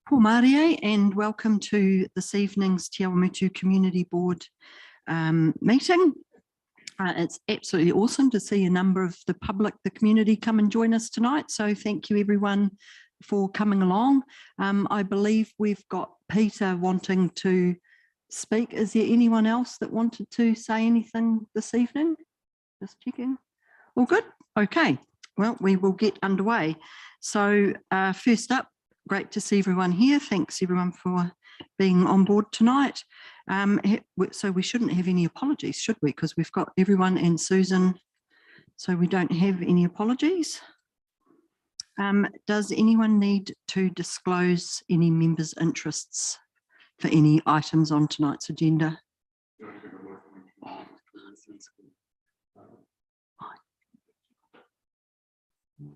Pō and welcome to this evening's Chiaumutu Community Board meeting. It's absolutely awesome to see a number of the public, the community come and join us tonight. So thank you everyone for coming along. I believe we've got Peter wanting to speak. Is there anyone else that wanted to say anything this evening? Just checking. All good? Okay. Well, we will get underway. So first up, great to see everyone here. Thanks everyone for being on board tonight. So we shouldn't have any apologies, should we? Because we've got everyone and Susan, so we don't have any apologies. Does anyone need to disclose any members' interests for any items on tonight's agenda?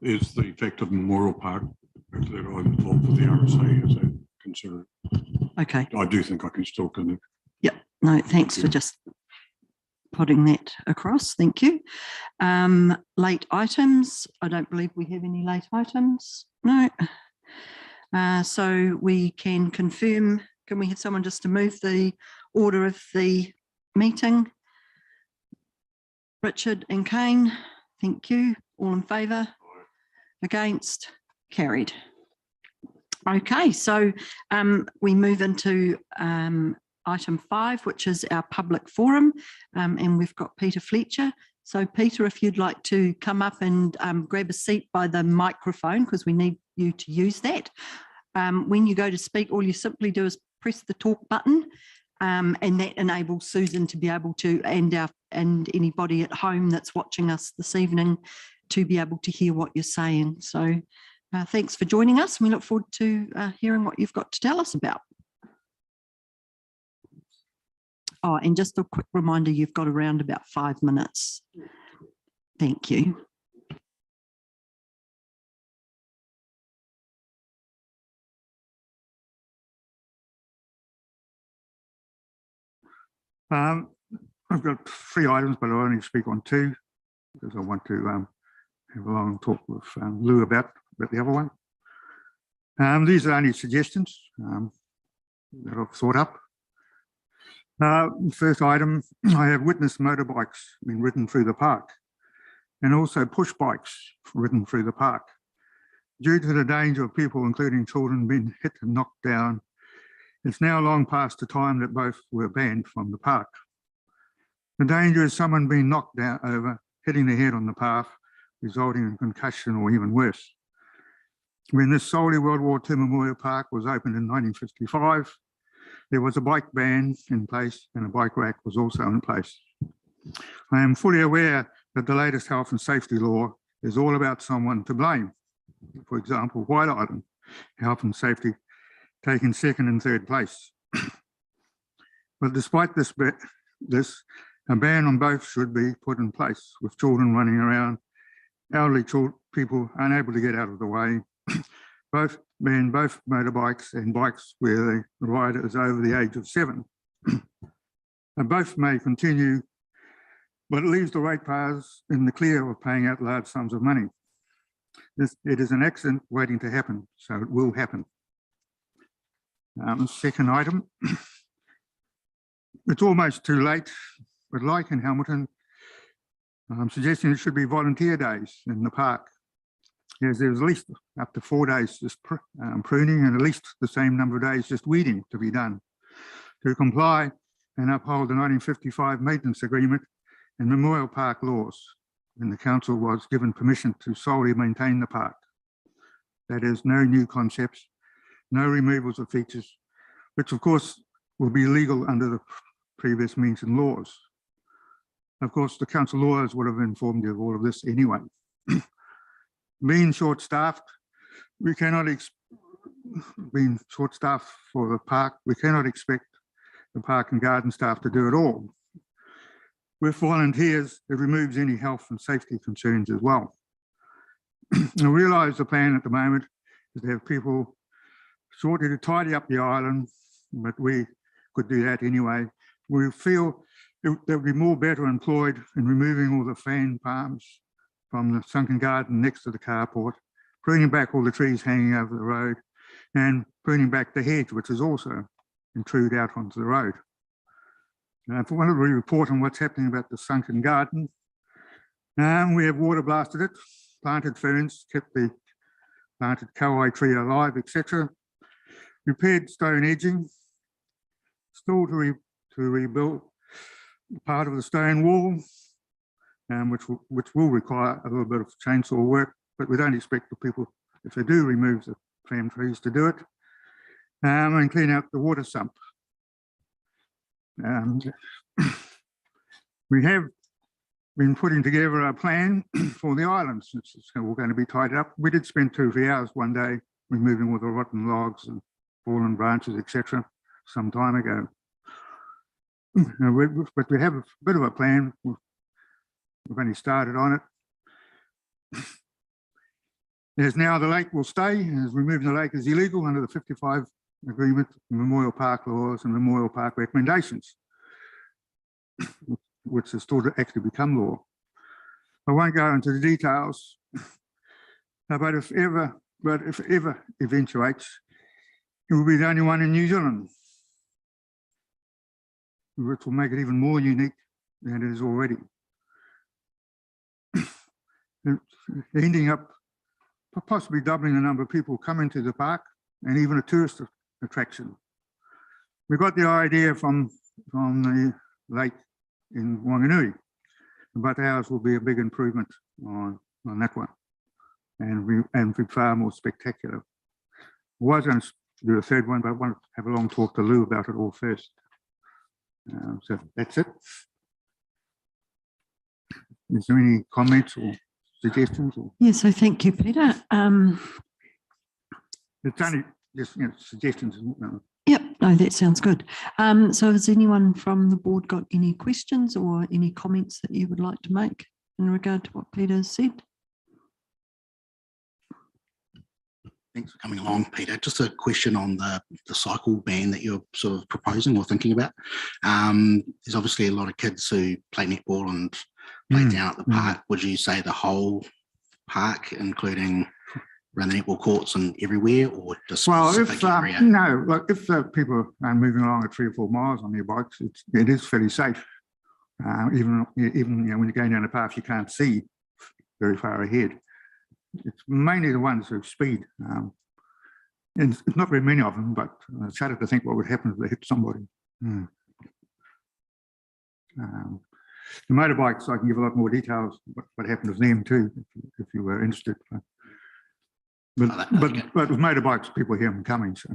Is the effective Memorial Park that I'm involved with the RSA, is that considered? Okay. I do think I can still connect. Yep. No, thanks for just putting that across. Thank you. Late items. I don't believe we have any late items. No. So we can confirm. Can we have someone just to move the order of the meeting? Richard and Kane. Thank you. All in favour? Against? Carried. Okay, so we move into item 5, which is our public forum, and we've got Peter Fletcher. So Peter, if you'd like to come up and grab a seat by the microphone, because we need you to use that. When you go to speak, all you simply do is press the talk button, and that enables Susan to be able to, and anybody at home that's watching us this evening, to be able to hear what you're saying. So thanks for joining us. We look forward to hearing what you've got to tell us about. Oh, and just a quick reminder, you've got around about 5 minutes. Thank you. I've got 3 items, but I'll only speak on 2 because I want to have a long talk with Lou about the other one. These are only suggestions that I've thought up. First item, I have witnessed motorbikes being ridden through the park and also push bikes ridden through the park. Due to the danger of people, including children, being hit and knocked down, it's now long past the time that both were banned from the park. The danger is someone being knocked down over, hitting their head on the path, resulting in concussion or even worse. When this solely World War II Memorial Park was opened in 1955, there was a bike ban in place and a bike rack was also in place. I am fully aware that the latest health and safety law is all about someone to blame. For example, White Island, health and safety taking 2nd and 3rd place. But despite this, a ban on both should be put in place, with children running around, elderly people unable to get out of the way, both motorbikes and bikes where the rider is over the age of 7. And both may continue, but it leaves the ratepayers in the clear of paying out large sums of money. It is an accident waiting to happen, so it will happen. Second item, it's almost too late, but like in Hamilton, I'm suggesting it should be volunteer days in the park. Yes, there's at least up to 4 days just pruning and at least the same number of days just weeding to be done to comply and uphold the 1955 maintenance agreement and Memorial Park laws when the council was given permission to solely maintain the park. That is, no new concepts, no removals of features, which of course will be legal under the previous means and laws. Of course, the council lawyers would have informed you of all of this anyway. Being short-staffed, we cannot being short-staffed for the park, we cannot expect the park and garden staff to do it all. With volunteers, it removes any health and safety concerns as well. I realise the plan at the moment is to have people shortly to tidy up the island, but we could do that anyway. We feel there would be more better employed in removing all the fan palms from the sunken garden next to the carport, bringing back all the trees hanging over the road, and pruning back the hedge, which is also intrude out onto the road. For one of the report on what's happening about the sunken garden, we have water blasted it, planted ferns, kept the planted kauai tree alive, etc. Repaired stone edging, still to rebuild part of the stone wall, which will require a little bit of chainsaw work, but we don't expect the people, if they do remove the clam trees, to do it, and clean out the water sump. We have been putting together a plan for the islands. It's all going to be tied up. We did spend 2 or 3 hours one day removing all the rotten logs and fallen branches, etc., some time ago. But we have a bit of a plan. We've only started on it. As now the lake will stay, as removing the lake is illegal under the 55 agreement, Memorial Park laws and Memorial Park recommendations, which has still to actually become law. I won't go into the details, but if ever eventuates, it will be the only one in New Zealand, which will make it even more unique than it is already. Ending up possibly doubling the number of people coming to the park and even a tourist attraction. We got the idea from the lake in Wanganui, but ours will be a big improvement on that one, and be far more spectacular. I was going to do a third one, but I want to have a long talk to Lou about it all first. So that's it. Is there any comments or suggestions? Yeah, so thank you, Peter. It's only just suggestions. Yep, no, that sounds good. So has anyone from the board got any questions or any comments that you would like to make in regard to what Peter has said? Thanks for coming along, Peter. Just a question on the cycle ban that you're sort of proposing or thinking about. There's obviously a lot of kids who play netball and play down at the park. Would you say the whole park, including around the netball courts and everywhere, or just specific area? No, like if people are moving along at 3 or 4 miles on their bikes, it is fairly safe. Even when you're going down a path, you can't see very far ahead. It's mainly the ones who speed. And it's not very many of them, but it's harder to think what would happen if they hit somebody. The motorbikes, I can give a lot more details what happened with them too, if you were interested. But with motorbikes, people hear them coming. So.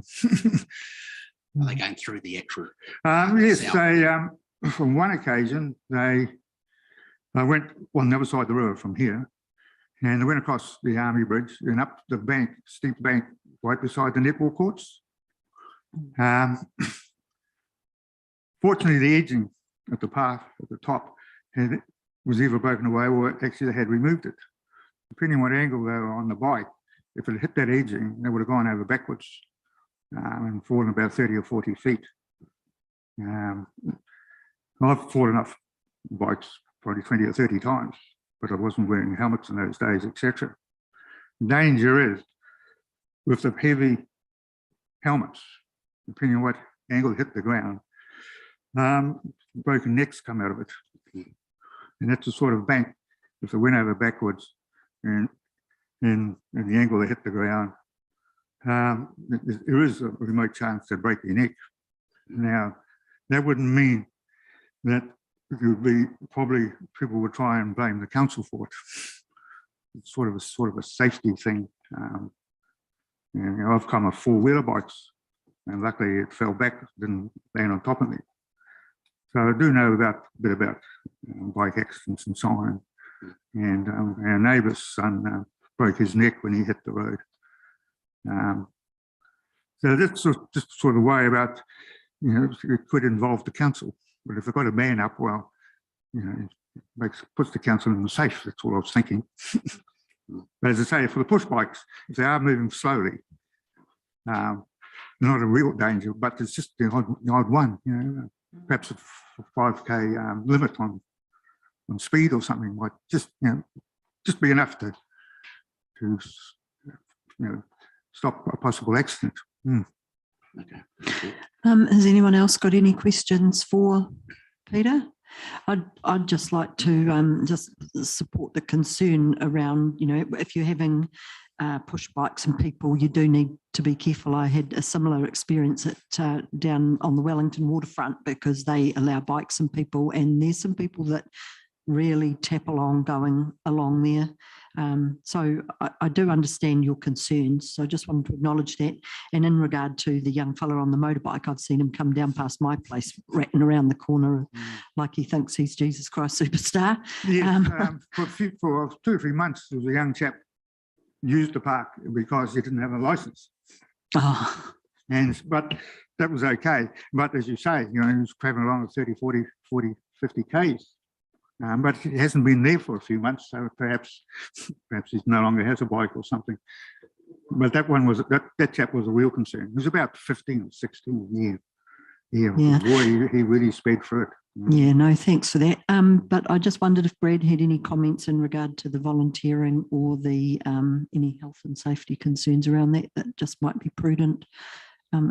Are they going through the actual? Yes, they. From one occasion, they went on the other side of the river from here, and they went across the Army Bridge and up the bank, steep bank, right beside the netball courts. Fortunately, the edging at the path at the top was either broken away or actually they had removed it. Depending on what angle they were on the bike, if it hit that edging, they would have gone over backwards and fallen about 30 or 40 feet. I've fallen off bikes probably 20 or 30 times, but I wasn't wearing helmets in those days, etc. The danger is with the heavy helmets, depending on what angle it hit the ground, broken necks come out of it. And that's the sort of bank, if it went over backwards and the angle they hit the ground, there is a remote chance to break your neck. Now, that wouldn't mean that it would be probably people would try and blame the council for it. It's sort of a safety thing. I've come off 4-wheeler bikes, and luckily it fell back, didn't land on top of me. So I do know a bit about bike accidents and so on. And our neighbour's son broke his neck when he hit the road. So that's just sort of way about, it could involve the council. But if they've got a ban up, well, puts the council in the safe. That's what I was thinking. But as I say, for the push bikes, if they are moving slowly, not a real danger, but it's just the odd one, perhaps a 5K limit on speed or something might just be enough to stop a possible accident. Okay. Has anyone else got any questions for Peter? I'd just like to just support the concern around, if you're having push bikes and people, you do need to be careful. I had a similar experience at down on the Wellington waterfront, because they allow bikes and people, and there's some people that really tap along going along there. So I do understand your concerns. So I just wanted to acknowledge that. And in regard to the young fella on the motorbike, I've seen him come down past my place, ratting around the corner like he thinks he's Jesus Christ superstar. Yes, for 2 or 3 months, there was a young chap used the park because he didn't have a license. Oh. But that was okay. But as you say, he was traveling along at 30, 40, 50 Ks. But he hasn't been there for a few months, so perhaps he no longer has a bike or something. But that chap was a real concern. He was about 15 or 16. Yeah. Boy, he really sped through it. Yeah, no, thanks for that. But I just wondered if Brad had any comments in regard to the volunteering or the any health and safety concerns around that just might be prudent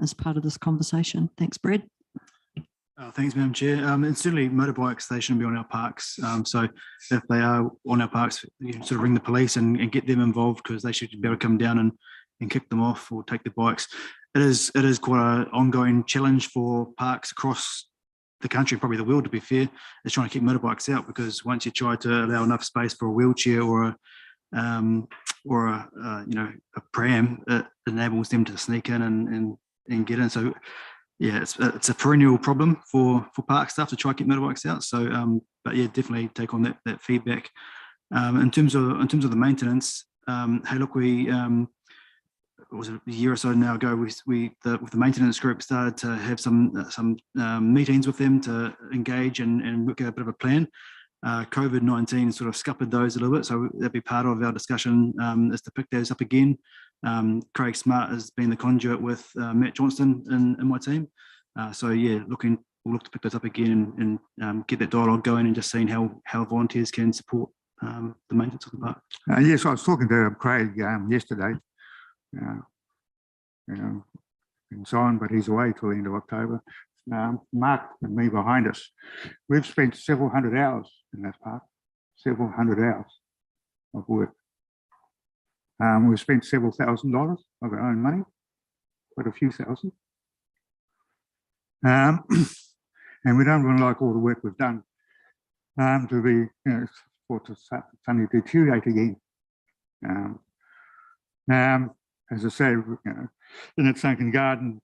as part of this conversation. Thanks, Brad. Thanks, Madam Chair. And certainly motorbikes, they shouldn't be on our parks. So if they are on our parks, you sort of ring the police and get them involved, because they should be able to come down and kick them off or take the bikes. It is quite an ongoing challenge for parks across the country, probably the world, to be fair, is trying to keep motorbikes out, because once you try to allow enough space for a wheelchair or a pram, it enables them to sneak in and get in. So yeah, it's a perennial problem for park staff to try to keep motorbikes out. So but yeah, definitely take on that feedback. In terms of the maintenance, hey, look, we it was a year or so now ago, with the maintenance group started to have some meetings with them to engage and work out a bit of a plan. COVID-19 sort of scuppered those a little bit, so that'd be part of our discussion, is to pick those up again. Craig Smart has been the conduit with Matt Johnston in my team. So yeah, we'll look to pick those up again and get that dialogue going, and just seeing how volunteers can support the maintenance of the park. Yes, I was talking to Craig yesterday, and so on, but he's away till the end of October. Mark and me behind us, we've spent several hundred hours in that park, several hundred hours of work. We've spent several $1,000s of our own money, quite a few thousand. And we don't really like all the work we've done to be, for to suddenly deteriorate again. As I say, in that sunken garden,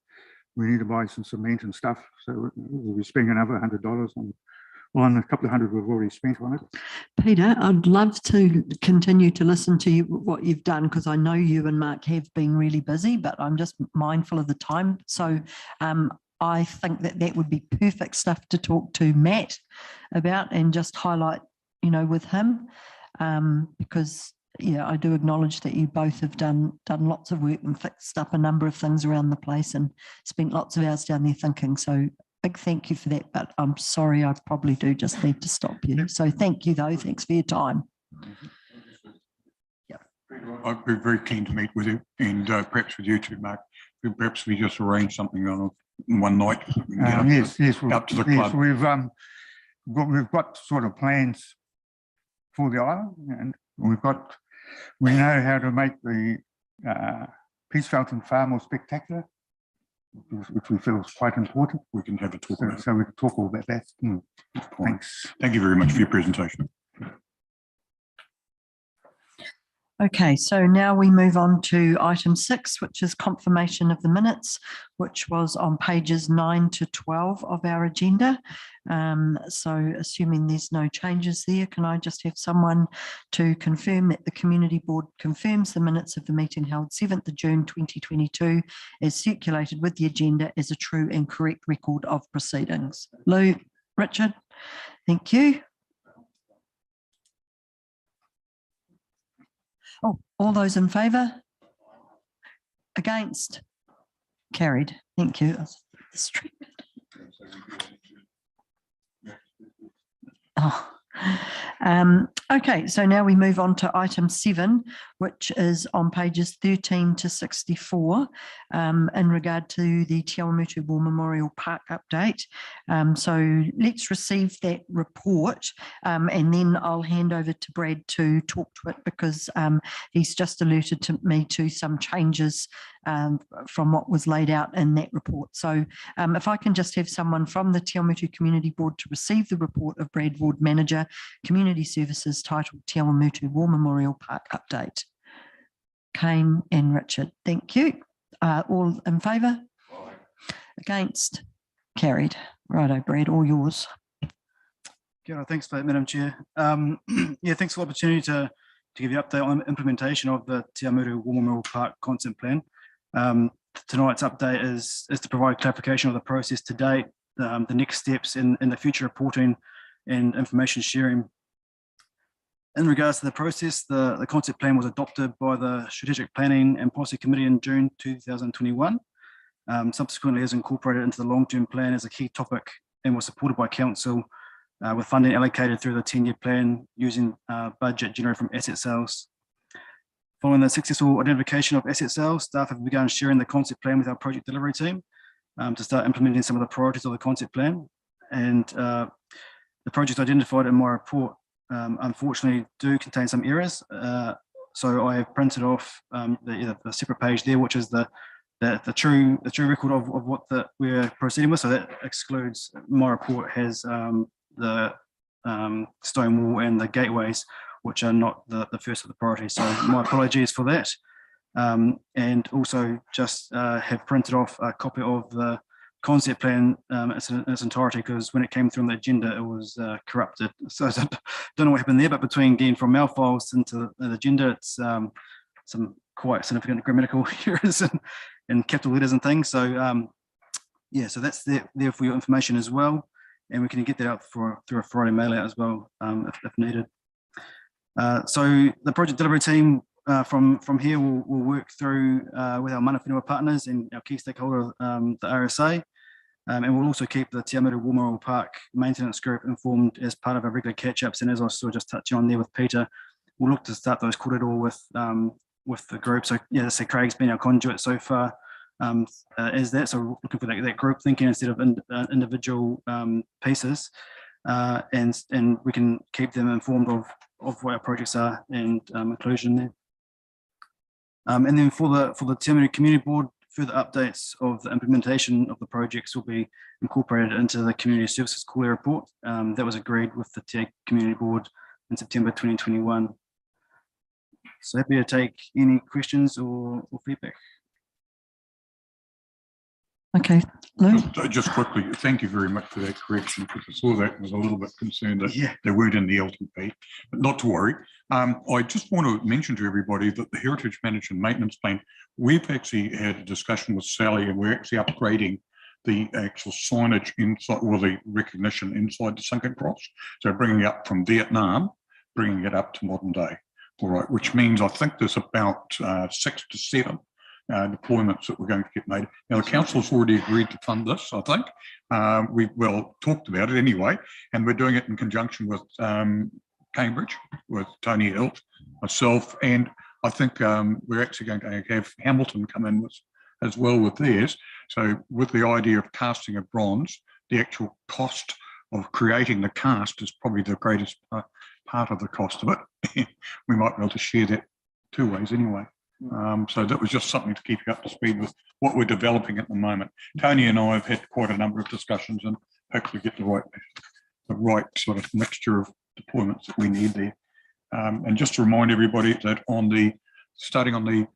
we need to buy some cement and stuff. So we'll be spending another $100 on a couple of hundred we've already spent on it. Peter, I'd love to continue to listen to what you've done, because I know you and Mark have been really busy, but I'm just mindful of the time. So I think that would be perfect stuff to talk to Matt about and just highlight, with him, because yeah, I do acknowledge that you both have done lots of work and fixed up a number of things around the place and spent lots of hours down there thinking. So big thank you for that, but I'm sorry, I probably do just need to stop you. So thank you though, thanks for your time. Yep. I'd be very keen to meet with you, and perhaps with you too, Mark. Perhaps we just arrange something on one night. Yes, up to the club. We've got sort of plans for the island, and we know how to make the Peace Fountain far more spectacular, which we feel is quite important. We can have a talk about it. So we can talk all about that. Thanks. Thank you very much for your presentation. Okay, so now we move on to item 6, which is confirmation of the minutes, which was on pages 9 to 12 of our agenda. So assuming there's no changes there, can I just have someone to confirm that the Community Board confirms the minutes of the meeting held 7th of June 2022 as circulated with the agenda as a true and correct record of proceedings? Lou, Richard, thank you. Oh, all those in favour? Against? Carried. Thank you. Oh. Okay, so now we move on to item 7, which is on pages 13 to 64 in regard to the Chiaumutu War Memorial Park update. So let's receive that report and then I'll hand over to Brad to talk to it, because he's just alerted to me to some changes from what was laid out in that report. So if I can just have someone from the Chiaumutu Community Board to receive the report of Brad Ward, Manager, Community Services, titled Chiaumutu War Memorial Park Update. Kane and Richard, thank you. All in favour? Against? Carried. Righto, Brad, all yours. Yeah, thanks for that, Madam Chair. Yeah, thanks for the opportunity to give you an update on implementation of the Chiaumutu War Memorial Park Concept Plan. Tonight's update is to provide clarification of the process to date, the next steps in the future reporting and information sharing. In regards to the process, the concept plan was adopted by the Strategic Planning and Policy Committee in June 2021. Subsequently is incorporated into the long-term plan as a key topic and was supported by Council with funding allocated through the 10-year plan using budget generated from asset sales. Following the successful identification of asset sales, staff have begun sharing the concept plan with our project delivery team to start implementing some of the priorities of the concept plan. And the projects identified in my report unfortunately do contain some errors. So I have printed off the separate page there, which is the true record of what we're proceeding with. So that excludes, my report has the stone wall and the gateways, which are not the first of the priorities. So my apologies for that. And also just have printed off a copy of the concept plan in its entirety, because when it came through on the agenda, it was corrupted. So I don't know what happened there, but between getting from our files into the agenda, it's some quite significant grammatical errors and capital letters and things. So yeah, so that's there for your information as well. And we can get that out through a Friday mail out as well, if needed. So the project delivery team from here will work through with our mana whenua partners and our key stakeholder, the RSA, and we'll also keep the Chiaumutu War Memorial Park maintenance group informed as part of our regular catch-ups. And as I was sort of just touching on there with Peter, we'll look to start those korero with the group. So yeah, so Craig's been our conduit so far as that. So we're looking for that group thinking instead of individual pieces, and we can keep them informed of what our projects are and inclusion there. And then for the Chiaumutu Community Board, further updates of the implementation of the projects will be incorporated into the Community Services Quarterly Report that was agreed with the TIA Community Board in September 2021. So happy to take any questions or feedback. Okay, Lou. Just quickly, thank you very much for that correction, because I saw that and was a little bit concerned that they weren't in the LTP, but not to worry. I just want to mention to everybody that the Heritage Management Maintenance Plan, we've actually had a discussion with Sally, and we're actually upgrading the actual signage inside, or the recognition inside the sunken cross. So bringing it up from Vietnam, bringing it up to modern day. All right, which means I think there's about 6 to 7 deployments that we're going to get made. Now, the council's already agreed to fund this, I think. We've well talked about it anyway, and we're doing it in conjunction with Cambridge, with Tony Hilt, myself, and I think we're actually going to have Hamilton come in with, as well with theirs. So with the idea of casting of bronze, the actual cost of creating the cast is probably the greatest part of the cost of it. We might be able to share that 2 ways anyway. So that was just something to keep you up to speed with what we're developing at the moment. Tony and I have had quite a number of discussions and hopefully get the right sort of mixture of deployments that we need there. And just to remind everybody that starting on the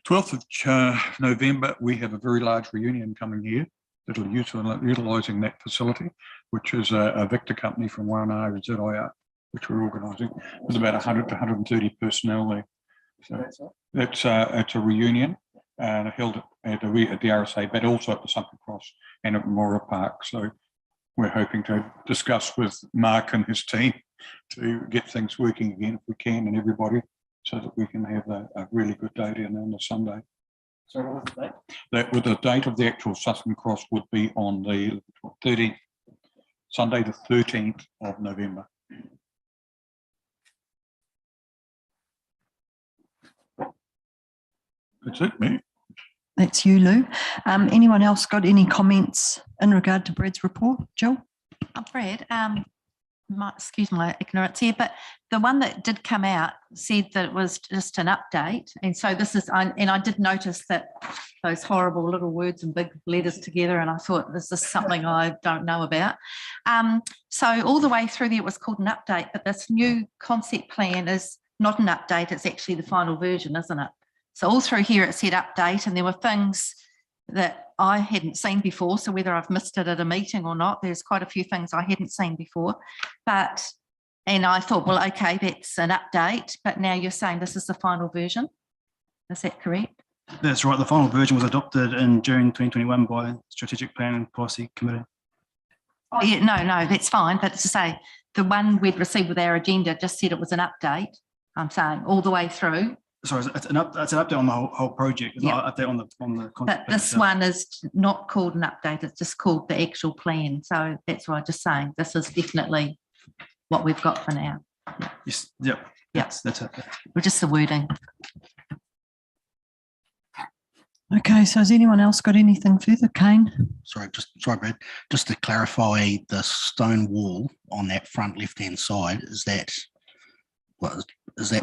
12th of November, we have a very large reunion coming here that'll utilising that facility, which is a Victor company from Waianae ZIR, which we're organising. There's about 100 to 130 personnel there. So it's a reunion held at the RSA, but also at the Sunken Cross and at Memorial Park. So we're hoping to discuss with Mark and his team to get things working again if we can, and everybody, so that we can have a really good day down there on the Sunday. So what was the date? The date of the actual Sunken Cross would be on the 30th, Sunday the 13th of November. That's it, me. That's you, Lou. Anyone else got any comments in regard to Brad's report? Jill? Brad, excuse my ignorance here, but the one that did come out said that it was just an update. And so this is, and I did notice that those horrible little words and big letters together, and I thought, is this something I don't know about? So all the way through there it was called an update, but this new concept plan is not an update, it's actually the final version, isn't it? So all through here it said update, and there were things that I hadn't seen before. So whether I've missed it at a meeting or not, there's quite a few things I hadn't seen before. And I thought, well, okay, that's an update, but now you're saying this is the final version. Is that correct? That's right. The final version was adopted in June 2021 by Strategic Plan and Policy Committee. Oh yeah, no, that's fine. But to say the one we'd received with our agenda just said it was an update. I'm saying all the way through. Sorry, it's an update on the whole project. It's not an update on the concept. But this one is not called an update. It's just called the actual plan. So that's why I'm just saying this is definitely what we've got for now. Yes. Yep. Yes, that's it. We're just the wording. Okay, so has anyone else got anything further? Kane? Sorry, Brad. Just to clarify, the stone wall on that front left-hand side, is that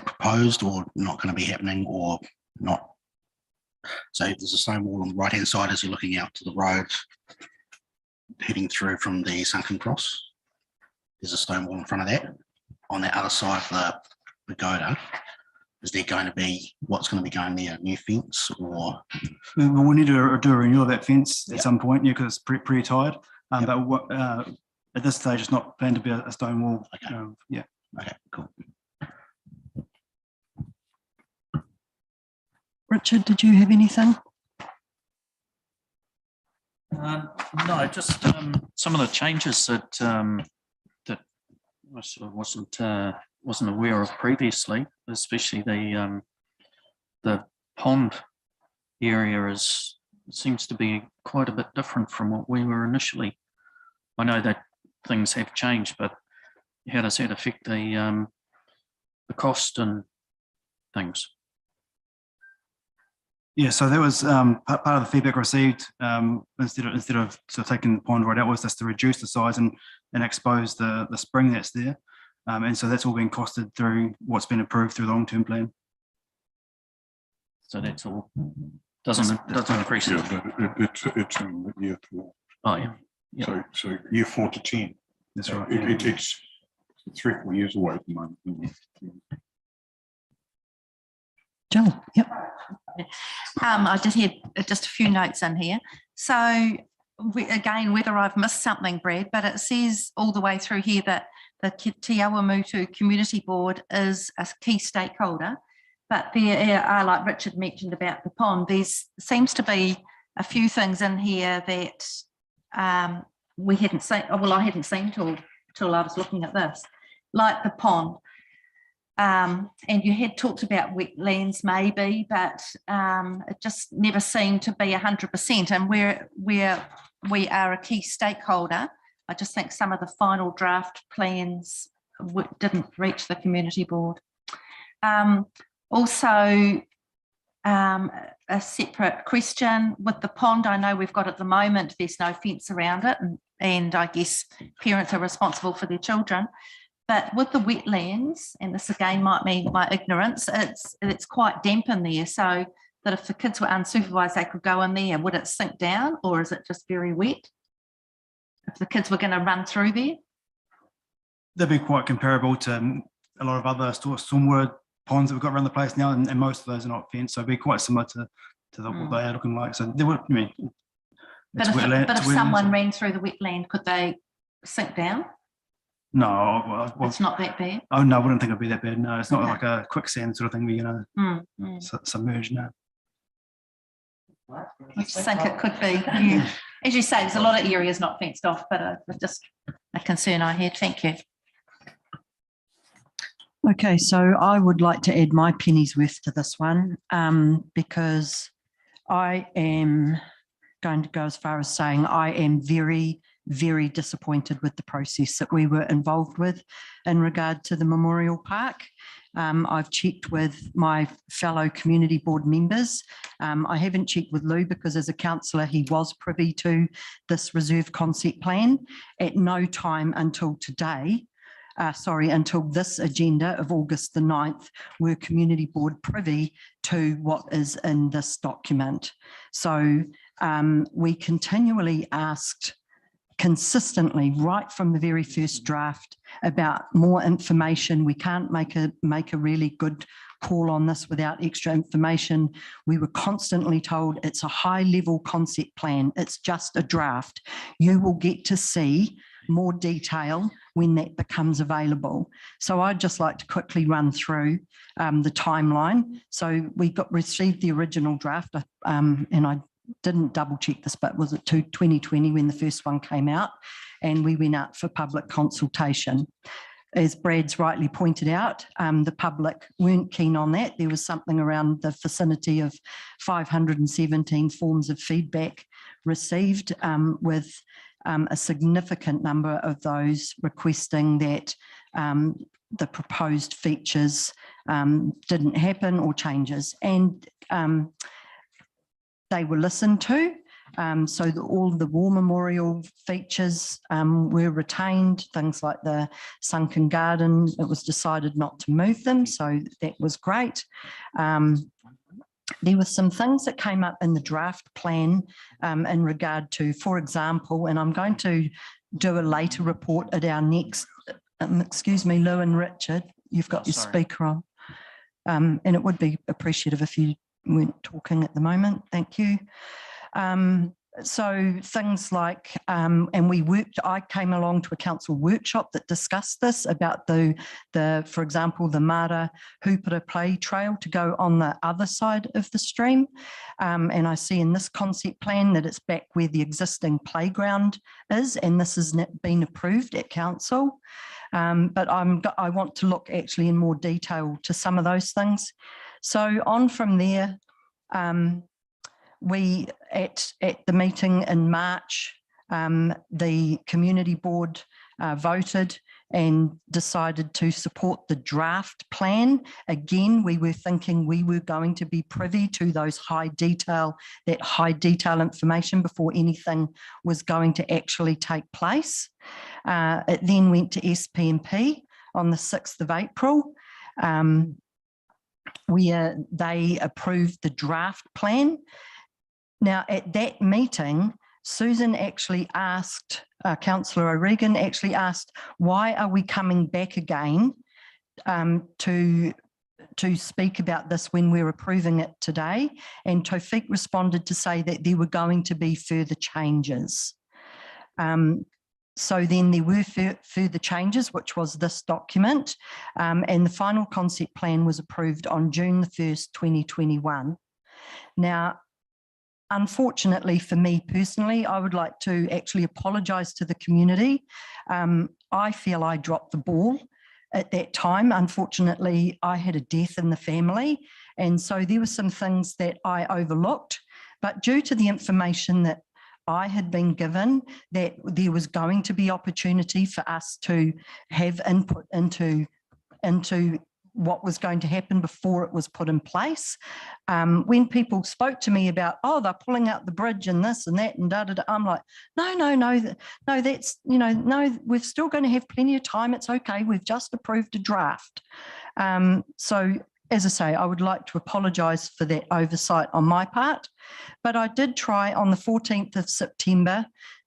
proposed or not going to be happening or not? So there's a stone wall on the right-hand side as you're looking out to the road, heading through from the Sunken Cross. There's a stone wall in front of that. On the other side of the pagoda, is there going to be, what's going to be going there, a new fence or? We'll need to do a renewal of that fence at some point, because it's pretty tired. But at this stage, it's not planned to be a stone wall. Okay. Yeah. Okay, cool. Richard, did you have anything? No, just some of the changes that that I sort of wasn't aware of previously, especially the pond area seems to be quite a bit different from what we were initially. I know that things have changed, but how does that affect the cost and things? Yeah, so that was part of the feedback received. Instead of sort of taking the pond right out, was just to reduce the size and expose the spring that's there. And so that's all been costed through what's been approved through the long-term plan. So that's all. Doesn't increase it. Yeah, it's in year 4. Oh yeah. Yeah. So year 4 to 10. That's right. It's 3 or 4 years away at the moment. Jill? Yep. I just had just a few notes in here. So again, whether I've missed something, Brad, but it says all the way through here that the Chiaumutu Community Board is a key stakeholder, but there are, like Richard mentioned about the pond, there seems to be a few things in here that we hadn't seen, well, I hadn't seen till I was looking at this, like the pond. And you had talked about wetlands maybe, but it just never seemed to be 100%. And where we are a key stakeholder, I just think some of the final draft plans didn't reach the community board. Also, a separate question with the pond, I know we've got at the moment, there's no fence around it, and I guess parents are responsible for their children. But with the wetlands, and this again might be my ignorance, it's quite damp in there, so that if the kids were unsupervised, they could go in there. Would it sink down, or is it just very wet? If the kids were going to run through there? They'd be quite comparable to a lot of other stormwater ponds that we've got around the place now, and most of those are not fenced, so it'd be quite similar to what they are looking like. So they would, I mean, but if someone ran through the wetland, could they sink down? No, well, it's not that bad. Oh no, I wouldn't think it'd be that bad. No, it's not like a quicksand sort of thing where you're gonna submerge. No, I just think it could be. As you say, there's a lot of areas not fenced off, but just a concern I had. Thank you. Okay, so I would like to add my penny's worth to this one, because I am going to go as far as saying I am very, very disappointed with the process that we were involved with in regard to the Memorial Park. I've checked with my fellow community board members. I haven't checked with Lou because as a councillor, he was privy to this reserve concept plan. At no time until today, until this agenda of August the 9th, were community board privy to what is in this document. So we continually asked consistently right from the very first draft about more information. We can't make a really good call on this without extra information. We were constantly told it's a high level concept plan. It's just a draft. You will get to see more detail when that becomes available. So I'd just like to quickly run through the timeline. So we received the original draft and I didn't double check this, but was it 2020 when the first one came out, and we went out for public consultation. As Brad's rightly pointed out, the public weren't keen on that. There was something around the vicinity of 517 forms of feedback received, with a significant number of those requesting that the proposed features didn't happen or changes. And they were listened to. So all the war memorial features were retained, things like the sunken garden. It was decided not to move them, so that was great. There were some things that came up in the draft plan in regard to, for example, and I'm going to do a later report at our next, excuse me, Lou and Richard, you've got your speaker on. And it would be appreciative if you weren't talking at the moment. Thank you. So things like, and I came along to a council workshop that discussed this about for example, the Mara Hupera play trail to go on the other side of the stream. And I see in this concept plan that it's back where the existing playground is, and this has been approved at council. But I want to look actually in more detail to some of those things. So on from there, we at the meeting in March, the community board voted and decided to support the draft plan. Again, we were thinking we were going to be privy to that high detail information before anything was going to actually take place. It then went to SPMP on the 6th of April. They approved the draft plan. Now, at that meeting, Susan actually asked, Councillor O'Regan actually asked, why are we coming back again to speak about this when we're approving it today? And Tawfiq responded to say that there were going to be further changes. So then there were further changes, which was this document, and the final concept plan was approved on June the 1st, 2021. Now, unfortunately for me personally, I would like to actually apologise to the community. I feel I dropped the ball at that time. Unfortunately, I had a death in the family, and so there were some things that I overlooked, but due to the information that I had been given that there was going to be opportunity for us to have input into what was going to happen before it was put in place. When people spoke to me about, oh, they're pulling out the bridge and this and that and da-da-da, I'm like, no, that's, no, we're still going to have plenty of time. It's okay. We've just approved a draft. So as I say, I would like to apologise for that oversight on my part, but I did try on the 14th of September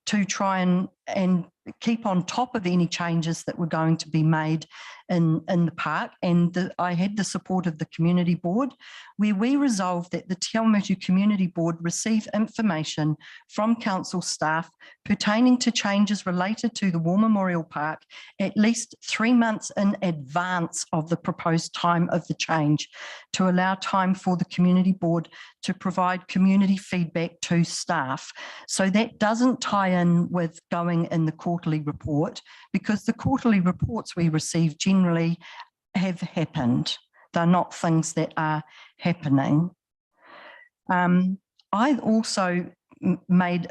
to try and keep on top of any changes that were going to be made in the park. And I had the support of the community board, where we resolved that the Chiaumutu Community Board receive information from council staff pertaining to changes related to the War Memorial Park at least 3 months in advance of the proposed time of the change, to allow time for the community board to provide community feedback to staff. So that doesn't tie in with going in the quarterly report, because the quarterly reports we receive generally have happened. They're not things that are happening. I also made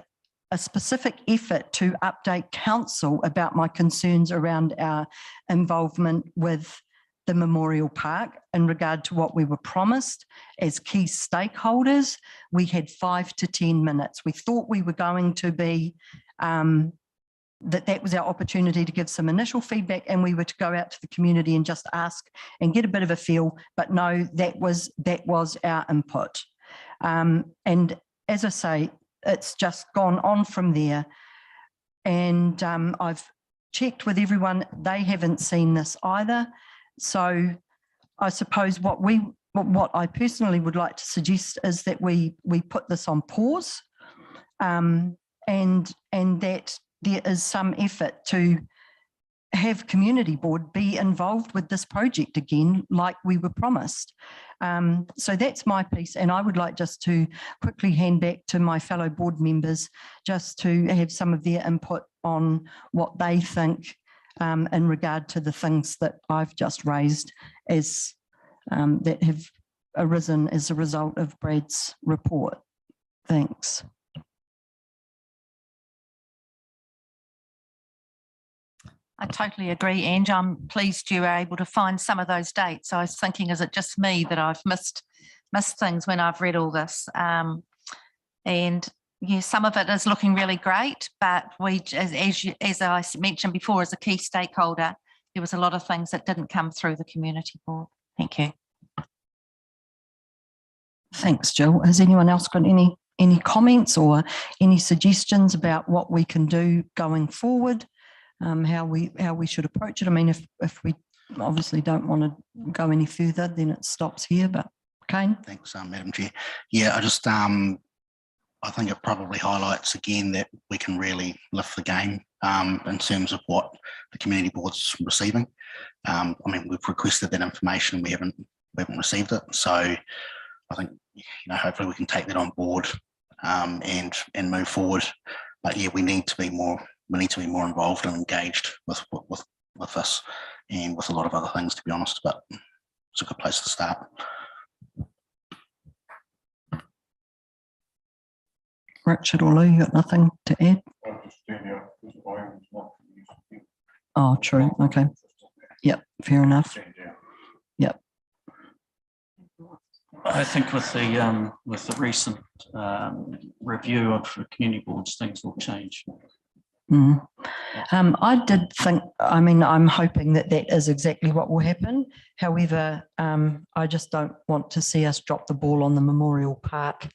a specific effort to update council about my concerns around our involvement with the Memorial Park in regard to what we were promised as key stakeholders. We had 5 to 10 minutes. We thought we were going to be, that was our opportunity to give some initial feedback, and we were to go out to the community and just ask and get a bit of a feel, but no, that was our input. And as I say, it's just gone on from there. And I've checked with everyone, they haven't seen this either. So I suppose what I personally would like to suggest is that we put this on pause, and that there is some effort to have community board be involved with this project again, like we were promised. So that's my piece, and I would like just to quickly hand back to my fellow board members just to have some of their input on what they think in regard to the things that I've just raised as that have arisen as a result of Brad's report. Thanks. I totally agree, Ange. I'm pleased you were able to find some of those dates. I was thinking, is it just me that I've missed things when I've read all this? And yeah, some of it is looking really great, but we, as I mentioned before, as a key stakeholder, there was a lot of things that didn't come through the community board. Thank you. Thanks, Jill. Has anyone else got any comments or any suggestions about what we can do going forward? How we should approach it? I mean, if we obviously don't want to go any further, then it stops here. But Kane. Thanks, Madam Chair. Yeah, I think it probably highlights again that we can really lift the game in terms of what the community board's receiving. I mean, we've requested that information, we haven't received it. So I think, hopefully we can take that on board and move forward. But yeah, we need to be more involved and engaged with this and with a lot of other things, to be honest. But it's a good place to start. Richard or Lou, you got nothing to add? Oh, true. Okay. Yep, fair enough. Yep. I think with the recent review of the community boards, things will change. Mm. I did think, I mean, I'm hoping that is exactly what will happen. However, I just don't want to see us drop the ball on the Memorial Park,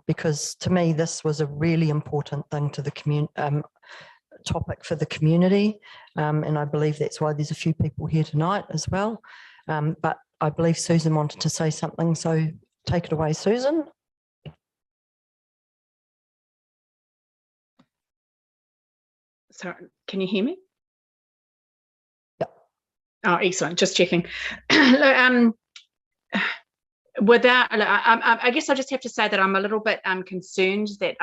because to me, this was a really important thing to the topic for the community. And I believe that's why there's a few people here tonight as well. But I believe Susan wanted to say something, so take it away, Susan. Sorry, can you hear me? Yeah. Oh, excellent. Just checking. I guess I just have to say that I'm a little bit concerned that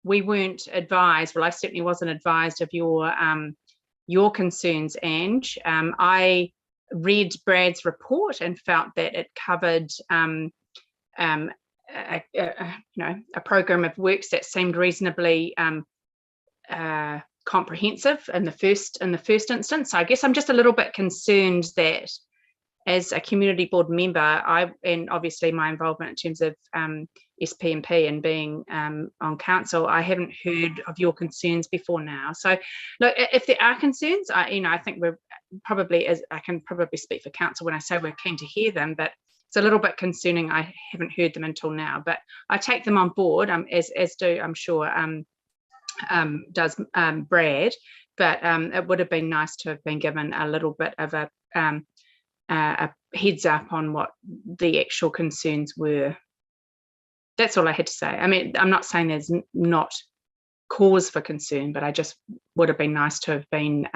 we weren't advised. Well, I certainly wasn't advised of your concerns, Ange. I read Brad's report and felt that it covered a program of works that seemed reasonably comprehensive in the first instance. So I guess I'm just a little bit concerned that as a community board member, and obviously my involvement in terms of SPMP and being on council, I haven't heard of your concerns before now. So look, if there are concerns, I think we're probably, I can probably speak for council when I say we're keen to hear them, but it's a little bit concerning. I haven't heard them until now, but I take them on board, as do, I'm sure, does Brad, but it would have been nice to have been given a little bit of a heads up on what the actual concerns were. That's all I had to say. I mean, I'm not saying there's not cause for concern, but I just would have been nice to have been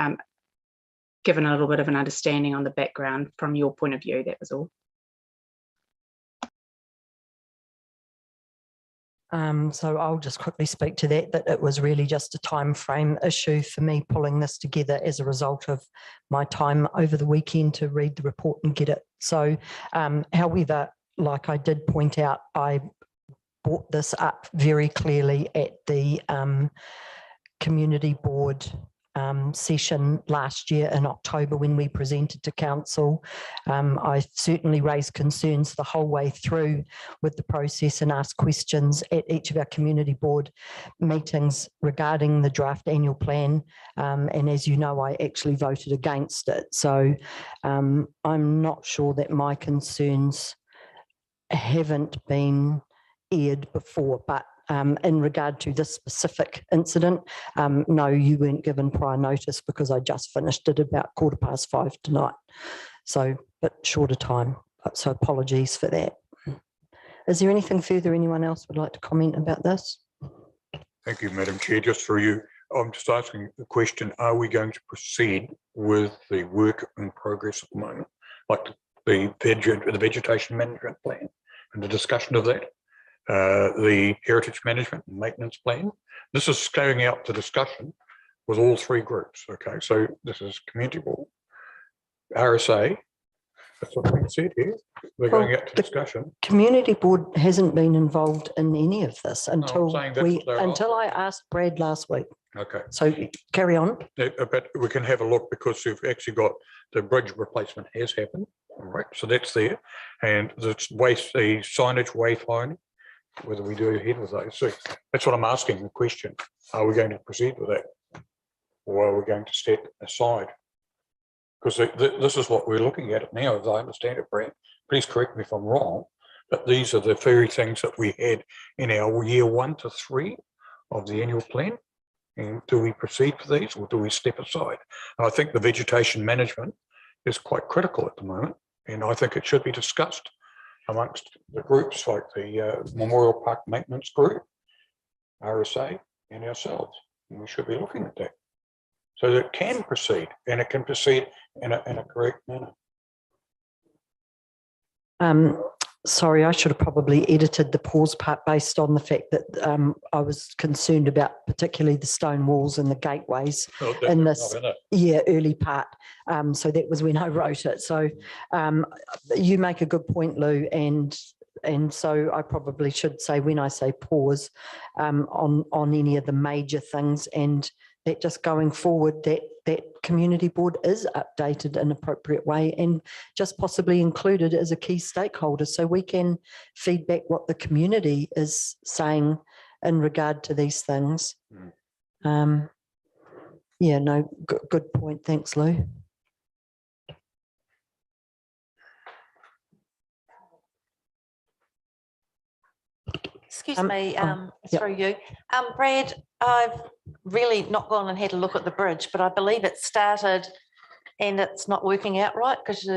given a little bit of an understanding on the background from your point of view. That was all. So I'll just quickly speak to that it was really just a time frame issue for me pulling this together as a result of my time over the weekend to read the report and get it. So, however, like I did point out, I brought this up very clearly at the community board session last year in October when we presented to council. I certainly raised concerns the whole way through with the process and asked questions at each of our community board meetings regarding the draft annual plan. And as you know, I actually voted against it. So I'm not sure that my concerns haven't been aired before, but in regard to this specific incident, no, you weren't given prior notice because I just finished it about 5:15 tonight. So, but shorter time. So apologies for that. Is there anything further anyone else would like to comment about this? Thank you, Madam Chair. Just through you, I'm just asking the question, are we going to proceed with the work in progress at the moment, like the vegetation management plan and the discussion of that? The heritage management and maintenance plan. This is going out to discussion with all three groups. Okay, so this is community board, RSA. That's what we said here. We're going out to discussion. Community board hasn't been involved in any of this until until I asked Brad last week. Okay. So carry on. But we can have a look because we've actually got the bridge replacement has happened. All right, so that's there, and the signage wayfinding. Whether we do ahead with those. So that's what I'm asking the question. Are we going to proceed with that? Or are we going to step aside? Because this is what we're looking at it now, as I understand it, Brad. Please correct me if I'm wrong, but these are the very things that we had in our year 1 to 3 of the annual plan. And do we proceed with these or do we step aside? And I think the vegetation management is quite critical at the moment. And I think it should be discussed amongst the groups like the Memorial Park Maintenance Group, RSA, and ourselves. And we should be looking at that so that it can proceed, and it can proceed in a correct manner. Sorry, I should have probably edited the pause part based on the fact that I was concerned about particularly the stone walls and the gateways in this early part. So that was when I wrote it. So you make a good point, Lou, and so I probably should say when I say pause on any of the major things, and that just going forward that community board is updated in an appropriate way and just possibly included as a key stakeholder so we can feedback what the community is saying in regard to these things. Yeah, no, good point. Thanks, Lou. Excuse me, through you. Brad, I've really not gone and had a look at the bridge, but I believe it started and it's not working out right because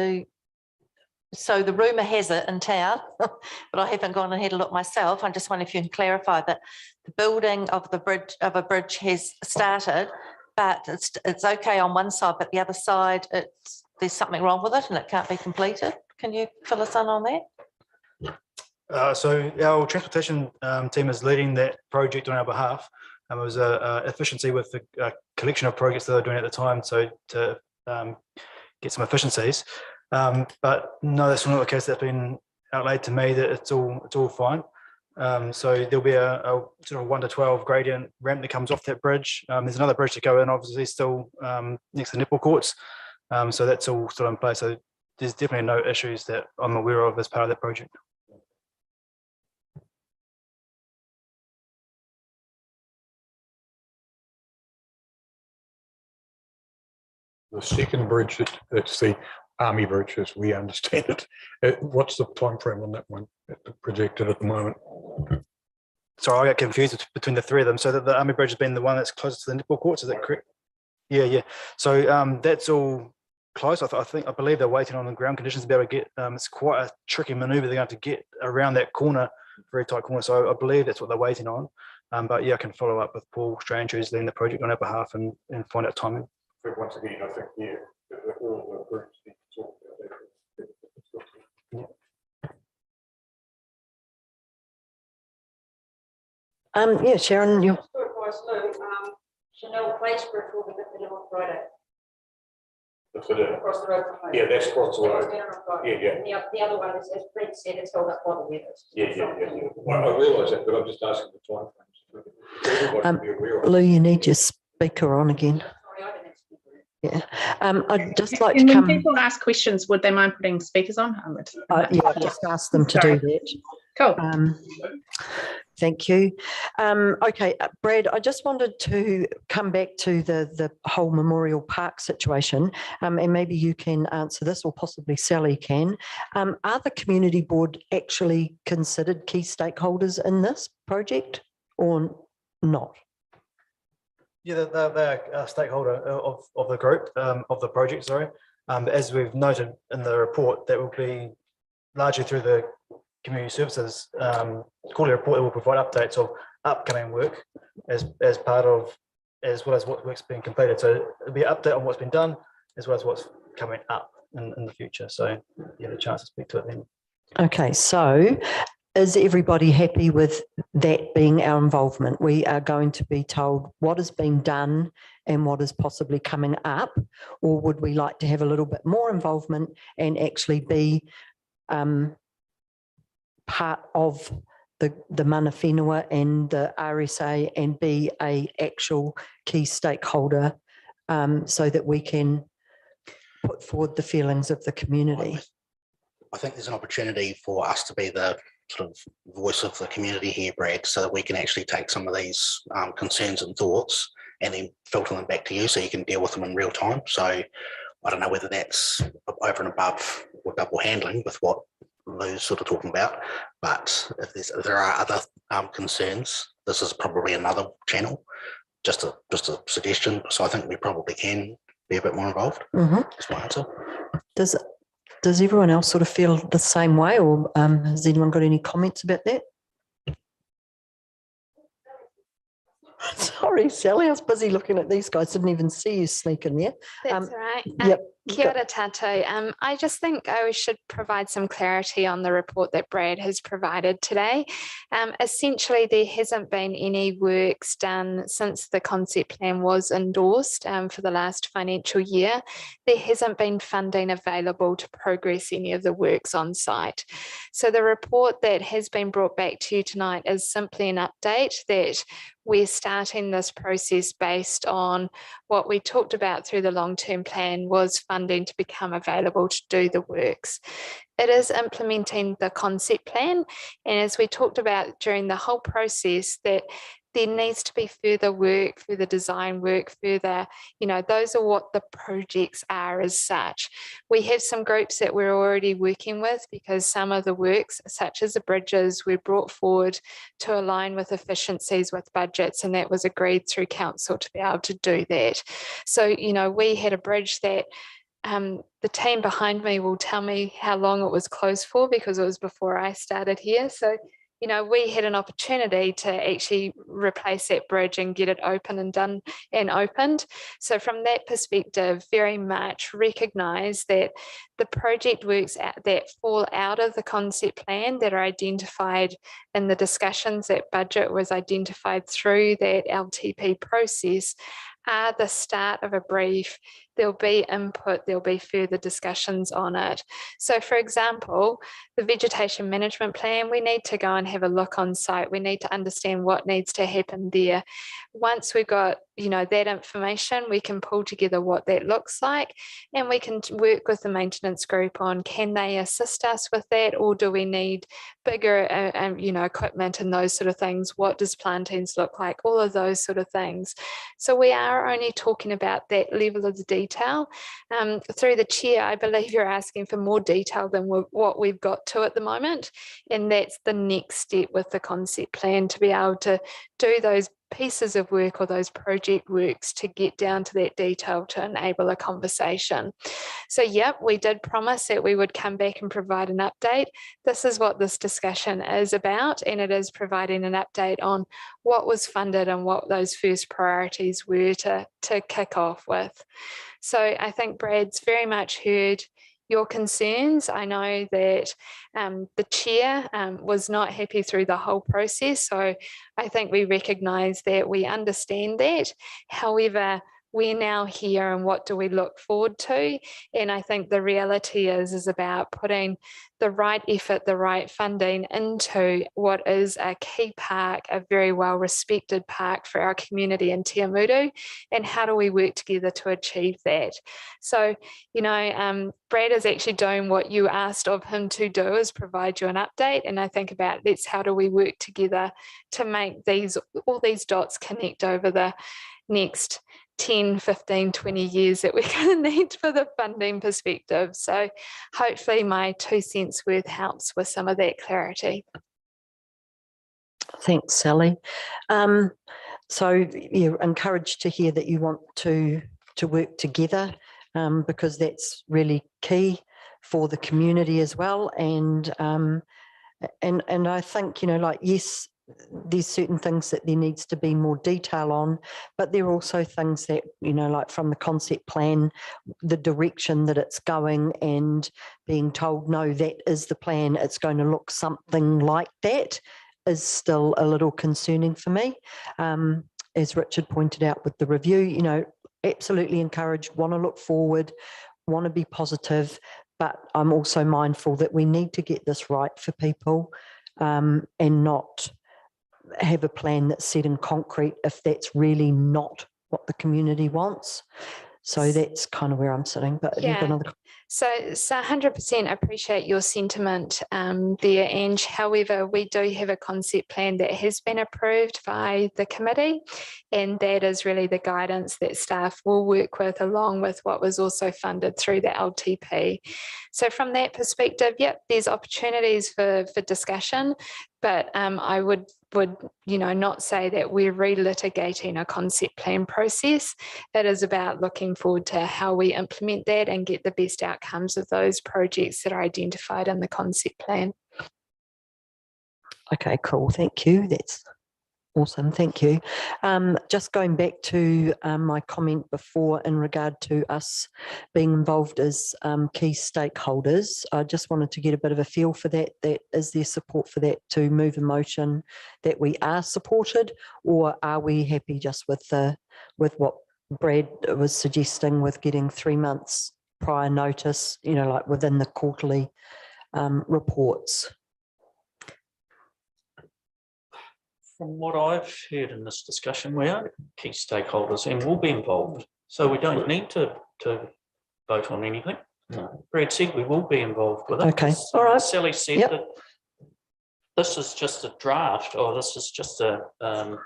so the rumour has it in town, but I haven't gone and had a look myself. I just wonder if you can clarify that the building of the bridge has started, but it's okay on one side, but the other side there's something wrong with it and it can't be completed. Can you fill us in on that? So our transportation team is leading that project on our behalf. It was efficiency with the collection of projects that they're doing at the time, so to get some efficiencies. But no, that's not the case. That's been outlaid to me that it's all fine. So there'll be a sort of 1 to 12 gradient ramp that comes off that bridge. There's another bridge to go in, obviously, still next to netball courts. So that's all still in place. So there's definitely no issues that I'm aware of as part of that project. The second bridge, it's the Army bridge as we understand it. What's the time frame on that one projected at the moment? Sorry, I got confused between the three of them. So that the Army bridge has been the one that's closest to the netball courts, is that correct? Yeah. So that's all close. I believe they're waiting on the ground conditions to be able to get, it's quite a tricky maneuver. They're going to have to get around that corner, very tight corner. So I believe that's what they're waiting on. But yeah, I can follow up with Paul Strange, who's leading the project on our behalf and find out timing. But once again, I think, yeah, all the groups need to talk about that. Yeah, Sharon, you. Chanel Place Bridge will be lifted on Friday. Across the road from home. Yeah, that's across the road. Down I've got- Yeah, yeah. and the other one is, as Brent said, it's held up by the weather. Yeah. I realise that, but I'm just asking the time frames. Everybody should be aware of it. Lou, you need your speaker on again. Sorry, I didn't have to speak. Yeah. I'd just like to And when come. people ask questions, would they mind putting speakers on? Yeah, I've just asked them to do that. Cool. Thank you. Okay, Brad, I just wanted to come back to the whole Memorial Park situation, and maybe you can answer this, or possibly Sally can. Are the community board actually considered key stakeholders in this project or not? Yeah, they're a stakeholder of the group, of the project, sorry. As we've noted in the report, that will be largely through the community services quarterly report that will provide updates of upcoming work as part of, as well as what work's been completed. So it'll be an update on what's been done as well as what's coming up in the future. So you have a chance to speak to it then. Okay, so is everybody happy with that being our involvement? We are going to be told what has been done and what is possibly coming up, or would we like to have a little bit more involvement and actually be part of the mana whenua and the RSA and be a actual key stakeholder so that we can put forward the feelings of the community? I think there's an opportunity for us to be the sort of voice of the community here, Brad, so that we can actually take some of these concerns and thoughts and then filter them back to you so you can deal with them in real time. So I don't know whether that's over and above or double handling with what Lou's sort of talking about, but if there are other concerns, this is probably another channel. Just a suggestion. So I think we probably can be a bit more involved. That's my answer. Does everyone else sort of feel the same way, or has anyone got any comments about that? Sorry, Sally, I was busy looking at these guys. Didn't even see you sneak in there. That's all right. Yep. Kia ora tātou. I just think I should provide some clarity on the report that Brad has provided today. Essentially, there hasn't been any works done since the concept plan was endorsed for the last financial year. There hasn't been funding available to progress any of the works on site. So the report that has been brought back to you tonight is simply an update that we're starting this process based on what we talked about through the long-term plan was funding to become available to do the works. It is implementing the concept plan, and as we talked about during the whole process, that there needs to be further work, further design work, further, those are what the projects are as such. We have some groups that we're already working with because some of the works, such as the bridges, were brought forward to align with efficiencies with budgets, and that was agreed through council to be able to do that. So, we had a bridge that the team behind me will tell me how long it was closed for because it was before I started here. So, we had an opportunity to actually replace that bridge and get it open and done and opened. So from that perspective, very much recognise that the project works that fall out of the concept plan that are identified in the discussions, that budget was identified through that LTP process, are the start of a brief. There'll be input, there'll be further discussions on it. So for example, the vegetation management plan, we need to go and have a look on site. We need to understand what needs to happen there. Once we've got, that information, we can pull together what that looks like, and we can work with the maintenance group on, can they assist us with that, or do we need bigger, equipment and those sort of things? What does plantings look like? All of those sort of things. So we are only talking about that level of the detail. Through the chair, I believe you're asking for more detail than what we've got to at the moment. And that's the next step with the concept plan, to be able to do those pieces of work or those project works to get down to that detail to enable a conversation. So yep, we did promise that we would come back and provide an update. This is what this discussion is about, and it is providing an update on what was funded and what those first priorities were to kick off with. So I think Brad's very much heard your concerns. I know that the chair was not happy through the whole process. So I think we recognise that, we understand that. However, we're now here and what do we look forward to? And I think the reality is about putting the right effort, the right funding into what is a key park, a very well respected park for our community in Chiaumutu, and how do we work together to achieve that? So, you know, Brad is actually doing what you asked of him to do, is provide you an update. And I think about how do we work together to make all these dots connect over the next 10, 15, 20 years that we're going to need for the funding perspective. So hopefully my 2 cents worth helps with some of that clarity. Thanks, Sally. So you're encouraged to hear that you want to work together, because that's really key for the community as well. And I think, you know, like, yes, there's certain things that there needs to be more detail on, but there are also things that, you know, like from the concept plan, the direction that it's going, and being told, no, that is the plan, it's going to look something like that, is still a little concerning for me. As Richard pointed out with the review, you know, absolutely encouraged, want to look forward, want to be positive, but I'm also mindful that we need to get this right for people, and not have a plan that's set in concrete if that's really not what the community wants. So that's kind of where I'm sitting. But Yeah. you've got another. So 100% appreciate your sentiment there, Ange. However, we do have a concept plan that has been approved by the committee, and that is really the guidance that staff will work with, along with what was also funded through the LTP. So from that perspective, yep, there's opportunities for discussion, but I would you know, not say that we're relitigating a concept plan process. It is about looking forward to how we implement that and get the best outcomes of those projects that are identified in the concept plan. Okay, cool. Thank you. That's awesome. Thank you. Just going back to my comment before in regard to us being involved as key stakeholders, I just wanted to get a bit of a feel for that. Is there support for that to move a motion that we are supported, or are we happy just with what Brad was suggesting with getting 3 months prior notice, you know, like within the quarterly reports? From what I've heard in this discussion, we are key stakeholders and will be involved. So we don't need to vote on anything. No. Brad said we will be involved with it. Okay, all right. Sally said Yep. that this is just a draft, or this is just an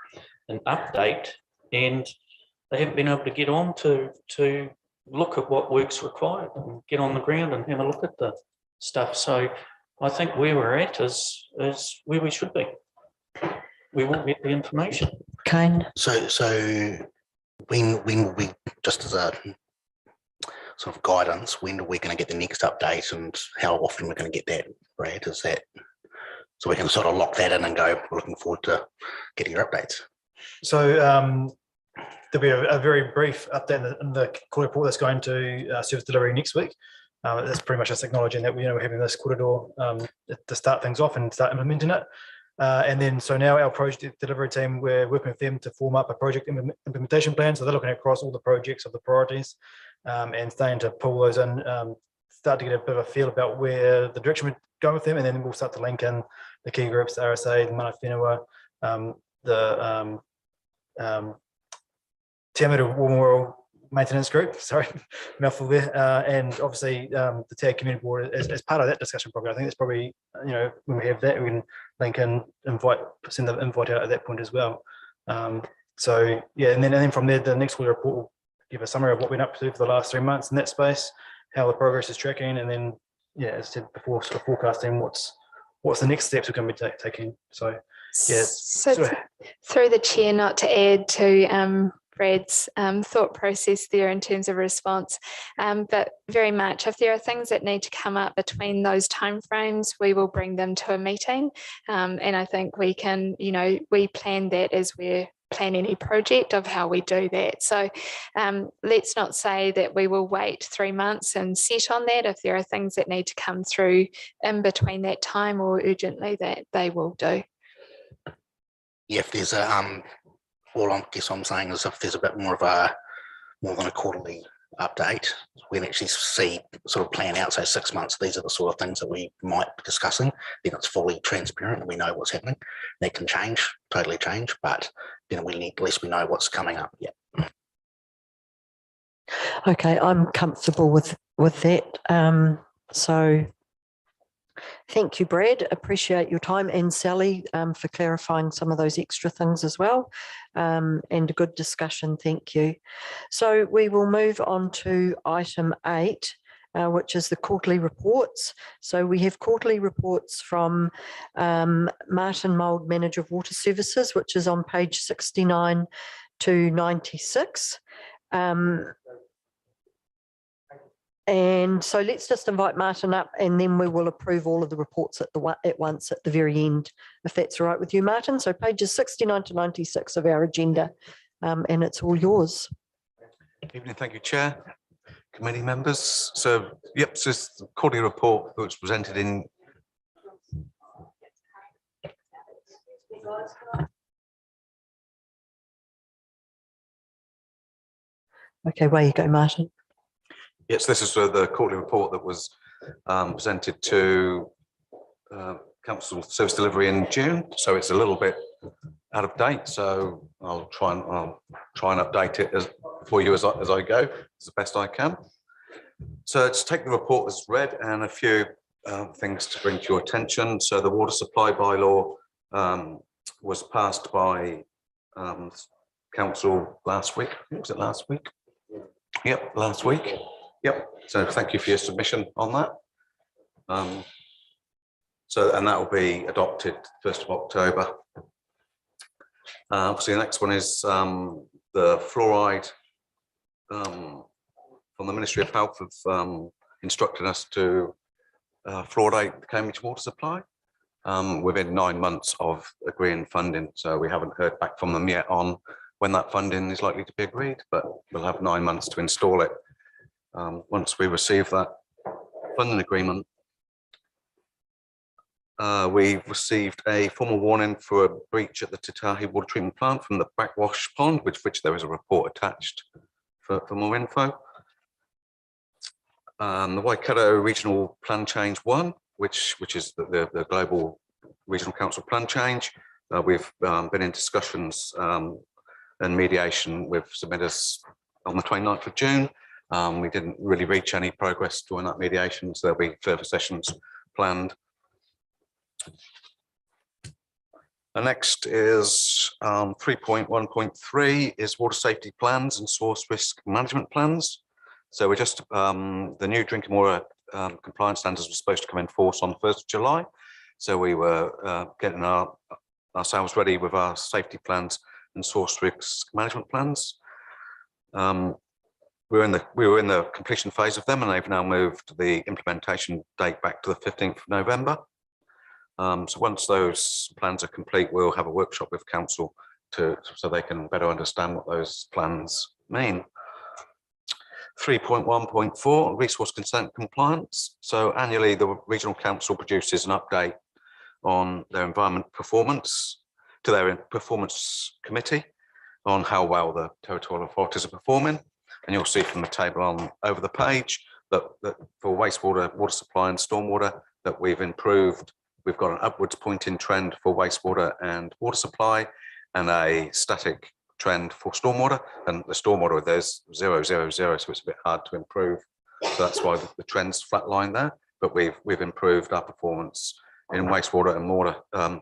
update, and they haven't been able to get on to look at what work's required and get on the ground and have a look at the stuff. So I think where we're at is where we should be. We will get the information. Kane? So when will we, just as a sort of guidance, when are we going to get the next update, and how often we're going to get that, Brad? Is that so we can sort of lock that in and go, we're looking forward to getting your updates? So there'll be a very brief update in the quarter report that's going to service delivery next week. That's pretty much us acknowledging that we're having this corridor to start things off and start implementing it. And then, so now our project delivery team, we're working with them to form up a project implementation plan. So they're looking across all the projects of the priorities and starting to pull those in, start to get a bit of a feel about where the direction we're going with them. And then we'll start to link in the key groups, the RSA, the Mana Whenua, the Chiaumutu Warm Maintenance Group, sorry, mouthful there, and obviously the TAG Community Board as part of that discussion. Probably, I think it's probably, when we have that, we can link in, send the invite out at that point as well. So yeah, and then from there, the next quarter report will give a summary of what we've been up to for the last 3 months in that space, how the progress is tracking, and then yeah, as I said before, sort of forecasting what's the next steps we're going to be taking. So yeah, so through the chair, not to add to Brad's thought process there in terms of response, but very much if there are things that need to come up between those timeframes, we will bring them to a meeting, and I think we can, we plan that as we're planning any project of how we do that. So let's not say that we will wait 3 months and sit on that. If there are things that need to come through in between that time or urgently, that they will do. Yeah, if there's a all I guess I'm saying is if there's a bit more of a more than a quarterly update. We can actually see, sort of plan out, say 6 months, these are the sort of things that we might be discussing. Then it's fully transparent and we know what's happening. That can change, totally change, but we need, at least we know what's coming up. Yeah. Okay, I'm comfortable with that. So thank you, Brad. Appreciate your time, and Sally for clarifying some of those extra things as well. And a good discussion. Thank you. So we will move on to item 8, which is the quarterly reports. So we have quarterly reports from Martin Mould, Manager of Water Services, which is on page 69 to 96. And so let's just invite Martin up, and then we will approve all of the reports at once at the very end, if that's all right with you, Martin. So pages 69 to 96 of our agenda, and it's all yours. Evening, thank you, Chair, committee members. So, yep, so this is the quarterly report that was presented in. Okay, where you go, Martin. Yes, this is the quarterly report that was presented to Council Service Delivery in June. So it's a little bit out of date. So I'll try and update it for you as I go, as the best I can. So let's take the report as read and a few things to bring to your attention. So the water supply bylaw was passed by Council last week. Was it last week? Yep, last week. Yep, so thank you for your submission on that. And that will be adopted 1st of October. Obviously, the next one is the fluoride from the Ministry of Health have instructed us to fluoridate the Cambridge water supply within 9 months of agreeing funding. So we haven't heard back from them yet on when that funding is likely to be agreed, but we'll have 9 months to install it. Once we receive that funding agreement, we've received a formal warning for a breach at the Titahi water treatment plant from the backwash pond, which there is a report attached for more info. The Waikato Regional Plan Change 1, which is the global regional council plan change. We've been in discussions and mediation with submitters on the 29th of June. We didn't really reach any progress during that mediation, so there'll be further sessions planned. The next is 3.1.3 is water safety plans and source risk management plans. So we're just, the new drinking water compliance standards were supposed to come in force on the 1st of July. So we were getting ourselves ready with our safety plans and source risk management plans. We were in the completion phase of them, and they've now moved the implementation date back to the 15th of November. So once those plans are complete, we'll have a workshop with council so they can better understand what those plans mean. 3.1.4 resource consent compliance. So annually, the regional council produces an update on their environment performance to their performance committee on how well the territorial authorities are performing. And you'll see from the table on over the page that for wastewater, water supply and stormwater that we've improved. We've got an upwards pointing trend for wastewater and water supply and a static trend for stormwater. And the stormwater, there's 0, 0, 0, so it's a bit hard to improve. So that's why the trend's flatline there. But we've improved our performance in wastewater and water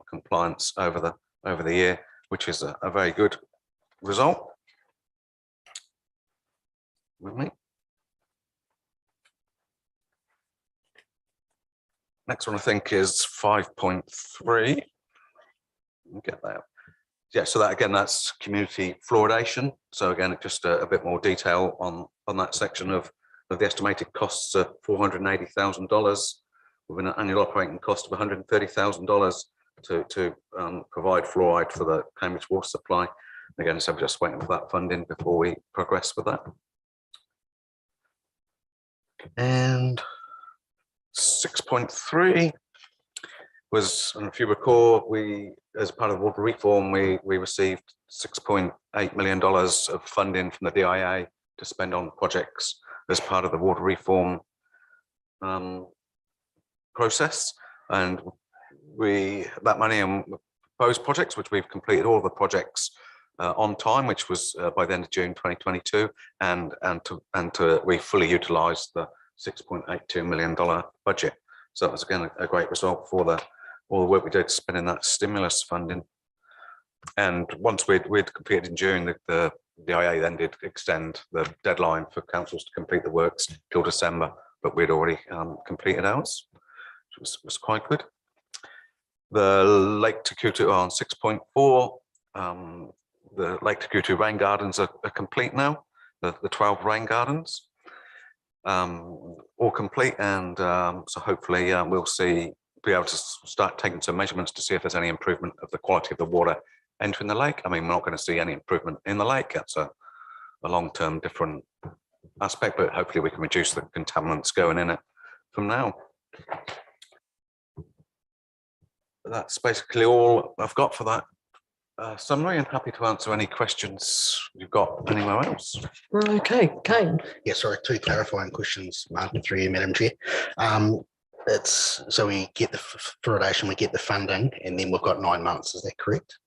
compliance over the year, which is a very good result. With me. Next one I think is 5.3. Get that. Yeah, so that again, that's community fluoridation. So again, just a bit more detail on that section of the estimated costs of $480,000 with an annual operating cost of $130,000 to provide fluoride for the Cambridge water supply. Again, so we're just waiting for that funding before we progress with that. And 6.3 was, if you recall, as part of water reform, we received $6.8 million of funding from the DIA to spend on projects as part of the water reform process, and that money and proposed projects, which we've completed all the projects on time, which was by the end of June 2022, and we fully utilised the $6.82 million budget. So that was again a great result for all the work we did spending that stimulus funding. And once we'd completed in June, the IA then did extend the deadline for councils to complete the works till December, but we'd already completed ours, which was quite good. The Lake Takutu on 6.4, the Lake Takutu rain gardens are complete now, the 12 rain gardens, all complete, and so hopefully we'll be able to start taking some measurements to see if there's any improvement of the quality of the water entering the lake. I mean, we're not going to see any improvement in the lake. That's a long-term different aspect, but hopefully we can reduce the contaminants going in it from now. That's basically all I've got for that summary, and happy to answer any questions you've got anywhere else. Okay, Kane. Yeah, sorry, 2 clarifying questions, Martin, through you, Madam Chair. So we get the fluoridation, we get the funding, and then we've got 9 months. Is that correct?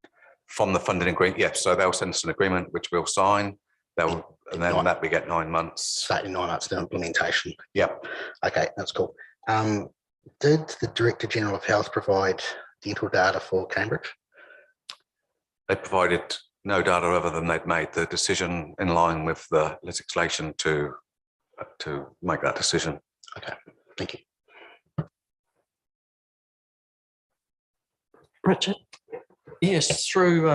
From the funding agreement, yes. So they'll send us an agreement which we'll sign. And then that we get 9 months. Starting 9 months to implementation. Yep. Okay, that's cool. Did the Director General of Health provide dental data for Cambridge? They provided no data other than they'd made the decision in line with the legislation to make that decision. Okay, thank you. Richard. Yes, through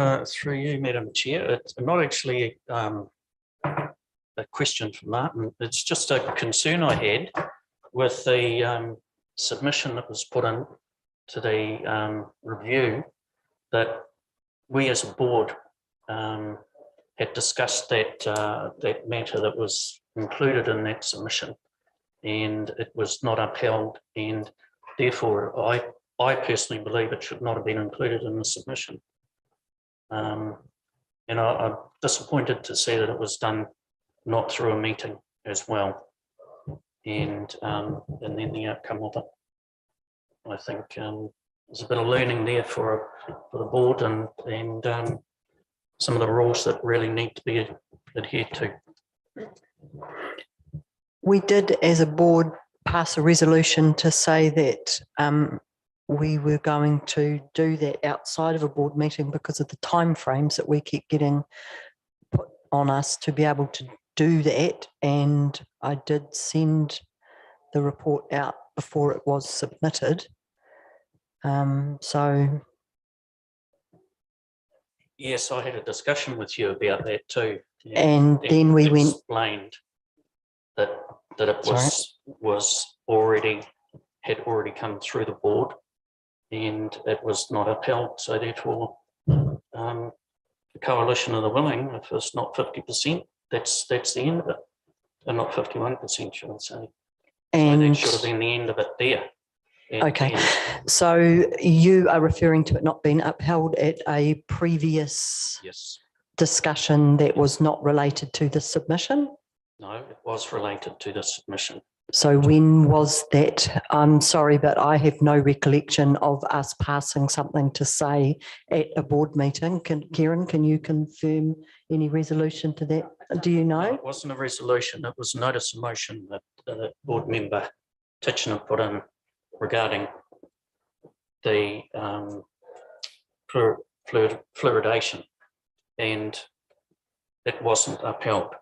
you, Madam Chair. It's not actually a question for Martin. It's just a concern I had with the submission that was put in to the review, that we as a board had discussed that matter that was included in that submission, and it was not upheld, and therefore I personally believe it should not have been included in the submission. And I'm disappointed to see that it was done not through a meeting as well, and then the outcome of it. I think there's a bit of learning there for the board, and some of the rules that really need to be adhered to. We did, as a board, pass a resolution to say that we were going to do that outside of a board meeting because of the timeframes that we keep getting put on us to be able to do that. And I did send the report out before it was submitted. So. Yes, I had a discussion with you about that too. And then we explained that it had already come through the board, and it was not upheld. So therefore, the coalition of the willing, if it's not 50%, that's the end of it, and not 51%, should I say? And so that should have been the end of it there. Okay, so you are referring to it not being upheld at a previous discussion that was not related to the submission? No, it was related to the submission. So when was that? I'm sorry, but I have no recollection of us passing something to say at a board meeting. Kieran, can you confirm any resolution to that? Do you know? No, it wasn't a resolution. It was a notice of motion that the board member Titchener put in regarding the fluoridation, and it wasn't upheld.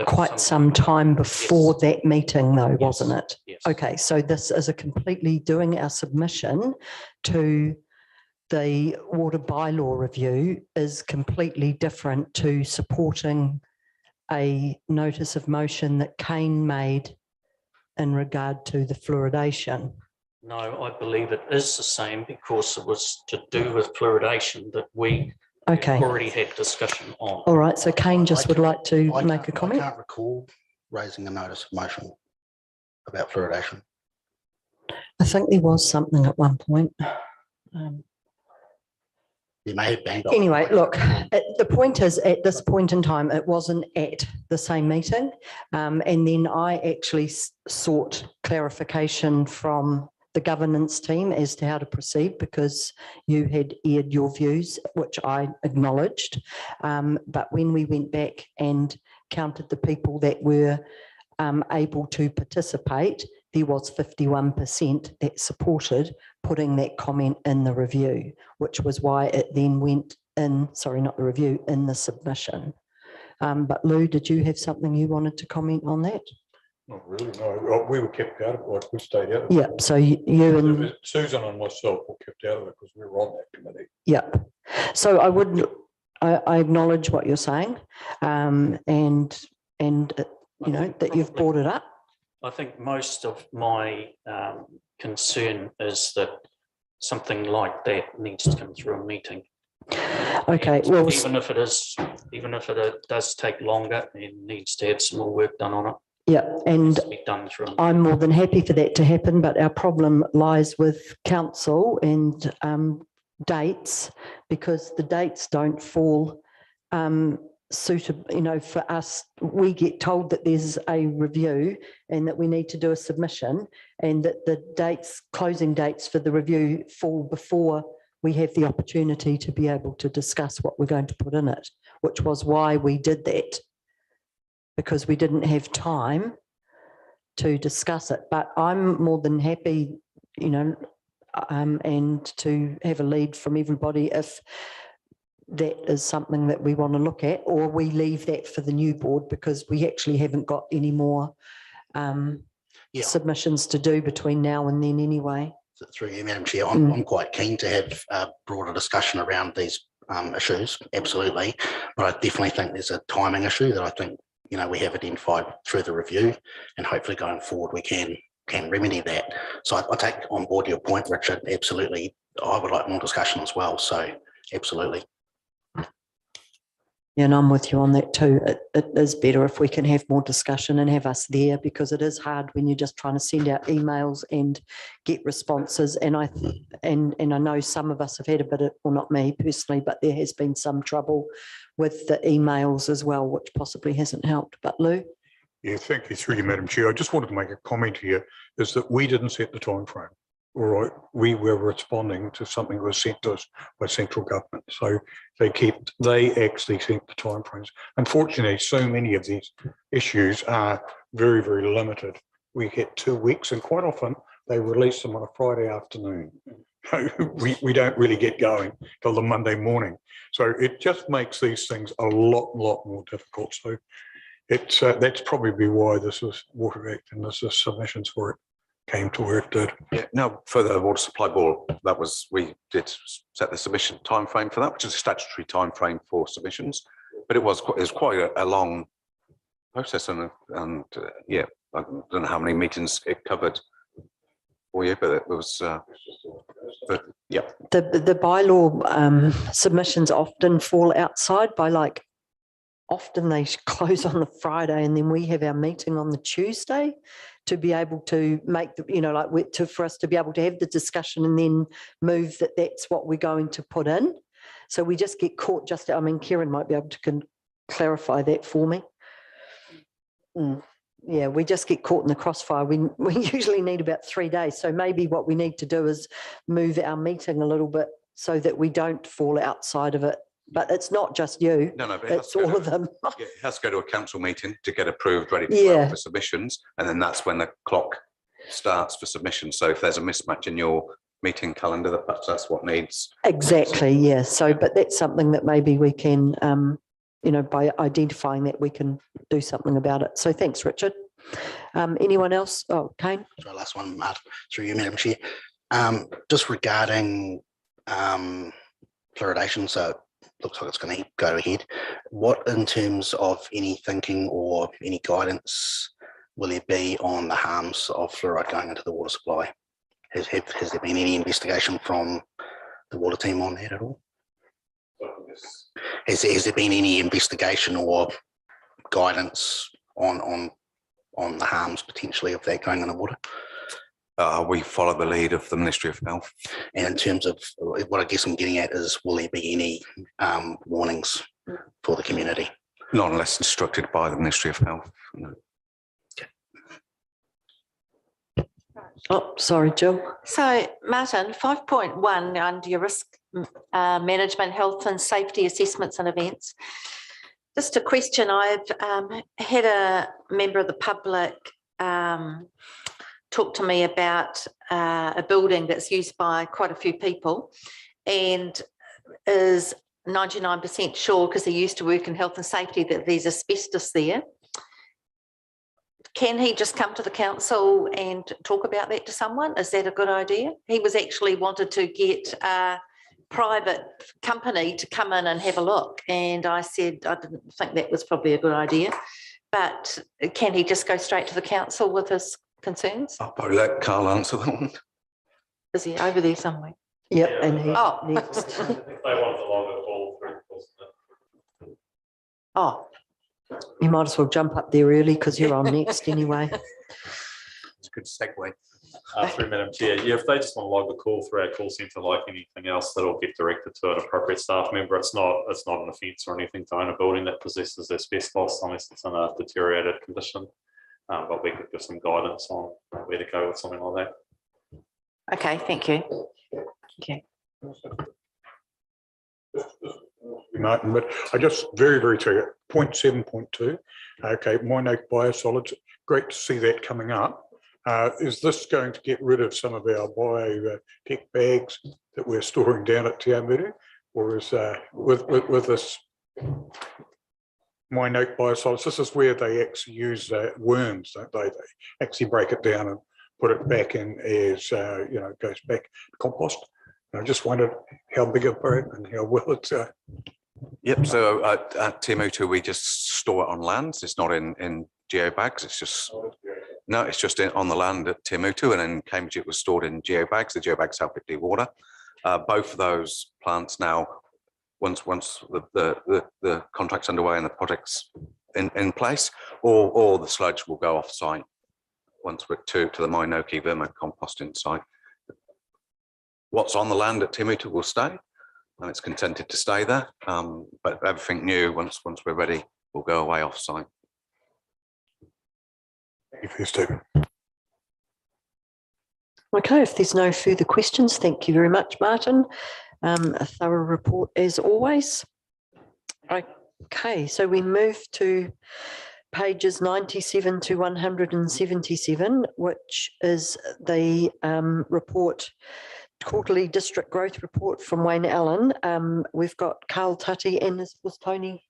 Quite some time before that meeting though, wasn't it? Yes. Okay, so this is a completely doing our submission to the water bylaw review is completely different to supporting a notice of motion that Kane made in regard to the fluoridation. No, I believe it is the same because it was to do with fluoridation that we already had discussion on. All right, so Kane just would like to make a comment. I can't recall raising a notice of motion about fluoridation. I think there was something at one point. There may have been. but- Anyway, look, the point is, at this point in time, it wasn't at the same meeting. And then I actually sought clarification from the governance team as to how to proceed, because you had aired your views, which I acknowledged. But when we went back and counted the people that were able to participate, there was 51% that supported putting that comment in the review, which was why it then went in, sorry, not the review, in the submission. But Lou, did you have something you wanted to comment on that? Not really, no. We were kept out of it, like we stayed out of it. Yeah, so you and Susan and myself were kept out of it because we were on that committee. yeah. So I acknowledge what you're saying, and you know that you've brought it up. I think most of my concern is that something like that needs to come through a meeting. Okay, well, even if it does take longer, it needs to have some more work done on it. yeah, and Be done through. I'm more than happy for that to happen, but our problem lies with council and dates, because the dates don't fall suitable, you know, for us. We get told that there's a review and that we need to do a submission, and that the dates, closing dates for the review, fall before we have the opportunity to be able to discuss what we're going to put in it, which was why we did that, because we didn't have time to discuss it. But I'm more than happy, you know, and to have a lead from everybody if that is something that we want to look at, or we leave that for the new board, because we actually haven't got any more submissions to do between now and then anyway. Through you, Madam Chair, I'm quite keen to have a broader discussion around these issues, absolutely. But I definitely think there's a timing issue that I think, you know, we have identified through the review, and hopefully going forward we can remedy that. So I take on board your point, Richard. Absolutely, I would like more discussion as well. So absolutely. Yeah, and I'm with you on that too. It is better if we can have more discussion and have us there, because it is hard when you're just trying to send out emails and get responses. And I know some of us have had a bit of, well, not me personally, but there has been some trouble with the emails as well, which possibly hasn't helped. But Lou? Yeah, thank you, through you, Madam Chair. I just wanted to make a comment here, is that we didn't set the time frame. All right, we were responding to something that was sent to us by central government. So they actually set the timeframes. Unfortunately, so many of these issues are very, very limited. We get 2 weeks, and quite often they release them on a Friday afternoon. we don't really get going till the Monday morning. So it just makes these things a lot more difficult. So it's that's probably why this was Water Act and this is submissions for it came to where it did. Yeah, no, for the water supply board, that was, we did set the submission time frame for that, which is a statutory time frame for submissions, but it was quite a long process, and yeah, I don't know how many meetings it covered for you, but it was but yeah. The bylaw submissions often fall outside by, like, often they close on the Friday, and then we have our meeting on the Tuesday to be able to make the, you know, like for us to be able to have the discussion and then move that's what we're going to put in. So we just get caught I mean, Kieran might be able to clarify that for me. Yeah, we just get caught in the crossfire. We usually need about 3 days. So maybe what we need to do is move our meeting a little bit so that we don't fall outside of it. But it's not just you. No, but it's all of them. It has to go to a council meeting to get approved, ready to go for submissions, and then that's when the clock starts for submissions. So if there's a mismatch in your meeting calendar, that's what needs. Exactly, yeah. So, but that's something that maybe we can, you know, by identifying that, we can do something about it. So thanks, Richard. Anyone else? Oh, Kane. So last one, through you, Madam Chair. Just regarding fluoridation, so looks like it's going to go ahead. What, in terms of any thinking or any guidance, will there be on the harms of fluoride going into the water supply? Has there been any investigation from the water team on that at all? Has there been any investigation or guidance on the harms potentially of that going in the water? We follow the lead of the Ministry of Health. And in terms of what I guess I'm getting at is, will there be any warnings for the community? Not unless instructed by the Ministry of Health. No. Oh, sorry, Jill. So Martin, 5.1 under your risk management, health and safety assessments and events. Just a question. I've had a member of the public talk to me about a building that's used by quite a few people and is 99% sure, because he used to work in health and safety, that there's asbestos there. Can he just come to the council and talk about that to someone? Is that a good idea? He was actually wanted to get a private company to come in and have a look. And I said, I didn't think that was probably a good idea, but can he just go straight to the council with his concerns? I'll probably let Carl answer that one. Is he over there somewhere? Yep, and he next. Oh, you might as well jump up there early because you're on next anyway. It's a good segue. Through Madam Chair, yeah, if they just want to log the call through our call centre like anything else, that'll get directed to an appropriate staff member. It's not an offence or anything to own a building that possesses asbestos unless it's in a deteriorated condition. But we could give some guidance on where to go with something like that. okay, thank you. Okay. Martin, but I just very clear, 0.7.2, okay, Moinoke biosolids, great to see that coming up. Is this going to get rid of some of our bio-tech bags that we're storing down at Chiaumutu, or is with this Moinoke biosolids, this is where they actually use worms, don't they? They actually break it down and put it back in as, it goes back to compost. I just wondered how big a bag and how well it's. Yep. So at Chiaumutu, we just store it on land. It's not in geo bags. It's just it's just on the land at Chiaumutu, and in Cambridge it was stored in geo bags. The geo bags help it dewater. Both of those plants now, once the contract's underway and the project's in place, or the sludge will go off site once we're to the Moinoke vermi composting site. What's on the land at Chiaumutu will stay, and it's contented to stay there. But everything new, once we're ready, will go away off site. Thank you for your statement. Okay, if there's no further questions, thank you very much, Martin. A thorough report as always. Okay, so we move to pages 97 to 177, which is the report, quarterly district growth report from Wayne Allen. We've got Carl Tutty and was Tony?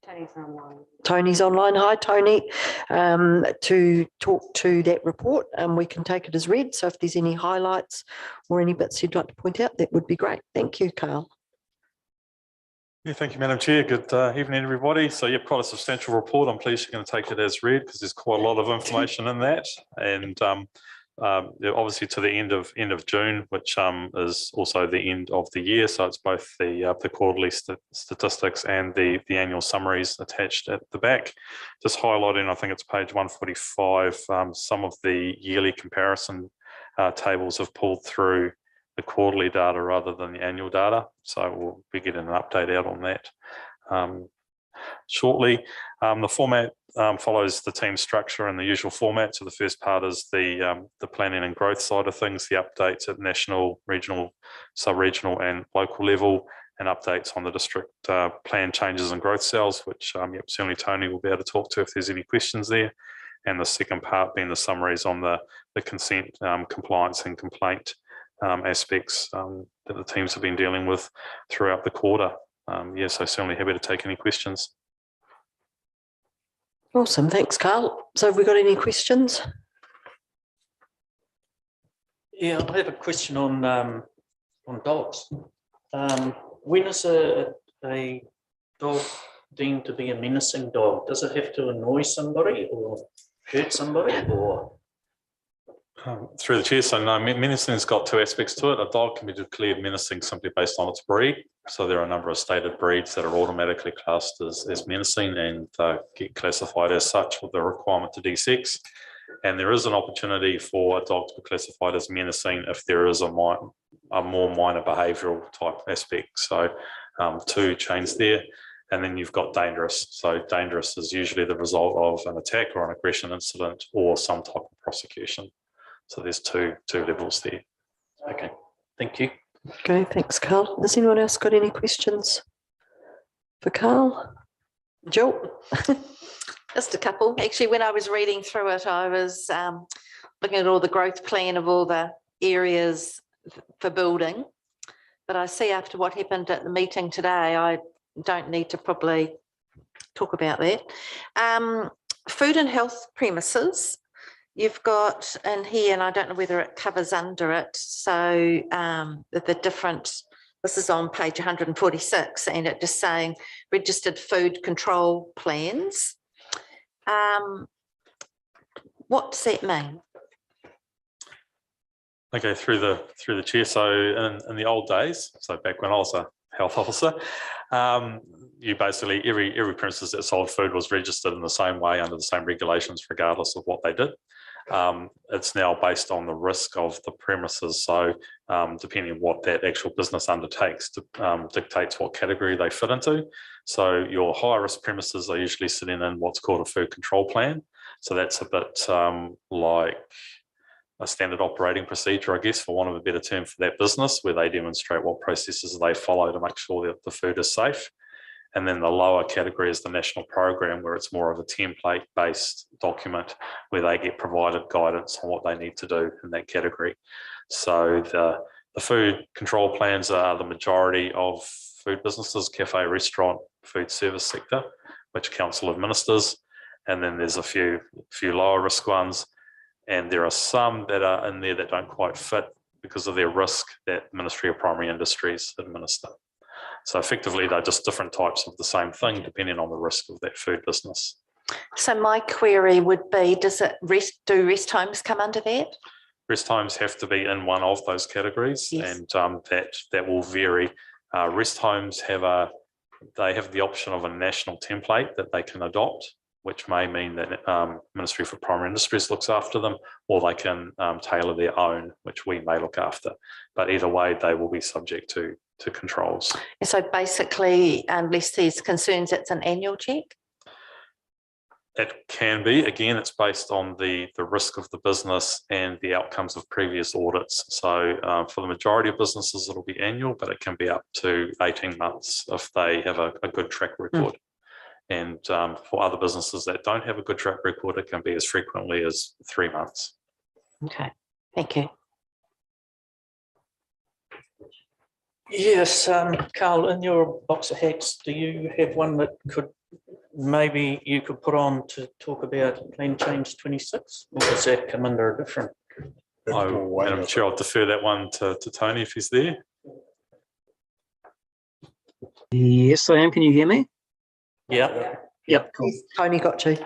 Tony's online. Tony's online. Hi, Tony, to talk to that report. We can take it as read. So if there's any highlights or any bits you'd like to point out, that would be great. Thank you, Carl. Yeah, thank you, Madam Chair. Good evening, everybody. So, yeah, quite a substantial report. I'm pleased you're going to take it as read because there's quite a lot of information in that. And obviously to the end of June, which is also the end of the year. So it's both the quarterly statistics and the annual summaries attached at the back. Just highlighting, I think it's page 145, some of the yearly comparison tables have pulled through the quarterly data rather than the annual data. So we'll be getting an update out on that shortly. The format follows the team structure and the usual format. So the first part is the planning and growth side of things, the updates at national, regional, sub-regional and local level, and updates on the district plan changes and growth cells, which certainly Tony will be able to talk to if there's any questions there. And the second part being the summaries on the consent, compliance and complaint aspects that the teams have been dealing with throughout the quarter. So certainly happy to take any questions. Awesome, thanks, Carl. So have we got any questions? Yeah, I have a question on dogs. When is a dog deemed to be a menacing dog? Does it have to annoy somebody or hurt somebody, or? Through the chair, so no, menacing's got two aspects to it. A dog can be declared menacing simply based on its breed. So there are a number of stated breeds that are automatically classed as menacing and get classified as such with the requirement to desex. And there is an opportunity for a dog to be classified as menacing if there is a more minor behavioural type aspect. So 2 chains there. And then you've got dangerous. So dangerous is usually the result of an attack or an aggression incident or some type of prosecution. So there's two levels there. Okay, thank you. Okay, thanks, Carl. Has anyone else got any questions for Carl? Jill? Just a couple. Actually, when I was reading through it, I was looking at all the growth plan of all the areas for building. But I see after what happened at the meeting today, I don't need to probably talk about that. Food and health premises, you've got in here, and I don't know whether it covers under it. So the different, this is on page 146, and it just saying registered food control plans. What does that mean? Okay, through the chair. So in the old days, so back when I was a health officer, you basically every premises that sold food was registered in the same way under the same regulations, regardless of what they did. It's now based on the risk of the premises. So depending on what that actual business undertakes, dictates what category they fit into. So your higher risk premises are usually sitting in what's called a food control plan. So that's a bit like a standard operating procedure, I guess, for want of a better term, for that business, where they demonstrate what processes they follow to make sure that the food is safe. And then the lower category is the national program, where it's more of a template-based document where they get provided guidance on what they need to do in that category. So the food control plans are the majority of food businesses, cafe, restaurant, food service sector, which council administers. And then there's a few lower risk ones. And there are some that are in there that don't quite fit because of their risk that Ministry of Primary Industries administer. So effectively, they're just different types of the same thing, depending on the risk of that food business. So my query would be, do rest homes come under that? Rest homes have to be in one of those categories, yes. And that will vary. Rest homes have the option of a national template that they can adopt, which may mean that Ministry for Primary Industries looks after them, or they can tailor their own, which we may look after. But either way, they will be subject to controls. So basically, unless there's concerns, it's an annual check? It can be. Again, it's based on the risk of the business and the outcomes of previous audits. So for the majority of businesses, it'll be annual, but it can be up to 18 months if they have a good track record. And for other businesses that don't have a good track record, it can be as frequently as 3 months. Okay, thank you. Yes, Carl, in your box of hats, do you have one that maybe you could put on to talk about Plan Change 26? Or does that come under a different? Madam Chair, I'll defer that one to Tony if he's there. Yes, I am. Can you hear me? Yeah. Yep, cool. Tony got you.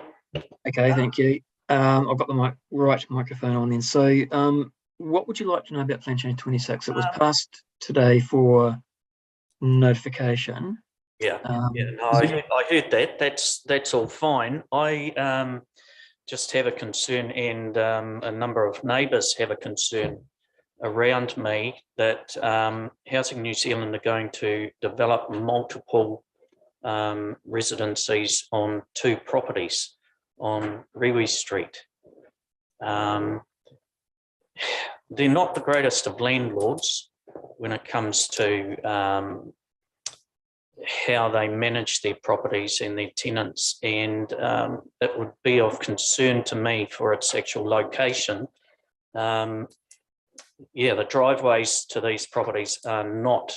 Okay, thank you. I've got the right microphone on then. So what would you like to know about Plan Change 26? It was passed today for notification. Yeah, I heard that. That's all fine. I just have a concern, and a number of neighbours have a concern around me that Housing New Zealand are going to develop multiple residencies on 2 properties on Riwi Street. They're not the greatest of landlords when it comes to how they manage their properties and their tenants, and it would be of concern to me for its actual location. The driveways to these properties are not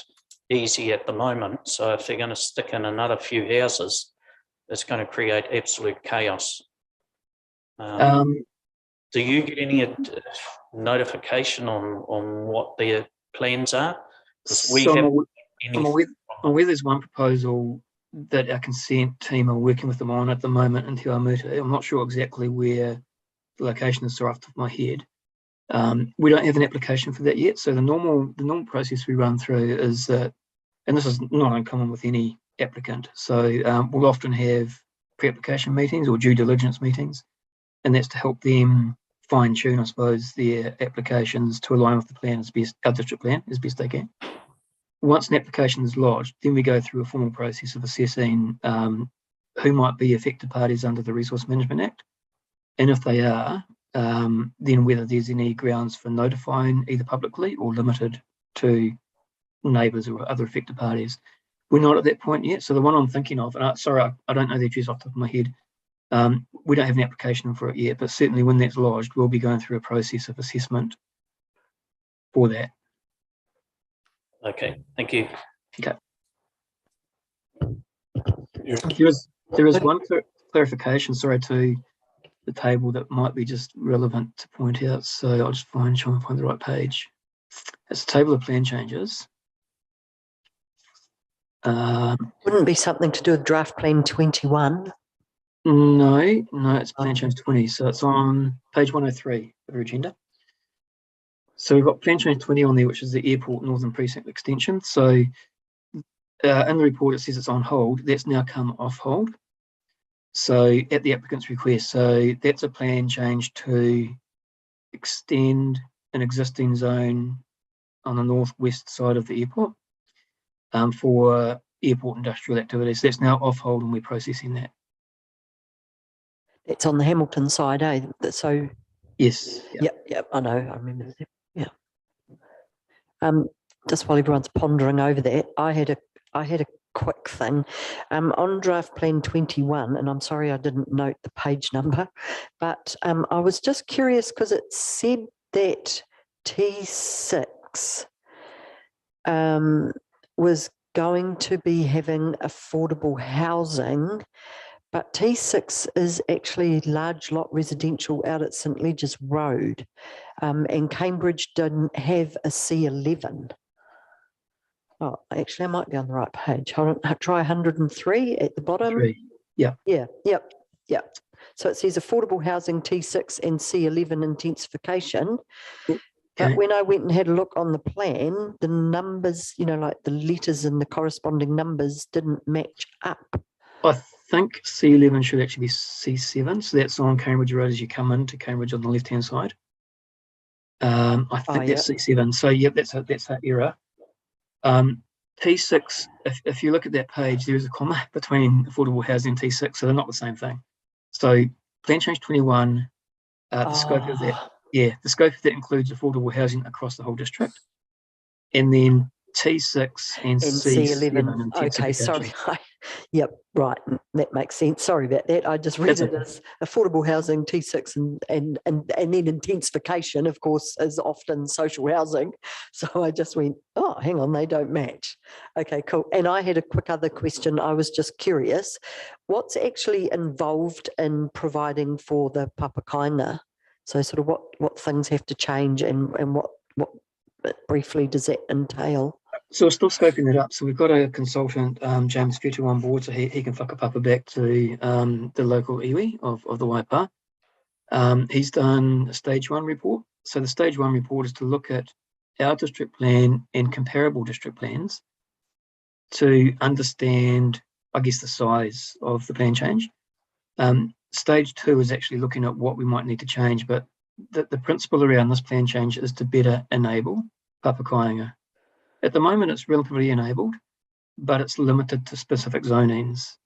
easy at the moment, so if they're going to stick in another few houses, it's going to create absolute chaos. Do you get any notification on what their plans are? I'm aware there's one proposal that our consent team are working with them on at the moment in Chiaumutu. I'm not sure exactly where the location is, so off the top of my head. We don't have an application for that yet. So the normal process we run through is that, and this is not uncommon with any applicant. So we'll often have pre-application meetings or due diligence meetings. and that's to help them fine tune, I suppose, their applications to align with the plan as best, our district plan as best they can. Once an application is lodged, then we go through a formal process of assessing who might be affected parties under the Resource Management Act. And if they are, then whether there's any grounds for notifying either publicly or limited to neighbours or other affected parties. We're not at that point yet. So the one I'm thinking of, and sorry, I don't know the address off the top of my head. We don't have an application for it yet, but certainly when that's lodged, we'll be going through a process of assessment for that. Okay, thank you. Okay. There is one clarification, sorry, to the table that might be just relevant to point out. So I'll just try and find the right page. It's a table of plan changes. Wouldn't it be something to do with draft plan 21? No, it's plan change 20. So it's on page 103 of your agenda. So we've got plan change 20 on there, which is the airport Northern Precinct extension. So in the report, it says it's on hold. That's now come off hold. So at the applicant's request, so that's a plan change to extend an existing zone on the northwest side of the airport for airport industrial activities. That's now off hold and we're processing that. It's on the Hamilton side, eh? So yes. Yep, I know, I remember that. Yeah. Just while everyone's pondering over that, I had a quick thing on draft plan 21, and I'm sorry I didn't note the page number, but I was just curious because it said that T6 was going to be having affordable housing, but T6 is actually large lot residential out at St Ledger's Road, and Cambridge didn't have a C11. Oh, actually, I might be on the right page. Hold on, try 103 at the bottom. Yeah. Yep. So it says affordable housing T6 and C11 intensification. Okay. But when I went and had a look on the plan, the numbers, like the letters and the corresponding numbers didn't match up. I think C11 should actually be C7. So that's on Cambridge Road as you come into Cambridge on the left-hand side. I think that's C7. So, yep, that's that error. T6, if you look at that page, there is a comma between affordable housing and T6, so they're not the same thing. So plan change 21, the scope of that, the scope of that includes affordable housing across the whole district. And then T6 and C11. Okay, sorry. Yep, right. That makes sense. Sorry about that. I just read it as affordable housing, T6, and then intensification, of course, is often social housing. So I just went, oh, hang on, they don't match. Okay, cool. And I had a quick other question. I was just curious, what's actually involved in providing for the papakainga? So sort of what things have to change and what briefly does that entail? So we're still scoping that up. So we've got a consultant, James Fetu, on board, so he can whakapapa back to the local iwi of the Waipa. He's done a stage 1 report. So the stage 1 report is to look at our district plan and comparable district plans to understand, I guess, the size of the plan change. Stage 2 is actually looking at what we might need to change, but the principle around this plan change is to better enable papakainga. At the moment, it's relatively enabled, but it's limited to specific zonings.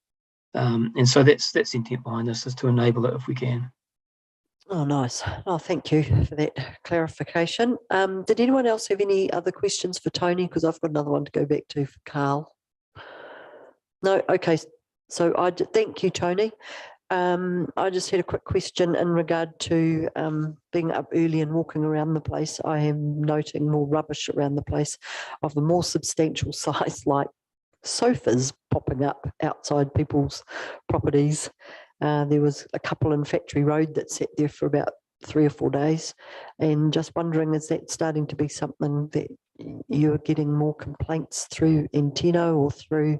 And so that's the intent behind this, is to enable it if we can. Oh, nice. Oh, thank you for that clarification. Did anyone else have any other questions for Tony? Because I've got another one to go back to for Carl. No? Okay. So thank you, Tony. I just had a quick question in regard to being up early and walking around the place. I am noting more rubbish around the place of the more substantial size, like sofas popping up outside people's properties. There was a couple in Factory Road that sat there for about 3 or 4 days, and just wondering, is that starting to be something that you're getting more complaints through Enteno or through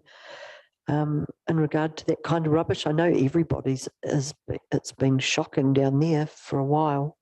in regard to that kind of rubbish? I know everybody's it's been shocking down there for a while.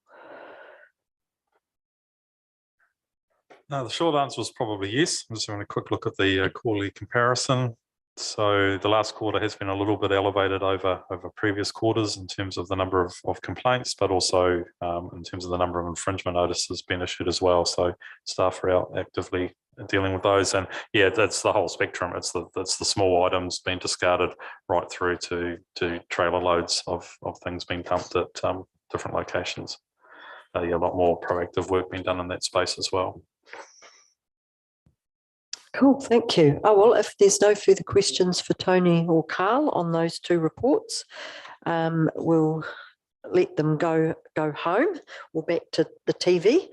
No, the short answer was probably yes. I'm just having a quick look at the quarterly comparison. So the last quarter has been a little bit elevated over previous quarters in terms of the number of complaints, but also in terms of the number of infringement notices being issued as well. So staff are out actively dealing with those. And yeah, that's the whole spectrum. It's the small items being discarded right through to trailer loads of things being dumped at different locations. Yeah, a lot more proactive work being done in that space as well. Cool, thank you. Oh, well, if there's no further questions for Tony or Carl on those two reports, we'll let them go home or back to the TV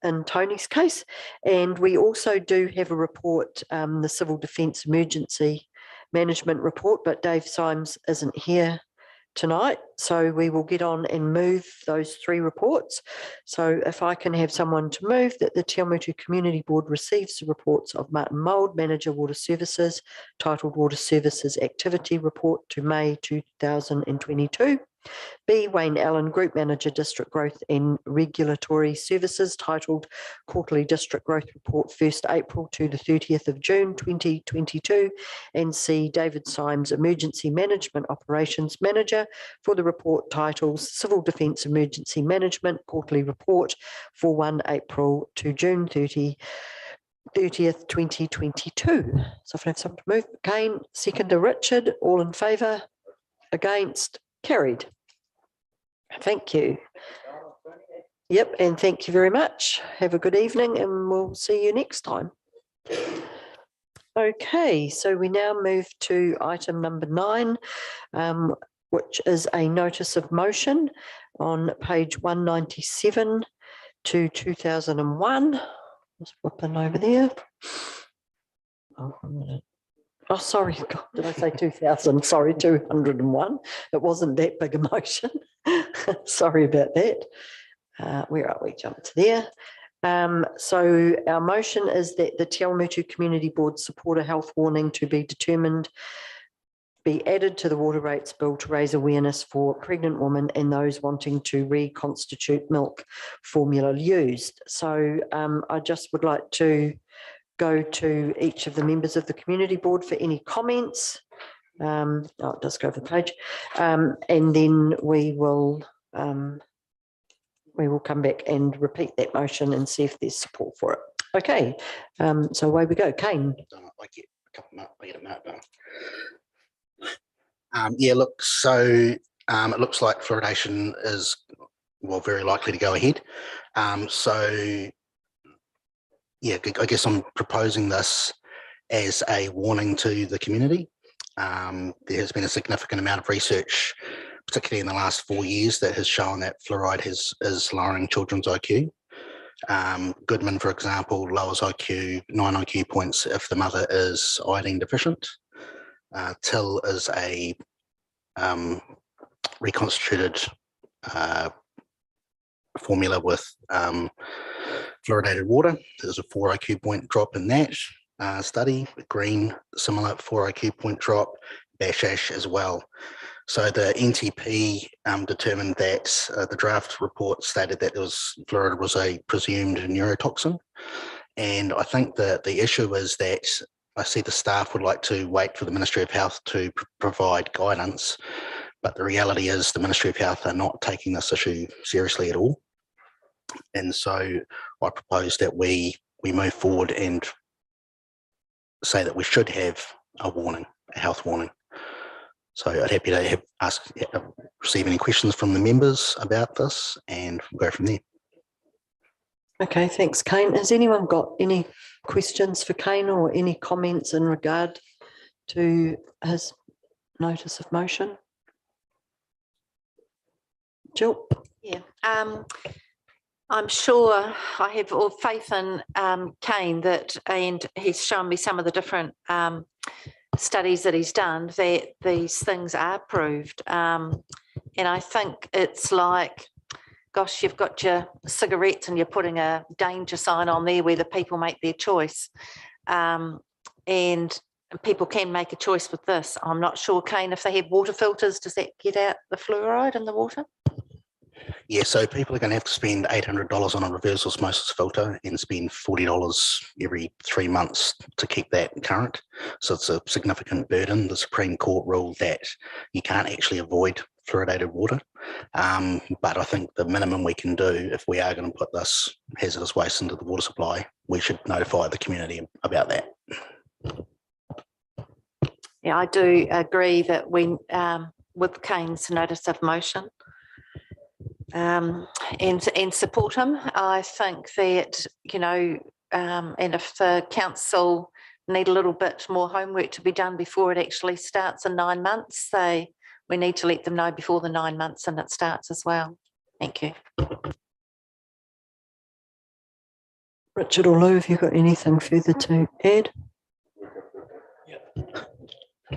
in Tony's case. And we also do have a report, the Civil Defence Emergency Management Report, but Dave Symes isn't here tonight, so we will get on and move those three reports. So if I can have someone to move that the Chiaumutu Community Board receives the reports of Martin Mould, Manager Water Services, titled Water Services Activity Report to May 2022. B. Wayne Allen, Group Manager, District Growth and Regulatory Services, titled Quarterly District Growth Report 1st April to the 30th of June 2022. And C. David Symes, Emergency Management Operations Manager, for the report titles Civil Defence Emergency Management Quarterly Report for 1 April to June 30th, 2022. So if I have someone to move, Kane, seconder Richard, all in favour, against, carried. Thank you. Yep, and thank you very much. Have a good evening and we'll see you next time. Okay, so we now move to item number 9, which is a notice of motion on page 197 to 2001. Just flipping over there. Oh, sorry, God, did I say 2000? Sorry, 201. It wasn't that big a motion. Sorry about that. Where are we? Jump to there. So our motion is that the Chiaumutu Community Board support a health warning to be determined, be added to the water rates bill to raise awareness for pregnant women and those wanting to reconstitute milk formula used. So I just would like to go to each of the members of the community board for any comments. Oh, it does go over the page. And then we will come back and repeat that motion and see if there's support for it. Okay, so away we go. Kane. I get a couple of I get a note down. Yeah, look, so it looks like fluoridation is, well, very likely to go ahead. So yeah, I guess I'm proposing this as a warning to the community. There has been a significant amount of research, particularly in the last 4 years, that has shown that fluoride is lowering children's IQ. Goodman, for example, lowers IQ 9 IQ points if the mother is iodine deficient. Till is a reconstituted formula with fluoridated water. There's a 4 IQ point drop in that study. Green, similar 4 IQ point drop. Bashash as well. So the NTP determined that the draft report stated that fluoride was a presumed neurotoxin. And I think that the issue is that I see the staff would like to wait for the Ministry of Health to provide guidance, but the reality is the Ministry of Health are not taking this issue seriously at all. And so I propose that we move forward and say that we should have a warning, a health warning. So I'd happy to receive any questions from the members about this and go from there. Okay, thanks, Kane. Has anyone got any questions for Kane or any comments in regard to his notice of motion? Jill? Yeah, I'm sure I have all faith in Kane and he's shown me some of the different studies that he's done that these things are proved. And I think it's like, gosh, you've got your cigarettes and you're putting a danger sign on there where the people make their choice. And people can make a choice with this. I'm not sure, Kane, if they have water filters, does that get out the fluoride in the water? Yeah, so people are going to have to spend $800 on a reverse osmosis filter and spend $40 every 3 months to keep that current. So it's a significant burden. The Supreme Court ruled that you can't actually avoid fluoridated water. But I think the minimum we can do, if we are going to put this hazardous waste into the water supply, we should notify the community about that. Yeah, I do agree that when with Kane's notice of motion and support him. I think that, you know, and if the council need a little bit more homework to be done before it actually starts in 9 months, we need to let them know before the 9 months and it starts as well. Thank you. Richard or Lou, have you got anything further to add?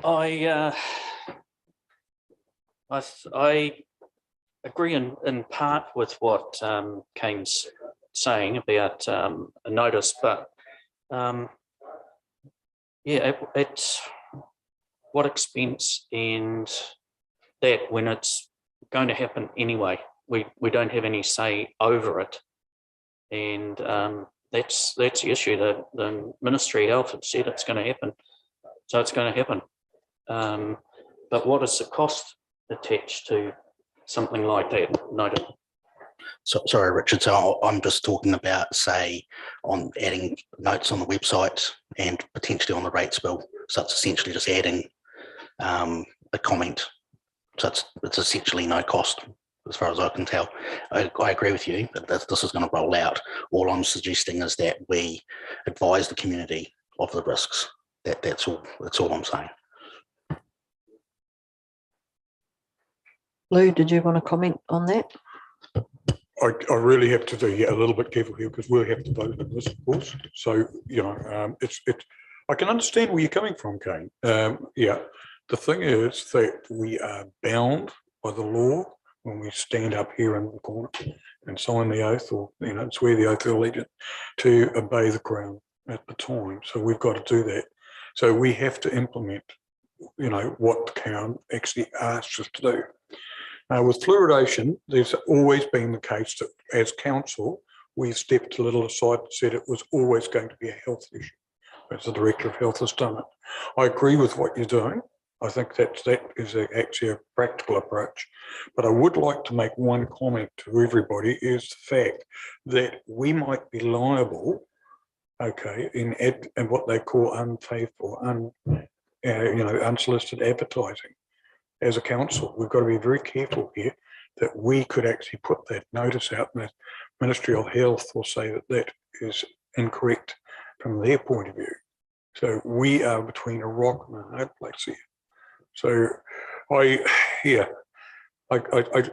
I agree in part with what Kane's saying about a notice, but yeah, it's what expense and that when it's going to happen anyway. We don't have any say over it, and that's the issue. The Ministry of Health have said it's going to happen, so it's going to happen. But what is the cost attached to something like that? Noted. So, sorry, Richard. So I'm just talking about, say, on adding notes on the website and potentially on the rates bill. So it's essentially just adding a comment. So it's essentially no cost, as far as I can tell. I agree with you that this is going to roll out. All I'm suggesting is that we advise the community of the risks. That's all. That's all I'm saying. Lou, did you want to comment on that? I really have to be a little bit careful here because we'll have to vote on this, of course. So, you know, I can understand where you're coming from, Kane. Yeah, the thing is that we are bound by the law when we stand up here in the corner and sign the oath, or, you know, swear the oath of allegiance, to obey the Crown at the time. So we've got to do that. So we have to implement, you know, what the Crown actually asks us to do. With fluoridation, there's always been the case that as council, we stepped a little aside and said it was always going to be a health issue. As the Director of Health has done it. I agree with what you're doing. I think that is actually a practical approach. But I would like to make one comment to everybody, is the fact that we might be liable, okay, in what they call unfaithful, unsolicited advertising. As a council, we've got to be very careful here that we could actually put that notice out, and the Ministry of Health will say that that is incorrect from their point of view. So we are between a rock and a hard place here. So I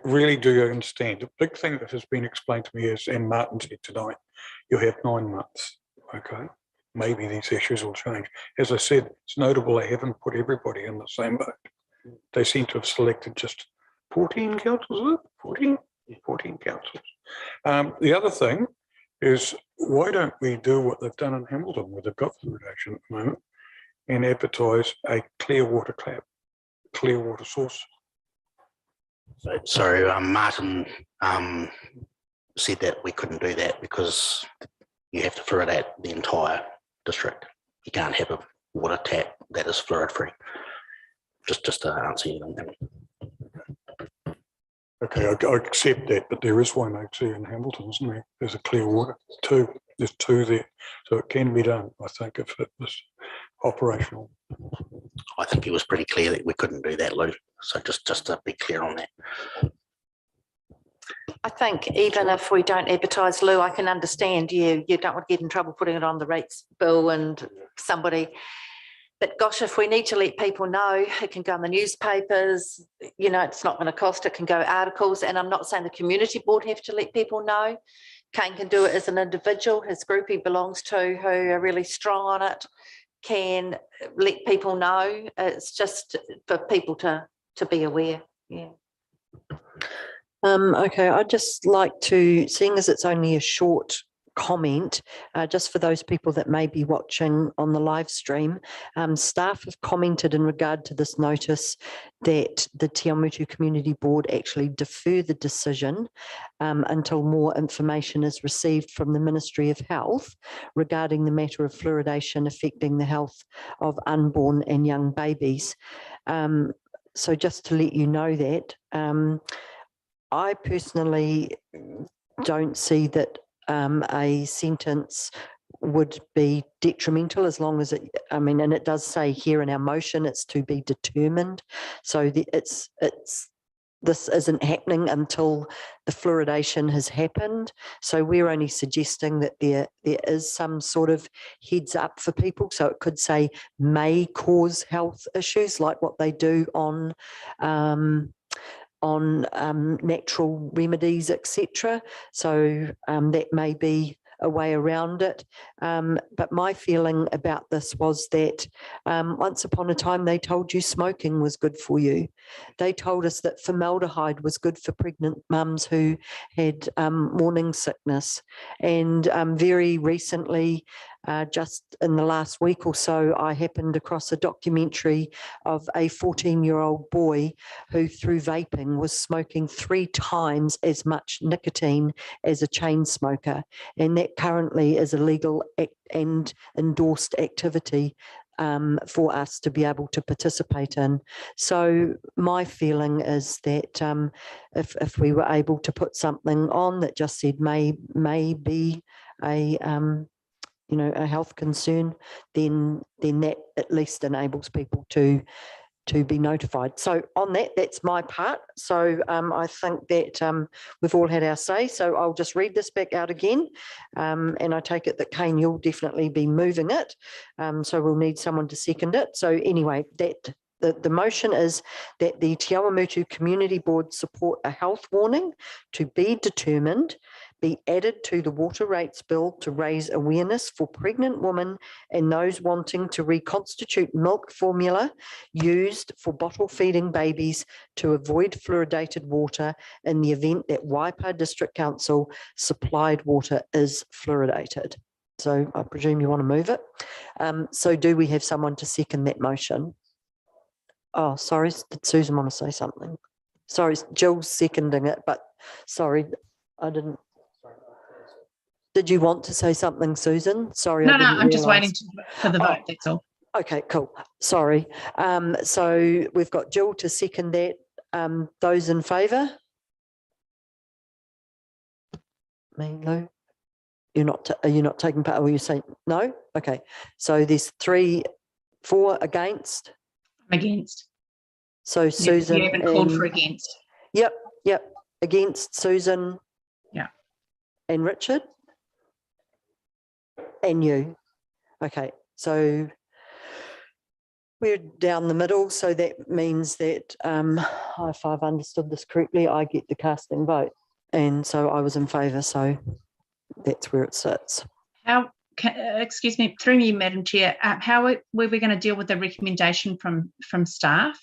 really do understand. The big thing that has been explained to me is, and Martin said tonight, you have 9 months, okay? Maybe these issues will change. As I said, it's notable they haven't put everybody in the same boat. They seem to have selected just 14 councils, 14 councils. The other thing is, why don't we do what they've done in Hamilton, where they've got fluoridation at the moment, and advertise a clear water source? Sorry, Martin said that we couldn't do that because you have to fluoridate the entire district. You can't have a water tap that is fluoride free. Just to answer you on that. Okay, I accept that, but there is one actually in Hamilton, isn't there? There's a clear water. There's two there. So it can be done, I think, if it was operational. I think it was pretty clear that we couldn't do that, Lou. So just to be clear on that. I think even if we don't advertise, Lou, I can understand you don't want to get in trouble putting it on the rates bill and somebody. But gosh, if we need to let people know, it can go in the newspapers, you know, it's not going to cost, it can go articles. And I'm not saying the community board have to let people know. Kane can do it as an individual, his group he belongs to, who are really strong on it, can let people know. It's just for people to be aware, yeah. Okay, I'd just like to, seeing as it's only a short comment, just for those people that may be watching on the live stream. Staff have commented in regard to this notice that the Chiaumutu Community Board actually defer the decision until more information is received from the Ministry of Health regarding the matter of fluoridation affecting the health of unborn and young babies. So just to let you know that, I personally don't see that a sentence would be detrimental, as long as it, and it does say here in our motion, it's to be determined. So this isn't happening until the fluoridation has happened. So we're only suggesting that there is some sort of heads up for people. So it could say may cause health issues, like what they do on natural remedies, etc. So that may be a way around it. But my feeling about this was that once upon a time they told you smoking was good for you. They told us that formaldehyde was good for pregnant mums who had morning sickness. And very recently, just in the last week or so, I happened across a documentary of a 14-year-old boy who, through vaping, was smoking 3 times as much nicotine as a chain smoker. And that currently is a legal and endorsed activity for us to be able to participate in. So my feeling is that if we were able to put something on that just said may be a a health concern, then that at least enables people to be notified. So on that, that's my part. So I think that we've all had our say. So I'll just read this back out again. And I take it that Kane, you'll definitely be moving it. So we'll need someone to second it. So anyway, the motion is that the Chiaumutu Community Board support a health warning to be determined be added to the water rates bill to raise awareness for pregnant women and those wanting to reconstitute milk formula used for bottle feeding babies to avoid fluoridated water in the event that Waipa District Council supplied water is fluoridated. So I presume you want to move it. So do we have someone to second that motion? Oh, sorry, did Susan want to say something? Sorry, Jill's seconding it, but sorry, I didn't. Did you want to say something, Susan? Sorry, No, I'm just waiting for the vote, that's all. Okay, cool. Sorry. So we've got Jill to second that. Those in favour? Me, no. Are you not taking part? Or you saying no? Okay. So there's 4 against. Against. So Susan. You haven't called for against. Yep. Against Susan. Yeah. And Richard. And you. Okay. So we're down the middle. So that means that if I've understood this correctly, I get the casting vote. And so I was in favour. So that's where it sits. Excuse me, through you, Madam Chair, how were we going to deal with the recommendation from staff?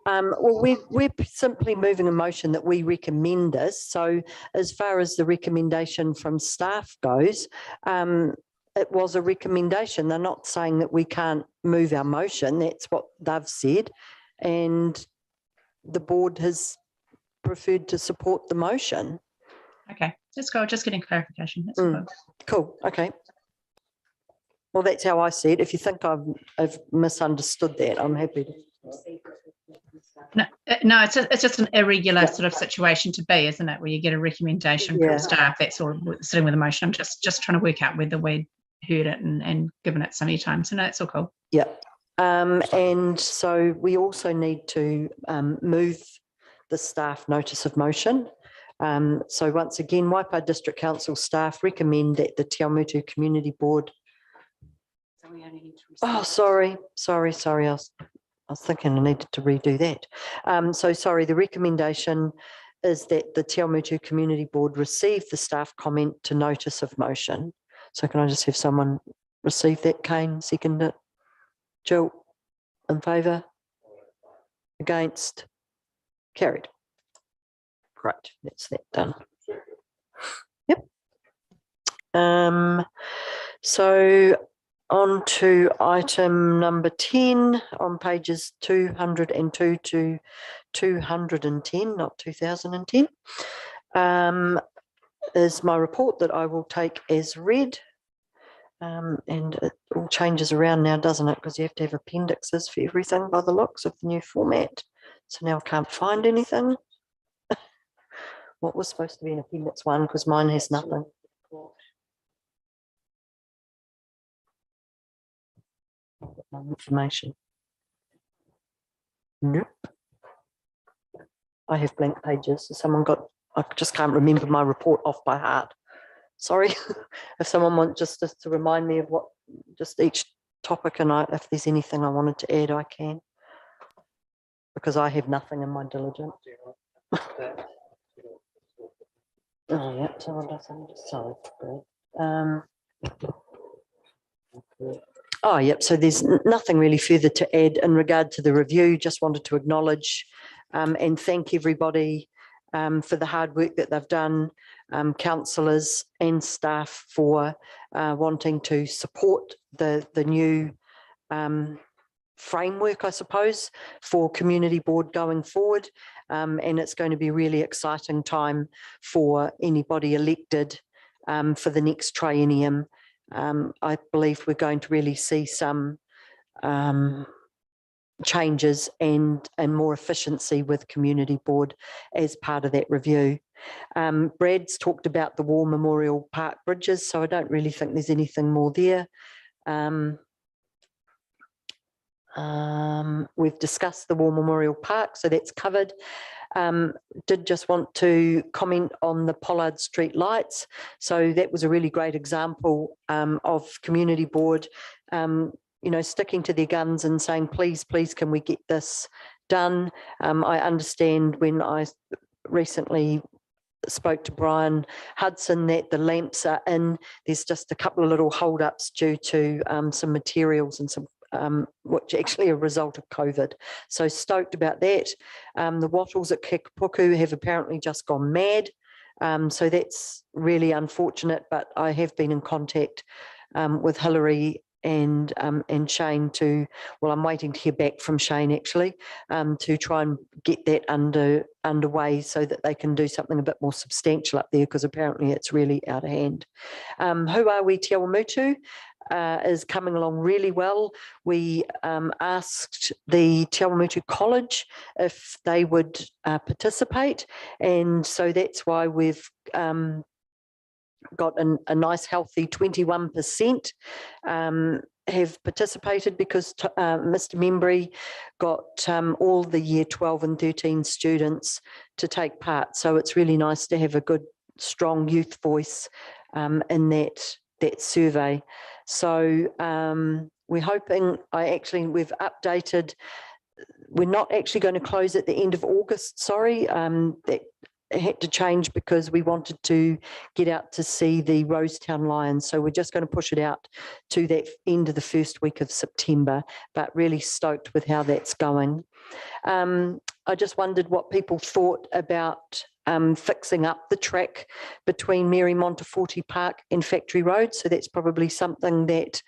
Well, we're simply moving a motion that we recommend this. So as far as the recommendation from staff goes, it was a recommendation. They're not saying that we can't move our motion. That's what they've said. And the board has preferred to support the motion. Okay, let's go. Just getting clarification. That's good. Cool. Okay. Well, that's how I see it. If you think I've misunderstood that, I'm happy to. No, it's just an irregular sort of situation to be, isn't it? Where you get a recommendation from staff. That's all sitting with a motion. I'm just trying to work out whether we'd heard it and given it some time. So no, it's all cool. Yeah. And so we also need to move the staff notice of motion. So once again, Waipa District Council staff recommend that the Chiaumutu Community Board. So we only need to sorry. I was thinking I needed to redo that. So sorry, the recommendation is that the Chiaumutu Community Board receive the staff comment to notice of motion. So can I just have someone receive that? Kane, second it. Jill, in favour? Against? Carried. Great, that's that done. Yep. So on to item number 10 on pages 202 to 210, not 2010, is my report that I will take as read. And it all changes around now, doesn't it? Because you have to have appendixes for everything by the looks of the new format. So now I can't find anything. What was supposed to be in appendix 1, because mine has nothing. Information. Nope. I have blank pages. Someone got, I just can't remember my report off by heart. Sorry. If someone wants just to remind me of what, just each topic, and if there's anything I wanted to add, I can. Because I have nothing in my diligence. Oh, yeah, someone does. I'm just sorry. Oh, yep. So there's nothing really further to add in regard to the review. Just wanted to acknowledge and thank everybody for the hard work that they've done, councillors and staff for wanting to support the new framework, I suppose, for community board going forward. And it's going to be a really exciting time for anybody elected for the next triennium. I believe we're going to really see some changes and more efficiency with community board as part of that review. Brad's talked about the War Memorial Park bridges, so I don't really think there's anything more there. We've discussed the War Memorial Park, so that's covered. Did just want to comment on the Pollard Street lights. So that was a really great example of community board, you know, sticking to their guns and saying, please, please, can we get this done? I understand when I recently spoke to Brian Hudson that the lamps are in. There's just a couple of little hold-ups due to some materials and some which actually a result of COVID. So stoked about that. The wattles at Kekapuku have apparently just gone mad. So that's really unfortunate, but I have been in contact with Hilary and Shane to, well, I'm waiting to hear back from Shane actually, to try and get that underway so that they can do something a bit more substantial up there, because apparently it's really out of hand. Who Are We Chiaumutu is coming along really well. We asked the Chiaumutu College if they would participate, and so that's why we've got a nice healthy 21% have participated, because Mr. Membry got all the year 12 and 13 students to take part. So it's really nice to have a good strong youth voice in that survey. So we're hoping, we've updated, we're not actually going to close at the end of August, sorry, that had to change because we wanted to get out to see the Rosetown Lions. So we're just going to push it out to that end of the first week of September, but really stoked with how that's going. I just wondered what people thought about fixing up the track between Mary Monteforti Park and Factory Road. So that's probably something that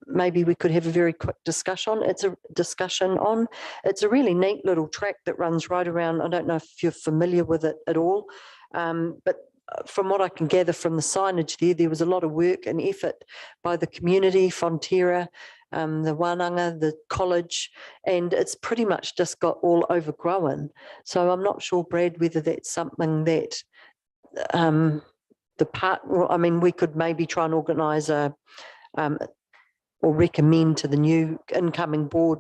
maybe we could have a very quick discussion on. It's a really neat little track that runs right around. I don't know if you're familiar with it at all, but from what I can gather from the signage there was a lot of work and effort by the community, Fonterra, the Wananga, the college, and it's pretty much just got all overgrown. So I'm not sure, Brad, whether that's something that the part, well, I mean, we could maybe try and organise a or recommend to the new incoming board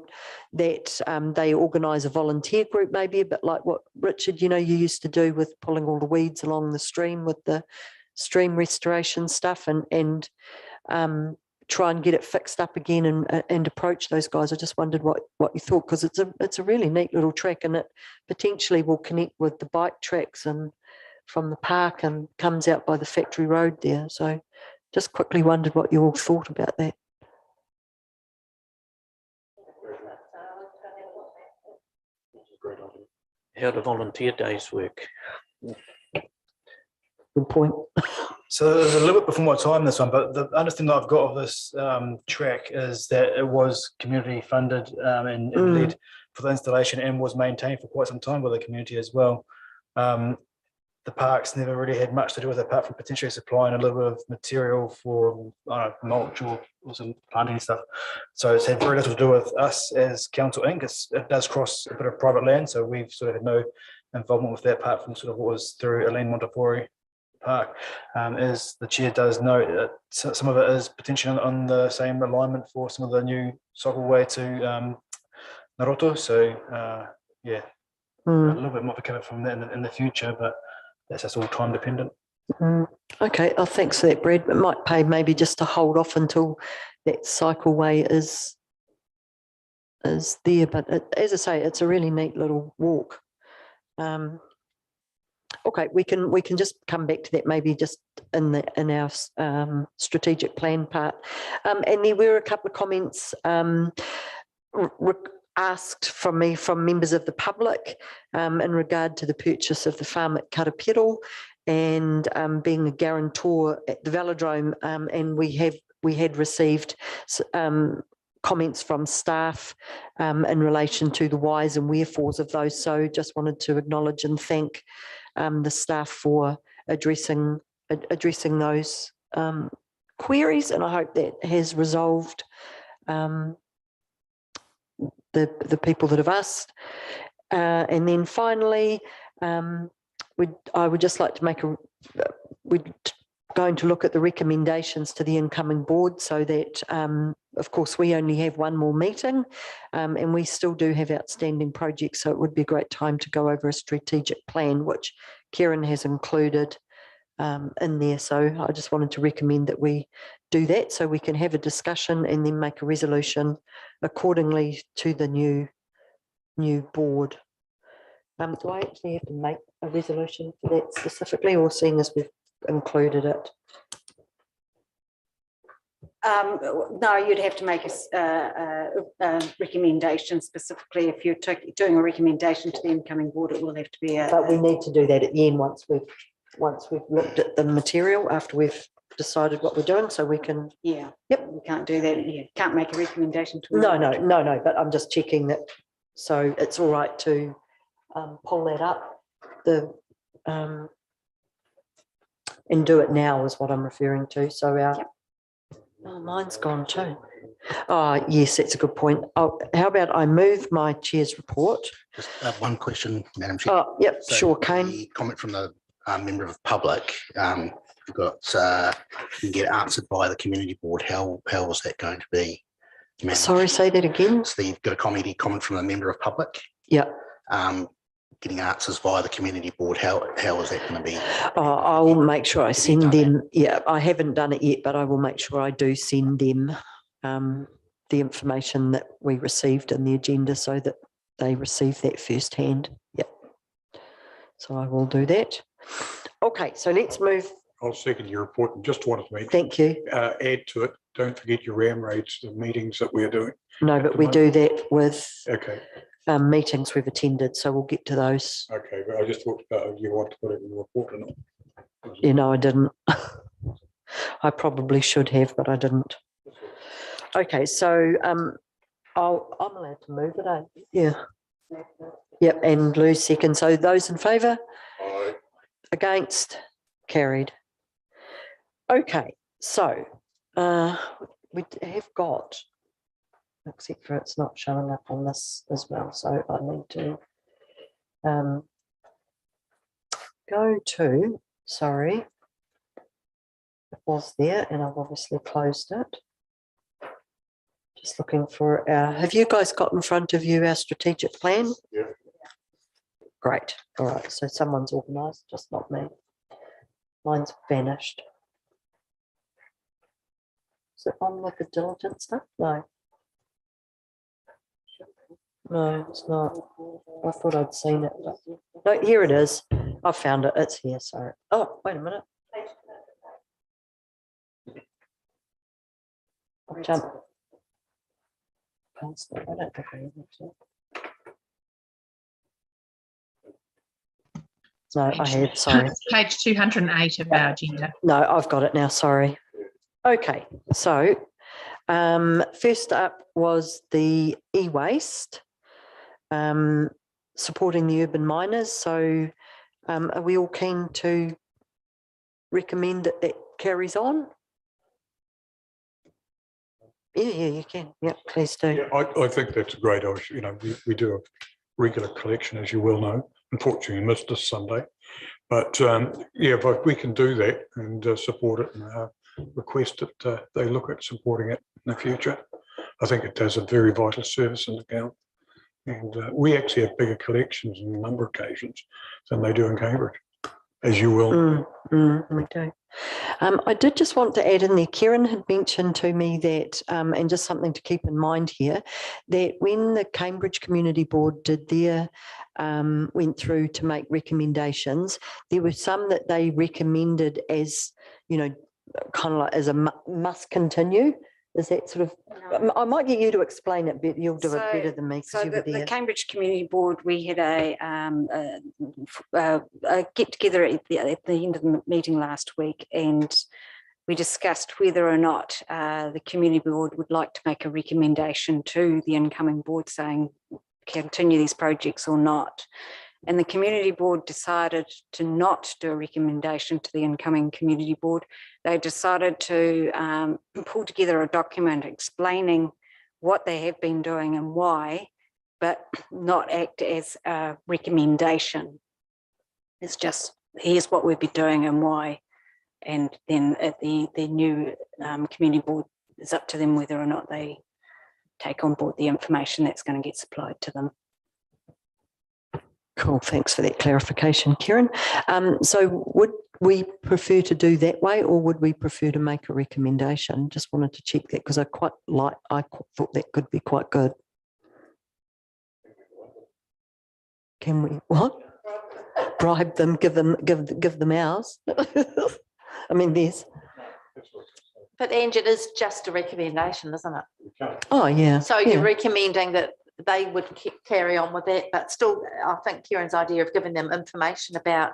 that they organise a volunteer group, maybe a bit like what Richard, you used to do with pulling all the weeds along the stream with the stream restoration stuff, and try and get it fixed up again and approach those guys. I just wondered what you thought, because it's a really neat little track, and it potentially will connect with the bike tracks and from the park and comes out by the Factory Road there. So just quickly wondered what you all thought about that. How do volunteer days work? Good point. So it was a little bit before my time, this one, but the understanding that I've got of this track is that it was community funded and led for the installation and was maintained for quite some time by the community as well. The parks never really had much to do with it apart from potentially supplying a little bit of material for mulch or some planting stuff. So it's had very little to do with us as Council Inc. It does cross a bit of private land, so we've sort of had no involvement with that apart from sort of what was through Elaine Montefiore Park. As the chair does note, some of it is potentially on the same alignment for some of the new cycleway to Naroto. So yeah, a little bit more to cover from that in the future, but that's just all time dependent. Okay, thanks for that, Brad. It might pay maybe just to hold off until that cycleway is there. But as I say, it's a really neat little walk. Okay, we can just come back to that maybe just in our strategic plan part. And there were a couple of comments asked from me from members of the public in regard to the purchase of the farm at Karapiro and being a guarantor at the Velodrome, and we had received comments from staff in relation to the whys and wherefores of those. So just wanted to acknowledge and thank the staff for addressing those queries, and I hope that has resolved the people that have asked. And then finally, I would just like to make we're going to look at the recommendations to the incoming board, so that of course we only have one more meeting and we still do have outstanding projects, so it would be a great time to go over a strategic plan, which Karen has included in there. So I just wanted to recommend that we do that so we can have a discussion and then make a resolution accordingly to the new board. Do I actually have to make a resolution for that specifically, or seeing as we've included it? No, you'd have to make a recommendation specifically. If you're doing a recommendation to the incoming board, it will have to be But we need to do that at the end once we've looked at the material, after we've decided what we're doing, so we can. Yeah. Yep. We can't do that. You can't make a recommendation to. No. But I'm just checking that, so it's all right to pull that up and do it now is what I'm referring to. So our oh, mine's gone too. Oh yes, that's a good point. Oh, how about I move my chair's report? Just one question, Madam Chair. Oh, yep, So sure, Kane. the comment from the member of public, you've got you can get answered by the community board. How was that going to be? Sorry, say that again. So you've got a comment from a member of public. Yeah. Getting answers via the community board. How is that going to be? Oh, I will make sure I send them. Yeah, I haven't done it yet, but I will make sure I do send them the information that we received in the agenda, so that they receive that firsthand. Yep. So I will do that. Okay, so let's move. I'll second your report, and just wanted to make. Thank you. Add to it. Don't forget your RAM rates, the meetings that we're doing. No, but we do that with okay. Meetings we've attended, so we'll get to those. Okay, but I just thought you want to put it in the report or not. You know, I didn't. I probably should have, but I didn't. Okay, so I'm allowed to move it, eh? Yeah. Yep, and Lou second. So those in favour? Aye. Against? Carried. Okay, so we have got, except for it's not showing up on this as well, so I need to go to, sorry, it was there and I've obviously closed it. Just looking for our, have you guys got in front of you our strategic plan? Yeah. Great, all right, so someone's organised, just not me. Mine's vanished. Is it on with the diligent stuff? No. No, it's not. I thought I'd seen it. But no, here it is. I found it. It's here. Sorry. Oh, wait a minute. I'll jump. I don't think I have it. No, I had, sorry. Page 208 of our agenda. No, I've got it now, sorry. Okay, so first up was the e-waste, supporting the urban miners. So are we all keen to recommend that that carries on? Yeah, you can. Yeah, please do. Yeah, I think that's a great idea. You know, we do a regular collection, as you well know. Unfortunately, missed this Sunday. But yeah, but we can do that and support it and request that they look at supporting it in the future. I think it does a very vital service in the town. And we actually have bigger collections on a number of occasions than they do in Cambridge, as you will. We do. I did just want to add in there, Kieran had mentioned to me that, and just something to keep in mind here, that when the Cambridge Community Board did their, went through to make recommendations, there were some that they recommended as, you know, kind of like as a must continue. Is that sort of, I might get you to explain it, but you'll do it better than me. So the Cambridge Community Board, we had a get together at the end of the meeting last week, and we discussed whether or not the Community Board would like to make a recommendation to the incoming board saying continue these projects or not. And the Community Board decided to not do a recommendation to the incoming Community Board. They decided to pull together a document explaining what they have been doing and why, but not act as a recommendation. It's just, here's what we'll be doing and why. And then at the new Community Board, it's up to them whether or not they take on board the information that's going to get supplied to them. Cool, thanks for that clarification, Kieran. So would we prefer to do that way, or would we prefer to make a recommendation? Just wanted to check that because I thought that could be quite good. Can we, what? Bribe them, give them ours? I mean, there's. But Angie, it is just a recommendation, isn't it? Oh, yeah. So you're recommending that they would carry on with that, but still, I think Kieran's idea of giving them information about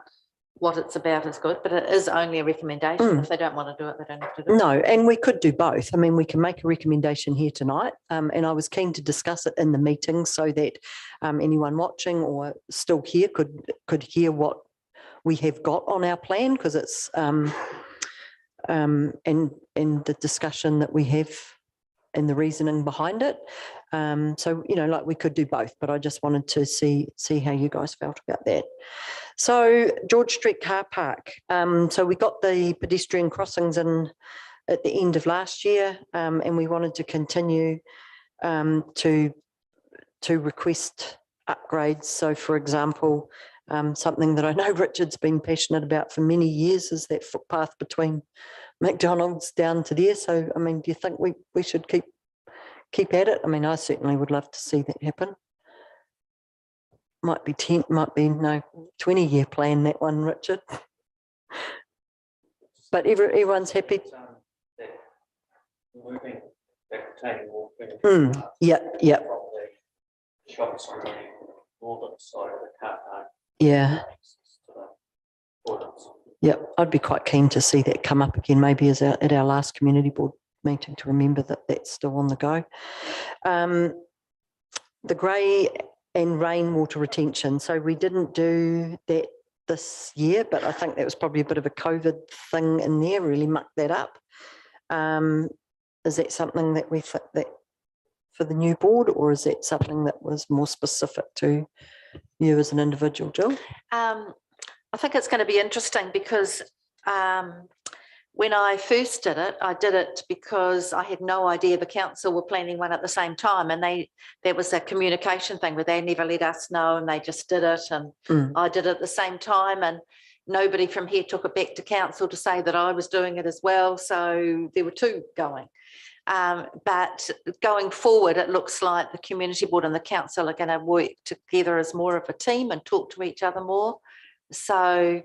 what it's about is good, but it is only a recommendation. If they don't want to do it, they don't have to do it. No, and we could do both. I mean, we can make a recommendation here tonight, and I was keen to discuss it in the meeting so that anyone watching or still here could hear what we have got on our plan, because it's and the discussion that we have and the reasoning behind it. So, you know, like we could do both, but I just wanted to see how you guys felt about that. So George Street Car Park. So we got the pedestrian crossings in at the end of last year, and we wanted to continue to request upgrades. So for example, something that I know Richard's been passionate about for many years is that footpath between McDonald's down to there. So, I mean, do you think we should keep at it? I mean, I certainly would love to see that happen. Might be 20-year plan, that one, Richard. But everyone's happy. Moving, taking more. Yeah. Shops on the northern side of the car park. Yeah. Yep, I'd be quite keen to see that come up again, maybe as at our last community board meeting, to remember that that's still on the go. The grey and rainwater retention. So we didn't do that this year, but I think that was probably a bit of a COVID thing in there, really mucked that up. Is that something that we fit that for the new board, or is that something that was more specific to you as an individual, Jill? I think it's going to be interesting because when I first did it, I did it because I had no idea the council were planning one at the same time, and there was a communication thing where they never let us know and they just did it, and I did it at the same time, and nobody from here took it back to council to say that I was doing it as well, so there were two going. But going forward, it looks like the community board and the council are going to work together as more of a team and talk to each other more. So,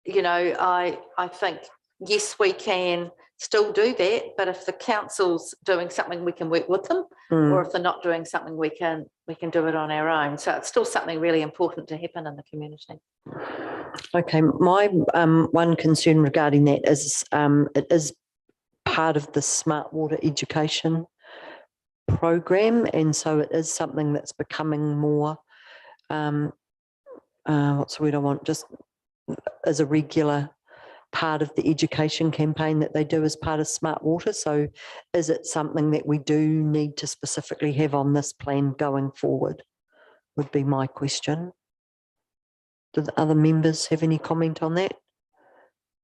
you know, I think, yes, we can still do that, but if the council's doing something, we can work with them, or if they're not doing something, we can do it on our own. So it's still something really important to happen in the community. Okay, my one concern regarding that is it is part of the Smart Water Education program, and so it is something that's becoming more, what's the word I want, just as a regular part of the education campaign that they do as part of Smart Water. So is it something that we do need to specifically have on this plan going forward, would be my question. Do the other members have any comment on that?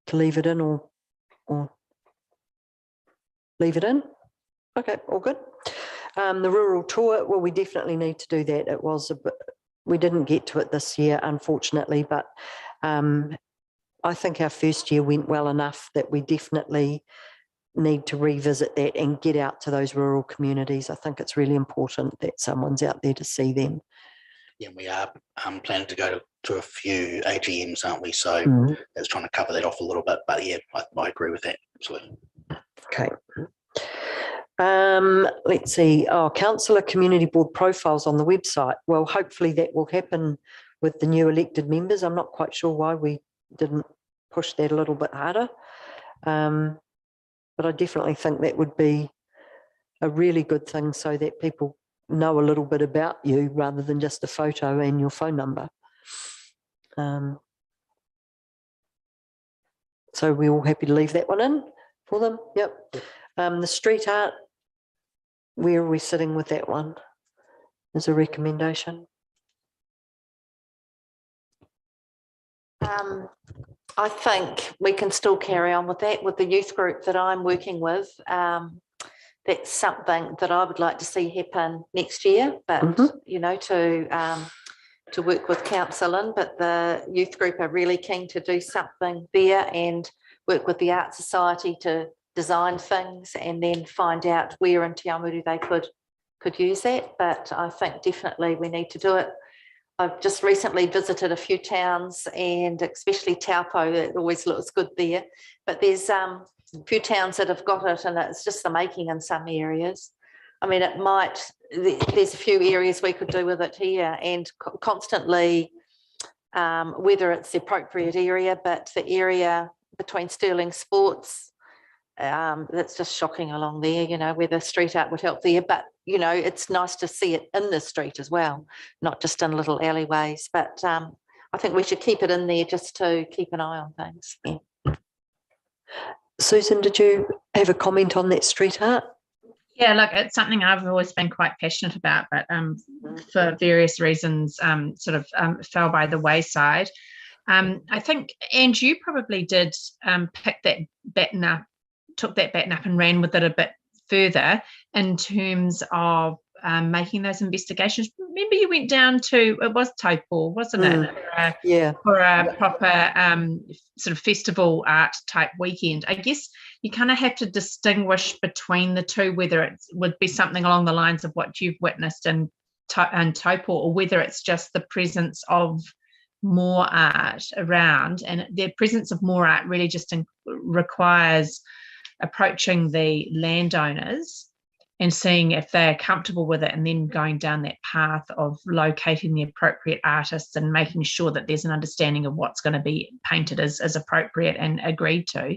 To leave it in or leave it in? Okay, all good. The rural tour, well, we definitely need to do that. It was a bit, we didn't get to it this year, unfortunately, but I think our first year went well enough that we definitely need to revisit that and get out to those rural communities. I think it's really important that someone's out there to see them. Yeah, we are planning to go to a few AGMs, aren't we? So that's trying to cover that off a little bit. But yeah, I agree with that. Absolutely. Okay. Let's see. Oh, councillor community board profiles on the website. Well, hopefully that will happen with the new elected members. I'm not quite sure why we didn't push that a little bit harder. But I definitely think that would be a really good thing so that people know a little bit about you rather than just a photo and your phone number. So we're all happy to leave that one in for them. Yep. The street art, where are we sitting with that one? As a recommendation. I think we can still carry on with that with the youth group that I'm working with. That's something that I would like to see happen next year, but you know, to work with council in, but the youth group are really keen to do something there and work with the Art Society to design things and then find out where in Chiaumutu they could use that. But I think definitely we need to do it. I've just recently visited a few towns and especially Taupo, it always looks good there, but there's a few towns that have got it and it's just the making in some areas. I mean, it might, there's a few areas we could do with it here and constantly, whether it's the appropriate area, but the area between Stirling Sports, that's just shocking along there, you know, where the street art would help there. But, you know, it's nice to see it in the street as well, not just in little alleyways. But I think we should keep it in there just to keep an eye on things. Yeah. Susan, did you have a comment on that street art? Yeah, look, it's something I've always been quite passionate about, but for various reasons sort of fell by the wayside. I think, and you probably did pick that baton up, took that baton up and ran with it a bit further in terms of making those investigations. Remember you went down to, it was Taupo, wasn't it? For a proper sort of festival art type weekend. I guess you kind of have to distinguish between the two, whether it would be something along the lines of what you've witnessed in Taupo or whether it's just the presence of more art around, and the presence of more art really just requires approaching the landowners and seeing if they're comfortable with it and then going down that path of locating the appropriate artists and making sure that there's an understanding of what's going to be painted as appropriate and agreed to.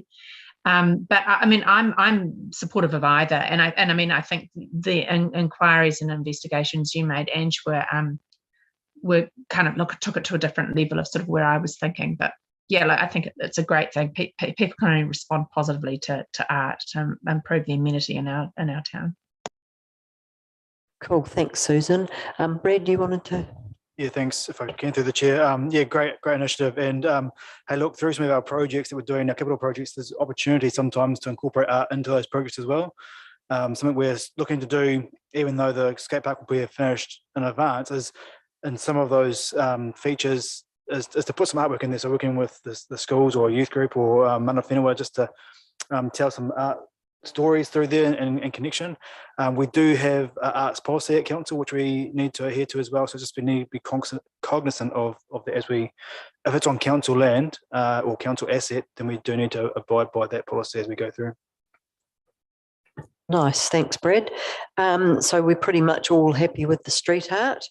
But I mean, I'm supportive of either, and I mean, I think the inquiries and investigations you made, Ange, were kind of took it to a different level of sort of where I was thinking. But yeah, like, I think it's a great thing. People can only respond positively to art to improve the amenity in our town. Cool, thanks, Susan. Brad, you wanted to? Yeah, thanks. If I can through the chair. Yeah, great initiative. And hey, look, through some of our projects that we're doing, our capital projects, there's opportunity sometimes to incorporate art into those projects as well. Something we're looking to do, even though the skate park will be finished in advance, is in some of those features is to put some artwork in there. So working with the schools or youth group or mana whenua just to tell some art stories through there in connection. We do have arts policy at council, which we need to adhere to as well. So just we need to be cognizant of that as we, if it's on council land or council asset, then we do need to abide by that policy as we go through. Nice, thanks, Brad. So we're pretty much all happy with the street art.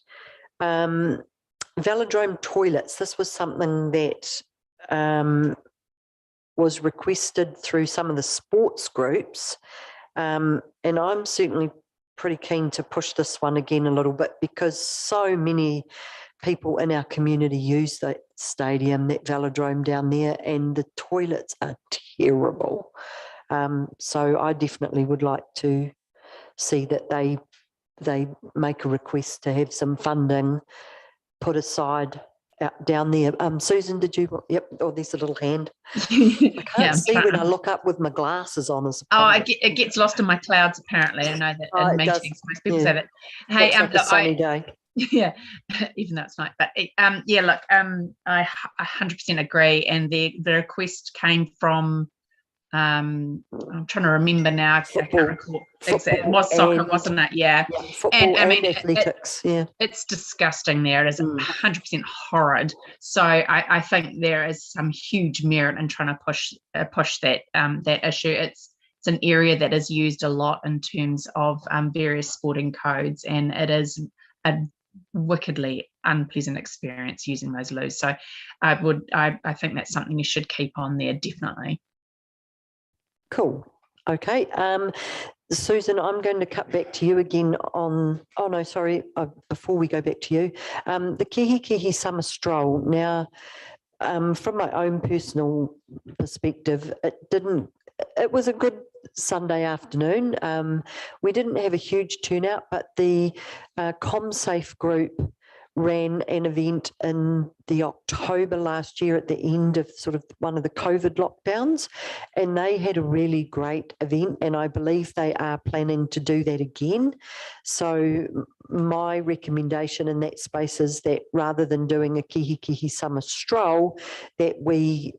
Velodrome Toilets, this was something that was requested through some of the sports groups. And I'm certainly pretty keen to push this one again a little bit, because so many people in our community use that stadium, that velodrome down there, and the toilets are terrible. So I definitely would like to see that they make a request to have some funding put aside out down there. Susan, did you? Yep. Oh, there's a little hand. I can't see when I look up with my glasses on. It gets lost in my clouds apparently. I know that in meetings most people say that. Hey, like a sunny day. Yeah, even though it's night, but yeah, look, I 100% agree. And the request came from, I'm trying to remember now. I can't recall. It was soccer, wasn't it? Yeah. Football and athletics. It's disgusting there. It is 100% horrid. So I think there is some huge merit in trying to push that that issue. It's an area that is used a lot in terms of various sporting codes, and it is a wickedly unpleasant experience using those loos. So I think that's something you should keep on there, definitely. Cool. Okay. Susan, I'm going to cut back to you again on, oh no, sorry, before we go back to you, the Kihi Summer Stroll. Now, from my own personal perspective, it was a good Sunday afternoon. We didn't have a huge turnout, but the ComSafe group ran an event in the October last year at the end of sort of one of the COVID lockdowns, and they had a really great event, and I believe they are planning to do that again. So my recommendation in that space is that rather than doing a Kihi Summer Stroll, that we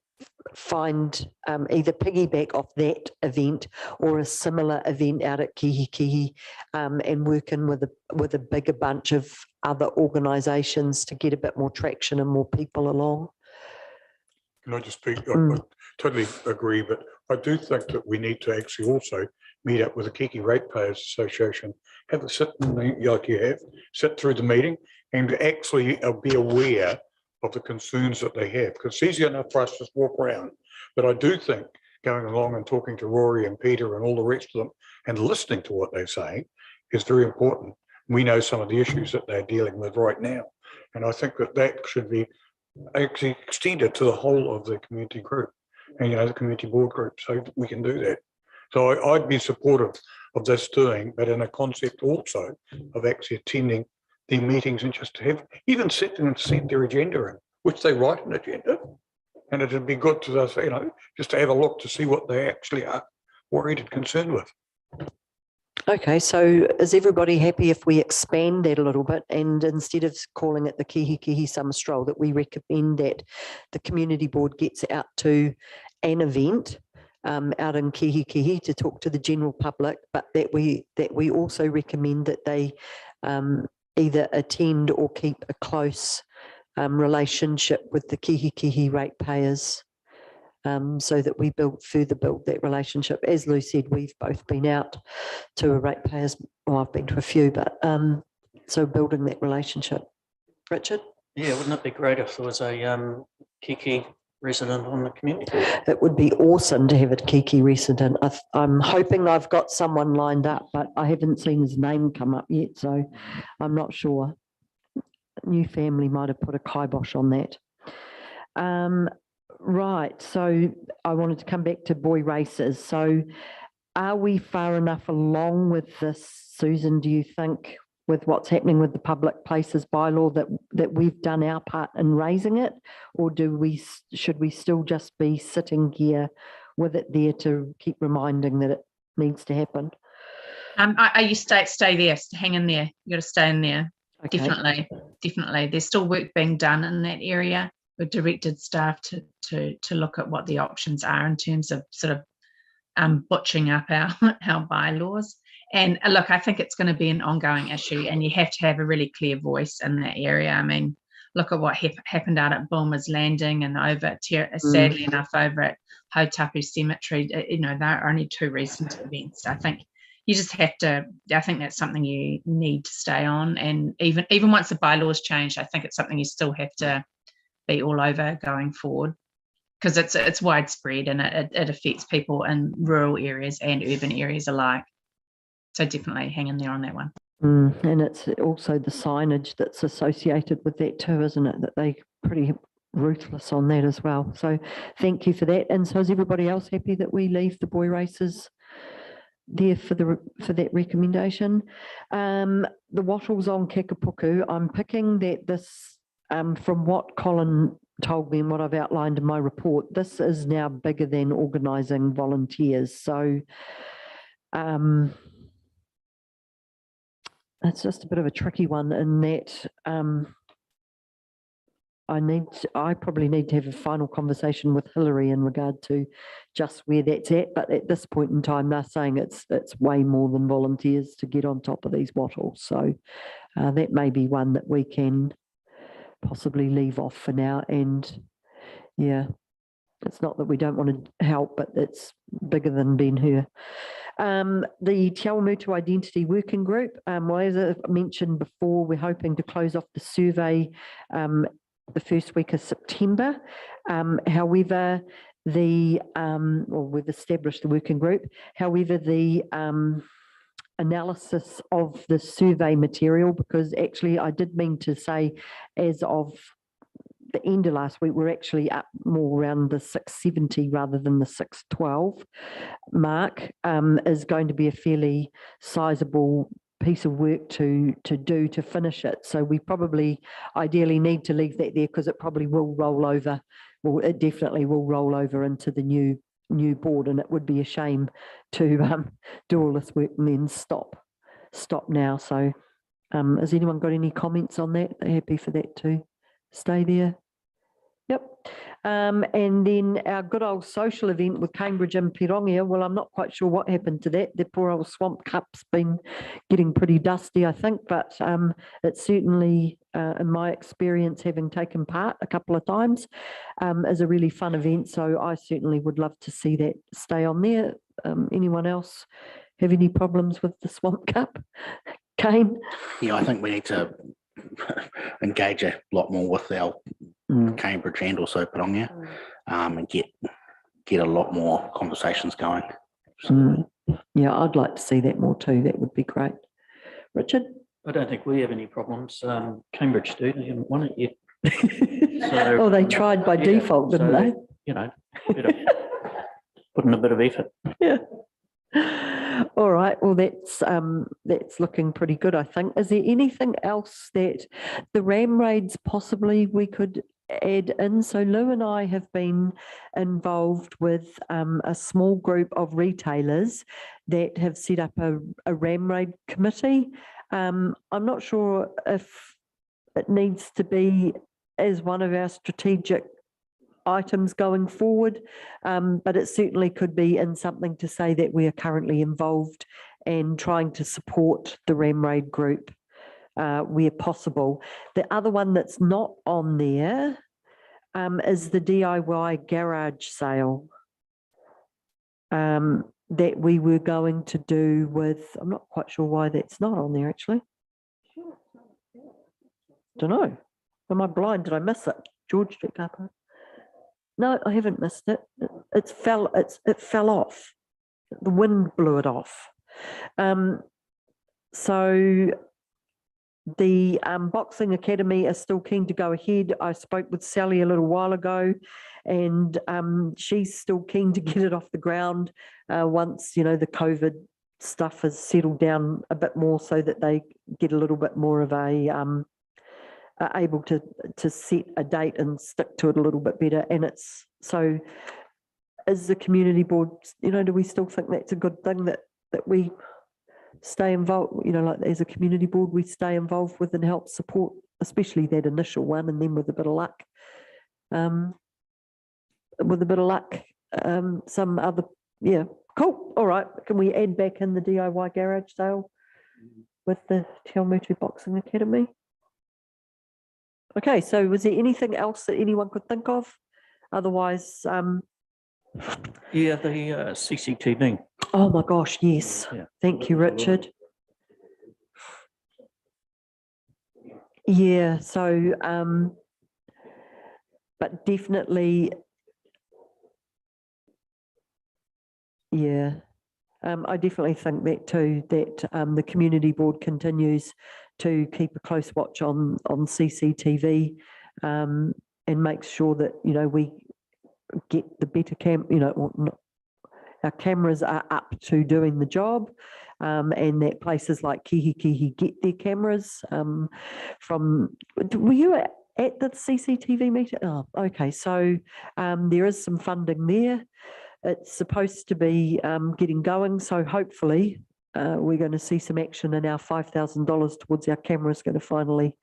find either piggyback off that event or a similar event out at Kihi, and working with a bigger bunch of other organisations to get a bit more traction and more people along. Can I just speak? I totally agree, but I do think that we need to actually also meet up with the Kiki Ratepayers Association, have a sit in like you have, sit through the meeting and actually be aware of the concerns that they have, because it's easy enough for us to just walk around. But I do think going along and talking to Rory and Peter and all the rest of them and listening to what they're saying is very important. We know some of the issues that they're dealing with right now. And I think that should be actually extended to the whole of the community group and, the community board group, so we can do that. So I'd be supportive of this doing, but in a concept also of actually attending their meetings and just to have, even sit and set their agenda in, which they write an agenda. And it'd be good to, just to have a look to see what they actually are worried and concerned with. Okay, so is everybody happy if we expand that a little bit, and instead of calling it the Kihi Summer Stroll, that we recommend that the community board gets out to an event out in Kihi to talk to the general public, but that we also recommend that they either attend or keep a close relationship with the Kihi ratepayers, so that we further build that relationship. As Lou said, we've both been out to a ratepayers, well, I've been to a few, but so building that relationship. Richard? Yeah, wouldn't it be great if there was a Kiki resident on the community board? It would be awesome to have a Kiki resident. I'm hoping I've got someone lined up, but I haven't seen his name come up yet, so I'm not sure. New family might have put a kibosh on that. Right, so I wanted to come back to boy races. So are we far enough along with this, Susan, do you think, with what's happening with the public places bylaw, that we've done our part in raising it, or should we still just be sitting here with it there to keep reminding that it needs to happen? You stay there, hang in there. You got to stay in there. Okay. Definitely. There's still work being done in that area. We've directed staff to look at what the options are in terms of sort of butching up our bylaws. And look, I think it's going to be an ongoing issue, and you have to have a really clear voice in that area. I mean, look at what happened out at Bulmer's Landing and over, sadly enough, over at Hautapu Cemetery. There are only two recent events. I think you just have to, I think that's something you need to stay on. And even once the bylaws changed, I think it's something you still have to be all over going forward. because it's widespread and it affects people in rural areas and urban areas alike. So definitely hang in there on that one. And it's also the signage that's associated with that too, isn't it? That they pretty ruthless on that as well. So thank you for that. And so is everybody else happy that we leave the boy races there for that recommendation? The wattles on Kakapuku, I'm picking that this, from what Colin told me and what I've outlined in my report, this is now bigger than organising volunteers. So it's just a bit of a tricky one in that I probably need to have a final conversation with Hillary in regard to just where that's at. But at this point in time, they're saying it's way more than volunteers to get on top of these wattles. So that may be one that we can possibly leave off for now. And yeah, it's not that we don't want to help, but it's bigger than Ben Hur. The Chiaumutu Identity Working Group, well, as I mentioned before, we're hoping to close off the survey the first week of September. However, we've established the working group. However, the analysis of the survey material, because actually I did mean to say as of the end of last week, we're actually up more around the 670 rather than the 612 mark, is going to be a fairly sizable piece of work to do to finish it. So we probably ideally need to leave that there because it probably will roll over. Well, it definitely will roll over into the new board, and it would be a shame to do all this work and then stop now. So has anyone got any comments on that? They're happy for that to stay there? Yep. And then our good old social event with Cambridge and Pirongia, well, I'm not quite sure what happened to that. The poor old Swamp Cup's been getting pretty dusty, I think, but it's certainly, in my experience, having taken part a couple of times, is a really fun event. So I certainly would love to see that stay on there. Anyone else have any problems with the Swamp Cup? Kane? Yeah, I think we need to engage a lot more with our Cambridge and also Pirongia, and get a lot more conversations going. So. Yeah, I'd like to see that more too. That would be great. Richard? I don't think we have any problems. Cambridge do. They haven't won it yet. So, they tried by default, didn't they? You know, put in a bit of effort. Yeah. All right. Well, that's looking pretty good, I think. Is there anything else that the ram raids possibly we could add in? So Lou and I have been involved with a small group of retailers that have set up a ram raid committee. I'm not sure if it needs to be as one of our strategic items going forward, but it certainly could be in something to say that we are currently involved and trying to support the ram raid group where possible. The other one that's not on there is the DIY garage sale that we were going to do with, I'm not quite sure why that's not on there actually. Don't know. Am I blind? Did I miss it? George Street Car Park. No, I haven't missed it. It fell off. The wind blew it off. So the Boxing Academy is still keen to go ahead. I spoke with Sally a little while ago, and she's still keen to get it off the ground once, you know, the COVID stuff has settled down a bit more, so that they get a little bit more of a able to set a date and stick to it a little bit better. And it's so, as the community board, you know, do we still think that's a good thing that we stay involved, you know, like as a community board, we stay involved with and help support, especially that initial one, and then with a bit of luck, some other, yeah, cool. All right, can we add back in the DIY garage sale with the Chiaumutu Boxing Academy? Okay, so was there anything else that anyone could think of? Otherwise, yeah, the CCTV. Oh my gosh, yes. Yeah. Thank you, Richard. Yeah, so, but definitely Yeah, I definitely think that too, that the community board continues to keep a close watch on CCTV and makes sure that, you know, we get the better our cameras are up to doing the job, and that places like Kihi get their cameras were you at the CCTV meeting? Oh, okay, so there is some funding there. It's supposed to be getting going, so hopefully we're going to see some action, and our $5,000 towards our camera is going to finally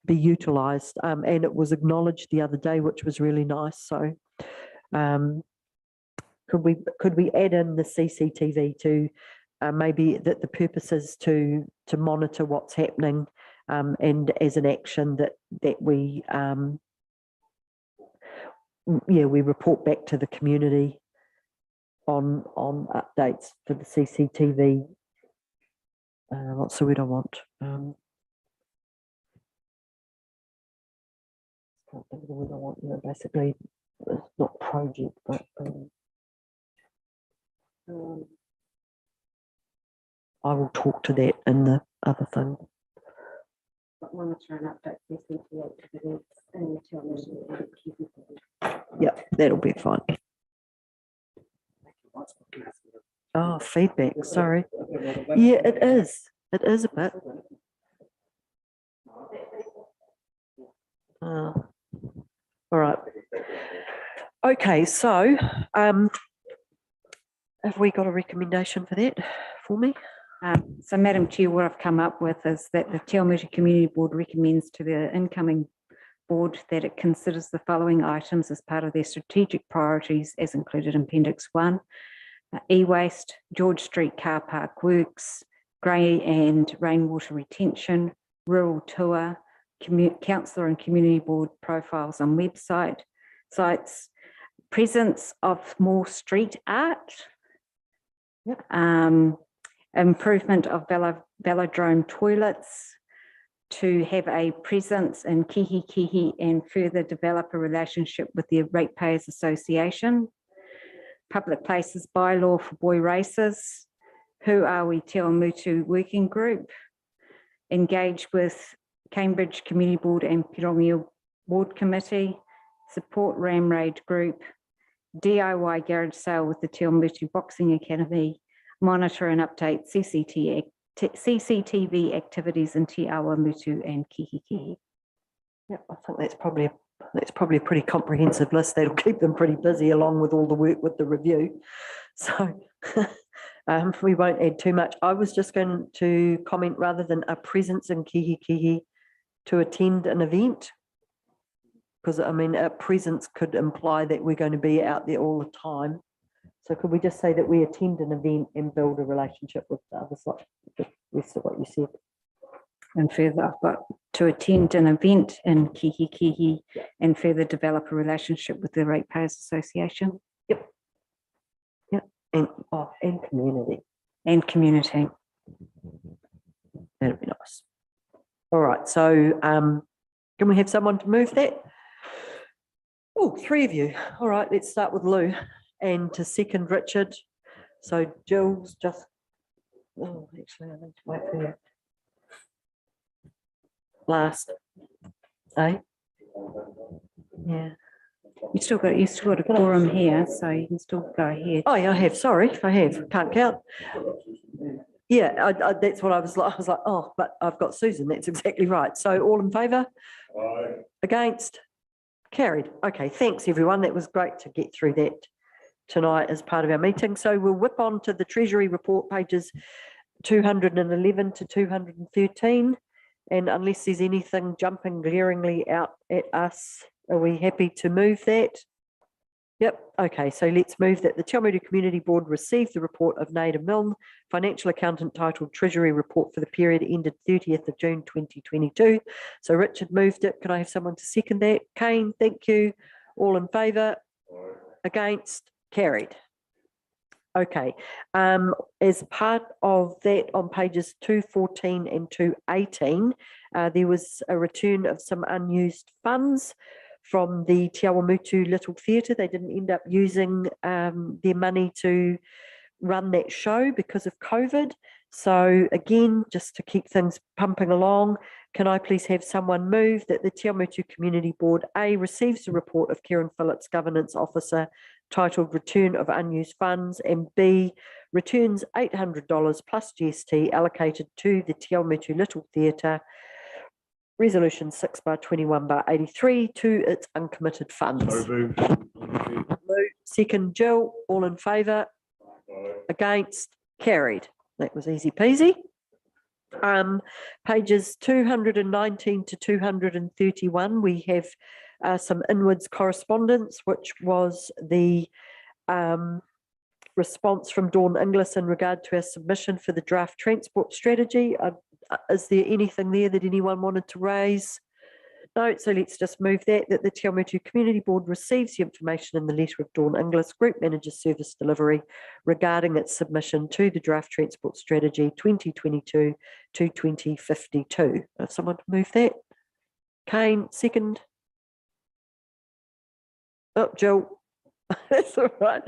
be utilised. And it was acknowledged the other day, which was really nice. So could we add in the CCTV to maybe that the purpose is to monitor what's happening, and as an action that we we report back to the community on updates for the CCTV. What's the word I want? Can't think of the word I want. You know, basically, it's not project, but I will talk to that in the other thing. Monitor and update CCTV activities in the television. Yeah, that'll be fine. Oh, feedback, sorry. Yeah, it is. It is a bit. All right. Okay, so have we got a recommendation for that for me? So Madam Chair, what I've come up with is that the Chiaumutu Community Board recommends to the incoming board that it considers the following items as part of their strategic priorities as included in Appendix 1. E-waste, George Street car park works, grey and rainwater retention, rural tour, councillor and community board profiles on website sites, presence of more street art, improvement of Velodrome Toilets, to have a presence in Kihi and further develop a relationship with the Ratepayers Association, public places bylaw for boy races, Who Are We Chiaumutu working group, engage with Cambridge Community Board and Pirongia Ward Committee, support Ram Raid group, DIY garage sale with the Chiaumutu Boxing Academy, monitor and update CCTV activities in Te Awamutu and Kihi. Yep, I think that's probably a pretty comprehensive list. That'll keep them pretty busy along with all the work with the review. So we won't add too much. I was just going to comment rather than a presence in Kihi to attend an event, because I mean a presence could imply that we're going to be out there all the time. So could we just say that we attend an event and build a relationship with the other side? The rest of what you said. And further, I've got to attend an event in Kihi and further develop a relationship with the Ratepayers Association. Yep. And community. And community. That'd be nice. All right. So can we have someone to move that? Oh, 3 of you. All right. Let's start with Lou. And to second Richard. So Jill's just, actually I need to wait for you. Last. Yeah. You still got a quorum here, so you can still go ahead. Oh yeah, I have, sorry, I have, can't count. Yeah, that's what I was like, oh, but I've got Susan, that's exactly right. So all in favour? Aye. Against? Carried. Okay, thanks everyone. That was great to get through that tonight as part of our meeting. So we'll whip on to the Treasury Report, pages 211 to 213. And unless there's anything jumping glaringly out at us, are we happy to move that? Yep. Okay, so let's move that the Chiaumutu Community Board received the report of Nader Milne, financial accountant, titled Treasury Report for the period ended 30th of June 2022. So Richard moved it. Can I have someone to second that? Kane, thank you. All in favour? Against? Carried. Okay. As part of that, on pages 214 and 218, there was a return of some unused funds from the Chiaumutu Little Theatre. They didn't end up using their money to run that show because of COVID. So again, just to keep things pumping along, can I please have someone move that the Chiaumutu Community Board A receives the report of Karen Phillips, Governance Officer, titled Return of Unused Funds, and B, returns $800 plus GST allocated to the Chiaumutu Little Theatre, Resolution 6/21/83, to its uncommitted funds. Move. Second, Jill, all in favour? Against? Carried. That was easy peasy. Pages 219 to 231, we have some inwards correspondence, which was the response from Dawn Inglis in regard to our submission for the draft transport strategy. Is there anything there that anyone wanted to raise? No, so let's just move that the Chiaumutu Community Board receives the information in the letter of Dawn Inglis, Group Manager Service Delivery, regarding its submission to the Draft Transport Strategy 2022 to 2052. Someone move that? Kane, second. Oh, Jill. That's all right.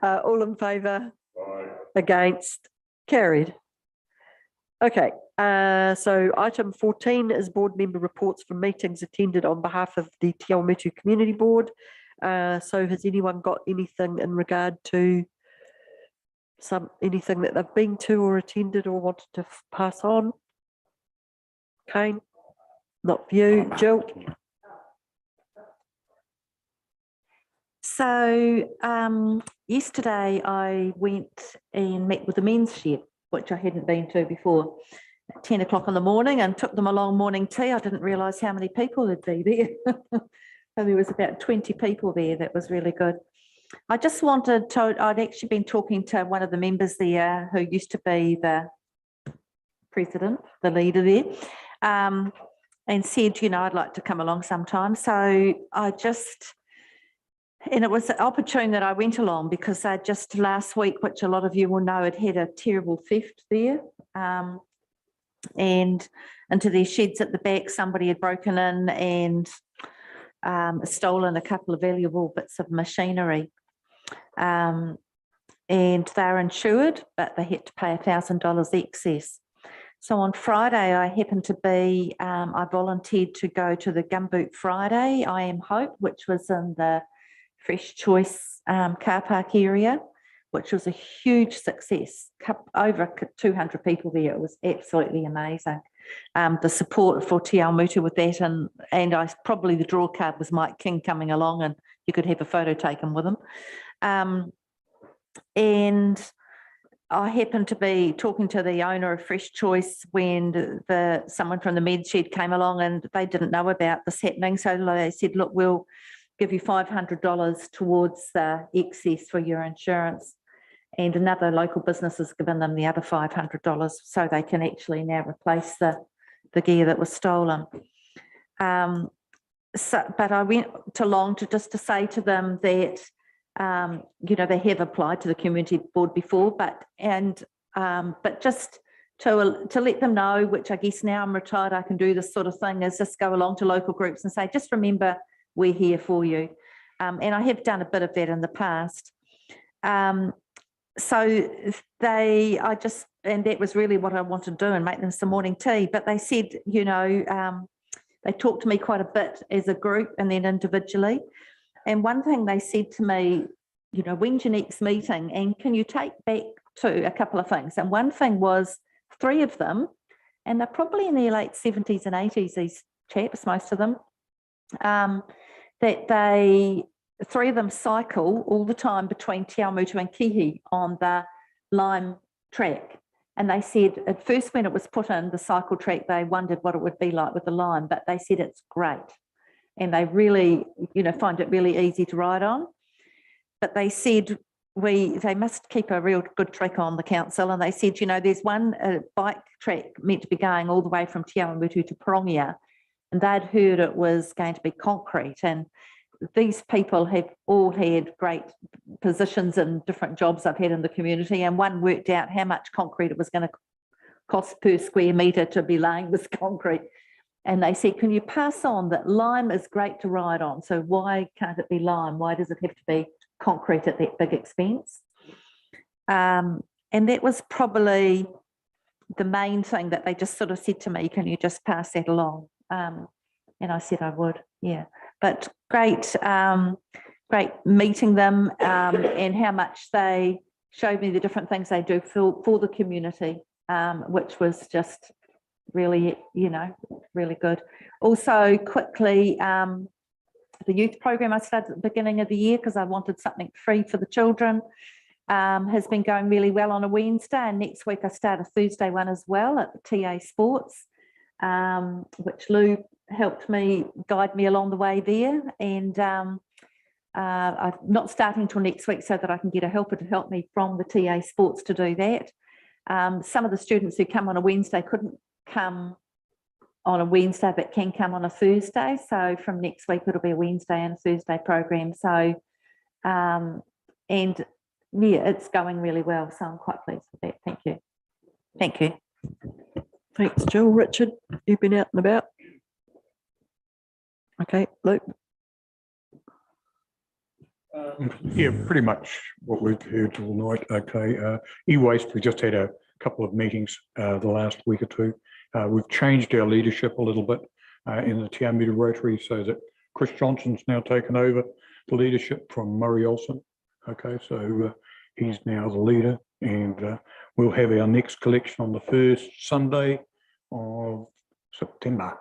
All in favour? Aye. Against? Carried. Okay, so item 14 is board member reports from meetings attended on behalf of the Chiaumutu Community Board. So has anyone got anything in regard to anything that they've been to or attended or wanted to pass on? Kane? Not for you. Jill? So yesterday I went and met with the men's shed, which I hadn't been to before, at 10 o'clock in the morning, and took them along morning tea. I didn't realise how many people would be there. And there was about 20 people there. That was really good. I just wanted to, I'd actually been talking to one of the members there who used to be the president, the leader there, and said, you know, I'd like to come along sometime. So I just, and it was opportune that I went along because just last week, which a lot of you will know, it had a terrible theft there. And into their sheds at the back, somebody had broken in and stolen a couple of valuable bits of machinery. And they're insured, but they had to pay $1,000 excess. So on Friday, I happened to be, I volunteered to go to the Gumboot Friday, I Am Hope, which was in the Fresh Choice car park area, which was a huge success. Over 200 people there. It was absolutely amazing. The support for Chiaumutu with that, and probably the draw card was Mike King coming along, and you could have a photo taken with him. And I happened to be talking to the owner of Fresh Choice when someone from the med shed came along, and they didn't know about this happening. So they said, look, we'll give you $500 towards the excess for your insurance. And another local business has given them the other $500 so they can actually now replace the gear that was stolen. But I went along to say to them that, you know, they have applied to the community board before, but just to let them know, which I guess now I'm retired, I can do this sort of thing, is just go along to local groups and say, just remember, we're here for you. And I have done a bit of that in the past. So and that was really what I wanted to do, and make them some morning tea. But they said, you know, they talked to me quite a bit as a group and then individually. And one thing they said to me, you know, when's your next meeting? And can you take back to a couple of things? And one thing was 3 of them, and they're probably in their late 70s and 80s, these chaps, most of them, that 3 of them cycle all the time between Chiaumutu and Kihi on the lime track. And they said at first when it was put in the cycle track, they wondered what it would be like with the lime, but they said it's great. And they really, you know, find it really easy to ride on. But they said they must keep a real good track on, the council. And they said, you know, there's one bike track meant to be going all the way from Chiaumutu to Porongia, and they'd heard it was going to be concrete. And these people have all had great positions in different jobs I've had in the community, and one worked out how much concrete it was going to cost per square metre to be laying this concrete. And they said, can you pass on that lime is great to ride on, so why can't it be lime? Why does it have to be concrete at that big expense? And that was probably the main thing that they just sort of said to me, can you just pass that along? And I said I would, yeah. But great, great meeting them and how much they showed me the different things they do for the community, which was just really, you know, really good. Also quickly, the youth program I started at the beginning of the year because I wanted something free for the children, has been going really well on a Wednesday, and next week I start a Thursday one as well at the TA Sports, which Lou helped me guide me along the way there, and I'm not starting until next week so that I can get a helper to help me from the TA Sports to do that. Some of the students who come on a Wednesday couldn't come on a Wednesday but can come on a Thursday, so from next week it'll be a Wednesday and a Thursday program. So and yeah, it's going really well, so I'm quite pleased with that. Thank you. Thank you. Thanks, Jill. Richard, you've been out and about. Okay, Luke. Yeah, pretty much what we've heard all night. Okay, e-waste, we just had a couple of meetings the last week or two. We've changed our leadership a little bit in the Chiaumutu Rotary, so that Chris Johnson's now taken over the leadership from Murray Olsen. Okay, so he's now the leader, and we'll have our next collection on the first Sunday of September.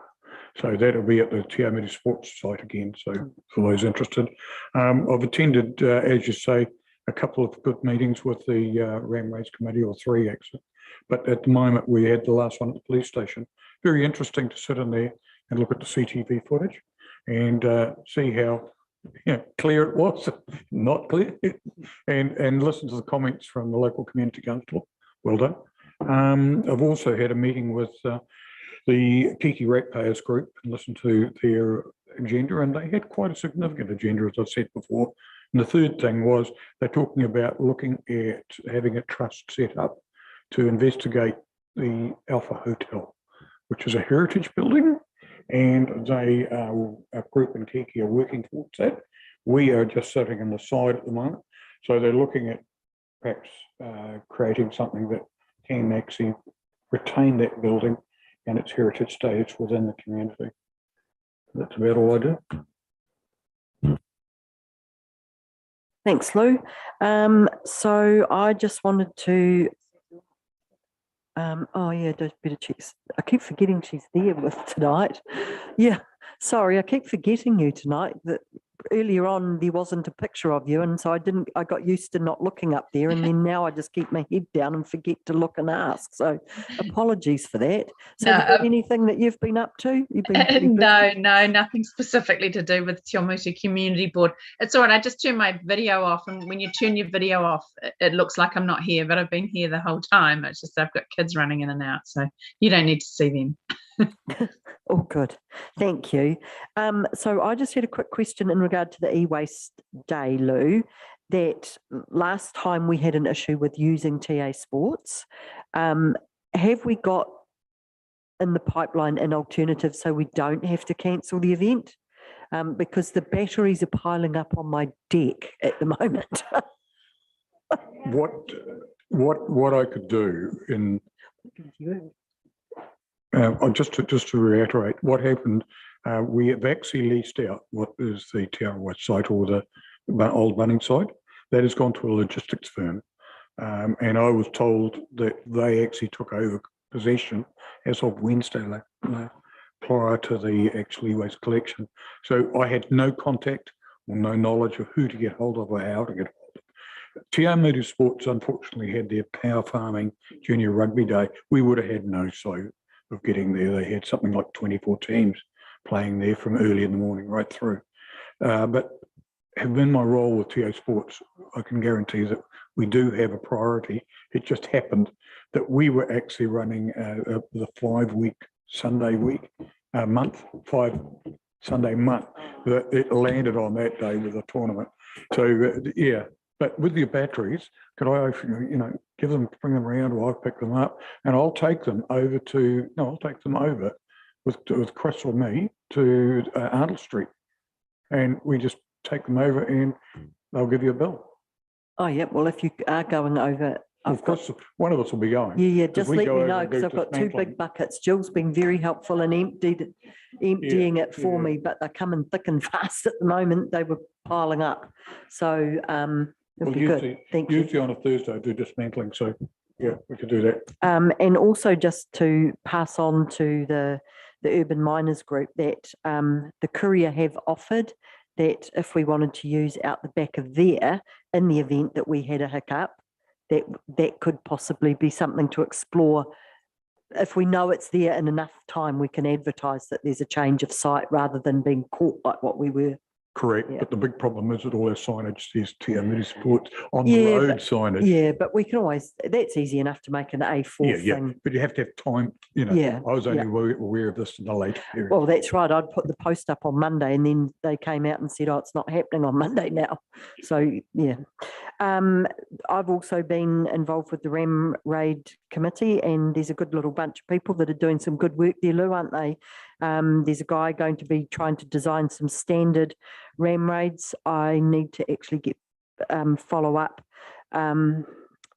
So that'll be at the Chiaumutu Sports site again. So for those interested, I've attended, as you say, a couple of good meetings with the Ram Race Committee, or 3 actually. But at the moment, we had the last one at the police station. Very interesting to sit in there and look at the CTV footage and see how clear it was, not clear, and listen to the comments from the local community council. Well done. I've also had a meeting with the Kiki Ratepayers group and listened to their agenda, and they had quite a significant agenda, as I've said before. And the third thing was they're talking about looking at having a trust set up to investigate the Alpha Hotel, which is a heritage building, and they a group in Kiki are working towards that. We are just sitting on the side at the moment, so they're looking at perhaps creating something that can actually retain that building and its heritage status within the community. That's about all I do. Thanks, Lou. So I just wanted to oh yeah, do a bit of checks. I keep forgetting she's there with tonight. Yeah, sorry, I keep forgetting you tonight. That earlier on there wasn't a picture of you, and so I got used to not looking up there, and then now I just keep my head down and forget to look and ask. So apologies for that. So No, anything that you've been up to? You've been no, nothing specifically to do with Chiaumutu Community Board. It's all right. I just turned my video off, and when you turn your video off, it looks like I'm not here, but I've been here the whole time. It's just I've got kids running in and out, so you don't need to see them. Oh, good. Thank you. So I just had a quick question in regard to the e-waste day, Lou, that last time we had an issue with using TA Sports. Have we got in the pipeline an alternative so we don't have to cancel the event? Because the batteries are piling up on my deck at the moment. What I could do in just to reiterate what happened, we have actually leased out what is the Te Arawai site, or the old Bunning site. That has gone to a logistics firm, and I was told that they actually took over possession as of Wednesday prior to the actual e-waste collection. So I had no contact or no knowledge of who to get hold of or how to get hold of. Chiaumutu Sports unfortunately had their power farming junior rugby day. We would have had no say of getting there. They had something like 24 teams playing there from early in the morning right through. But in my role with TA Sports, I can guarantee that we do have a priority. It just happened that we were actually running the 5-week Sunday month. That it landed on that day with a tournament. So yeah, but with your batteries, could I, give them, bring them around, or I'll pick them up, and I'll take them over with Chris or me to Arnold Street, and we just take them over, and they'll give you a bill. Oh, yeah. Well, if you are going over, Of course, one of us will be going. yeah, 'cause just we let go me over know and do because I've got two dismantling. big buckets. Jill's been very helpful and emptying it for yeah. me, but they're coming thick and fast at the moment. They were piling up. So it'll be good. Thank you. Usually on a Thursday I do dismantling, so yeah, we could do that. And also just to pass on to the urban miners group that the courier have offered that if we wanted to use out the back of there in the event that we had a hiccup, that could possibly be something to explore. If we know it's there in enough time, we can advertise that there's a change of site rather than being caught like what we were. Correct, Yeah. but the big problem is that all our signage says Chiaumutu Sports on the road signage. Yeah, but we can always, that's easy enough to make an A4 thing. But you have to have time, you know. Yeah, I was only aware of this in the late period. Well, that's right. I'd put the post up on Monday and then they came out and said, oh, it's not happening on Monday now. So, yeah. I've also been involved with the Ram Raid Committee and there's a good little bunch of people that are doing some good work there, Lou, aren't they? There's a guy going to be trying to design some standard Ram Raids. I need to actually get follow up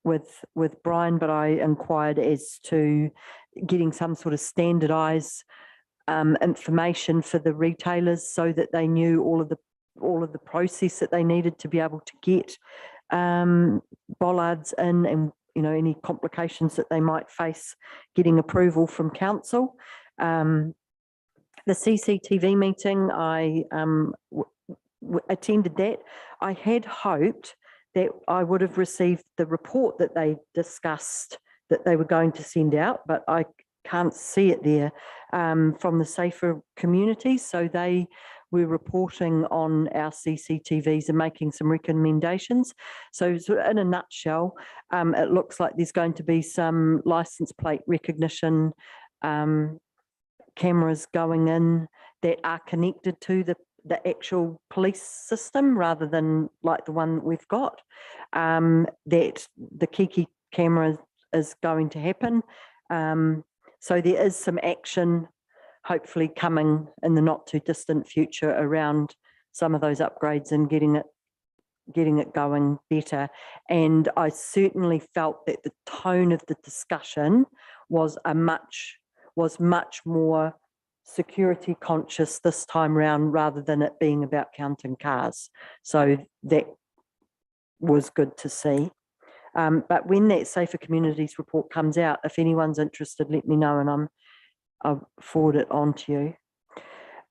with Brian, but I inquired as to getting some sort of standardized information for the retailers so that they knew all of the process that they needed to be able to get bollards in, and you know, any complications that they might face getting approval from council. The CCTV meeting, I attended that. I had hoped that I would have received the report that they discussed that they were going to send out, but I can't see it there from the safer community. So they were reporting on our CCTVs and making some recommendations. So sort of in a nutshell, it looks like there's going to be some license plate recognition cameras going in that are connected to the actual police system rather than like the one that we've got. That the Kiki camera is going to happen. So there is some action hopefully coming in the not too distant future around some of those upgrades and getting it going better. And I certainly felt that the tone of the discussion was much more security conscious this time round rather than it being about counting cars. So that was good to see. But when that Safer Communities report comes out, if anyone's interested, let me know and I'll forward it on to you.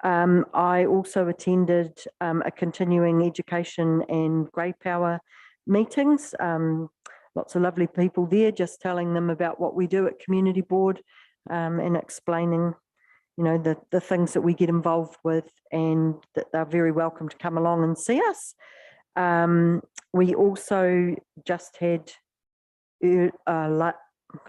I also attended a continuing education and grey power meetings. Lots of lovely people there, just telling them about what we do at Community Board and explaining, you know, the things that we get involved with, and that they're very welcome to come along and see us. We also just had,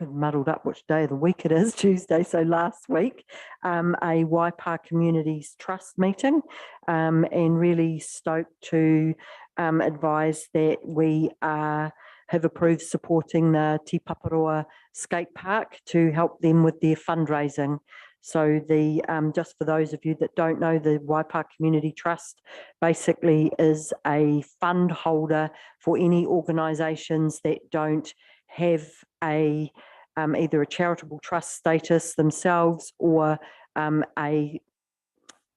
muddled up which day of the week it is, Tuesday, so last week, a Waipa Communities Trust meeting, and really stoked to advise that we have approved supporting the Te Paparoa skate park to help them with their fundraising. So the just for those of you that don't know, the Waipa Community Trust basically is a fund holder for any organisations that don't have a either a charitable trust status themselves or a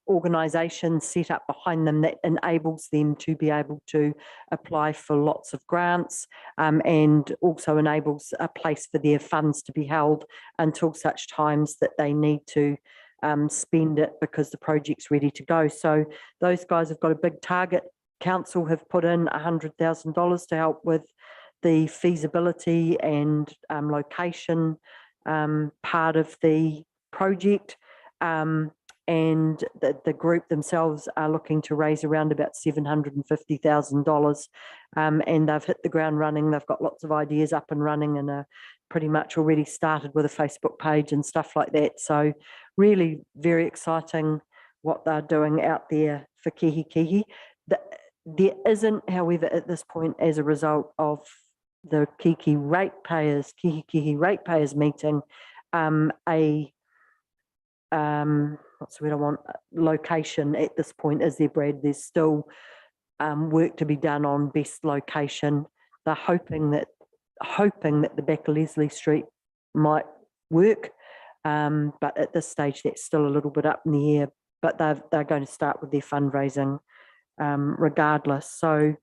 organisation set up behind them that enables them to be able to apply for lots of grants, and also enables a place for their funds to be held until such times that they need to spend it because the project's ready to go. So those guys have got a big target. Council have put in $100,000 to help with the feasibility and location part of the project. And the group themselves are looking to raise around about $750,000, and they've hit the ground running. They've got lots of ideas up and running and are pretty much already started with a Facebook page and stuff like that. So really very exciting what they're doing out there for Kihi. There isn't, however, at this point, as a result of the Kihi ratepayers meeting, what's the word I want, location at this point, is there, Brad? There's still work to be done on best location they're hoping that the back of Leslie Street might work. But at this stage, that's still a little bit up in the air, but they're going to start with their fundraising regardless. So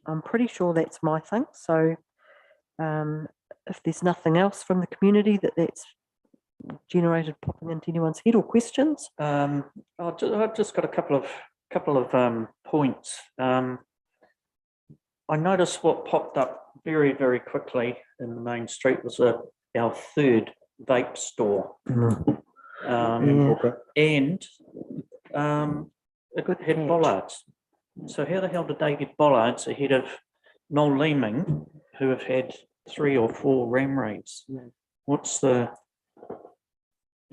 I'm pretty sure that's my thing. So if there's nothing else from the community that's generated popping into anyone's head or questions. I've just got a couple of points. I noticed what popped up very, very quickly in the main street was our third vape store. And it had bollards. So how the hell did they get bollards ahead of Noel Leeming, who have had 3 or 4 ram raids? What's the,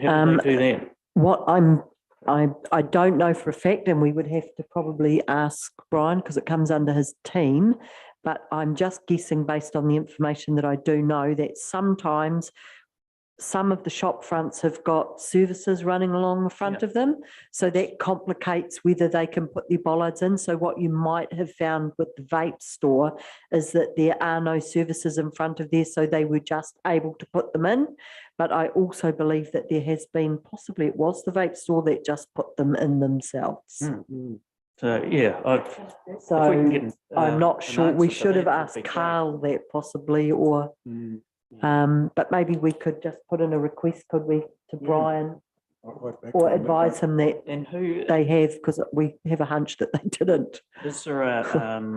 how do they do that? What I don't know for a fact, and we would have to probably ask Brian because it comes under his team, but I'm just guessing based on the information that I do know that sometimes some of the shop fronts have got services running along the front of them. So that complicates whether they can put their bollards in. So what you might have found with the vape store is that there are no services in front of there, so they were just able to put them in. But I also believe that there has been, possibly it was the vape store that just put them in themselves. So yeah, I'm not sure. We should have asked Carl that possibly, or but maybe we could just put in a request, could we, to Brian, or advise him that they have, because we have a hunch that they didn't. Is there a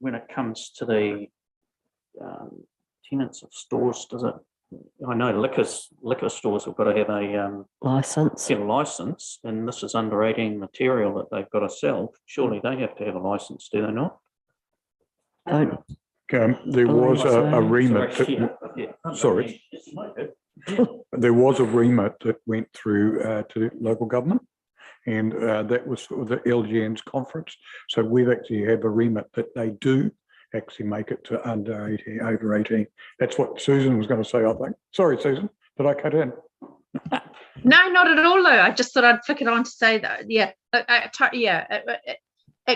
when it comes to the tenants of stores, does it? I know liquor stores have got to have a license. Get a license, and this is under 18 material that they've got to sell. Surely they have to have a license, do they not? There was a remit. There was a remit that went through to local government, and that was for the LGN's conference. So we've actually have a remit that they do actually make it to under 18, over 18. That's what Susan was going to say, I think. Sorry, Susan, did I cut in? No, not at all, though. I just thought I'd flick it on to say that,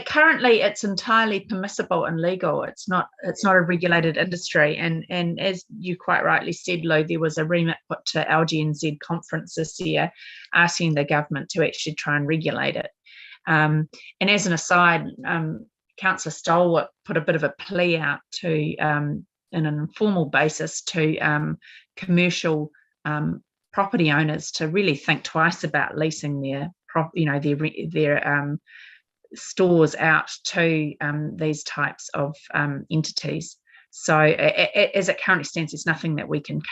currently it's entirely permissible and legal. It's not a regulated industry. And as you quite rightly said, Lou, there was a remit put to LGNZ conference this year asking the government to actually try and regulate it. And as an aside, Councillor Stolwart put a bit of a plea out to, in an informal basis, to commercial property owners to really think twice about leasing their stores out to these types of entities. So as it currently stands, there's nothing that we can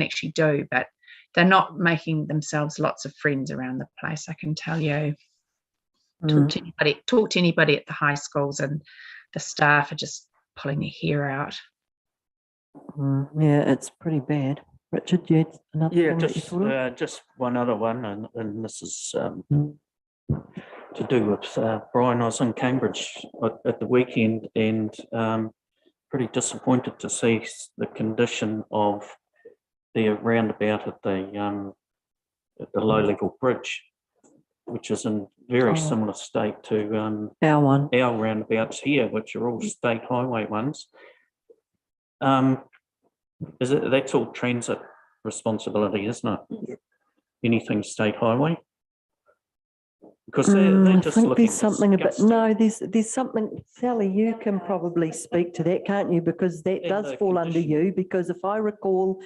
actually do, but they're not making themselves lots of friends around the place, I can tell you. Talk to anybody at the high schools, and the staff are just pulling their hair out. Yeah, it's pretty bad. Richard, you had another thing just one other one, and this is to do with Brian. I was in Cambridge at the weekend, and pretty disappointed to see the condition of the roundabout at the low level bridge, which is in very similar state to our roundabouts here, which are all state highway ones. That's all transit responsibility, isn't it? Yep. Anything state highway? Because they're just looking there's something about there's something. Sally, you can probably speak to that, can't you? Because that does fall under you. Because if I recall,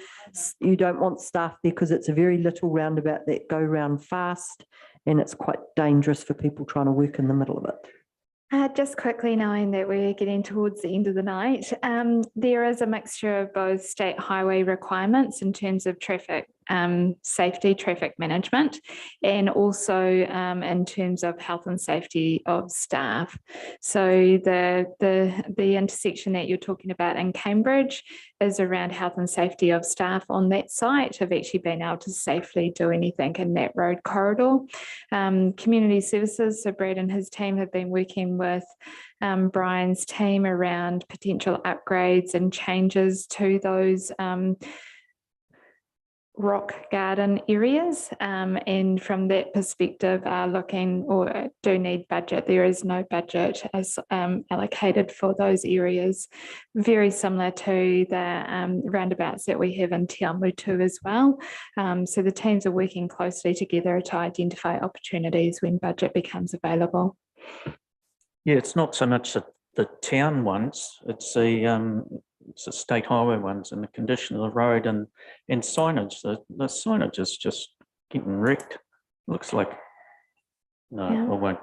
you don't want staff there because it's a very little roundabout that go round fast, and it's quite dangerous for people trying to work in the middle of it. Just quickly, knowing that we're getting towards the end of the night, there is a mixture of both state highway requirements in terms of traffic safety, traffic management, and also in terms of health and safety of staff. So the intersection that you're talking about in Cambridge is around health and safety of staff on that site, have actually been able to safely do anything in that road corridor. Community services, so Brad and his team have been working with Brian's team around potential upgrades and changes to those rock garden areas, and from that perspective are looking or do need budget. There is no budget as allocated for those areas, very similar to the roundabouts that we have in Chiaumutu as well. So the teams are working closely together to identify opportunities when budget becomes available. Yeah, it's not so much the town ones, it's the state highway ones and the condition of the road and signage. The signage is just getting wrecked. Looks like, no, Yeah. I won't.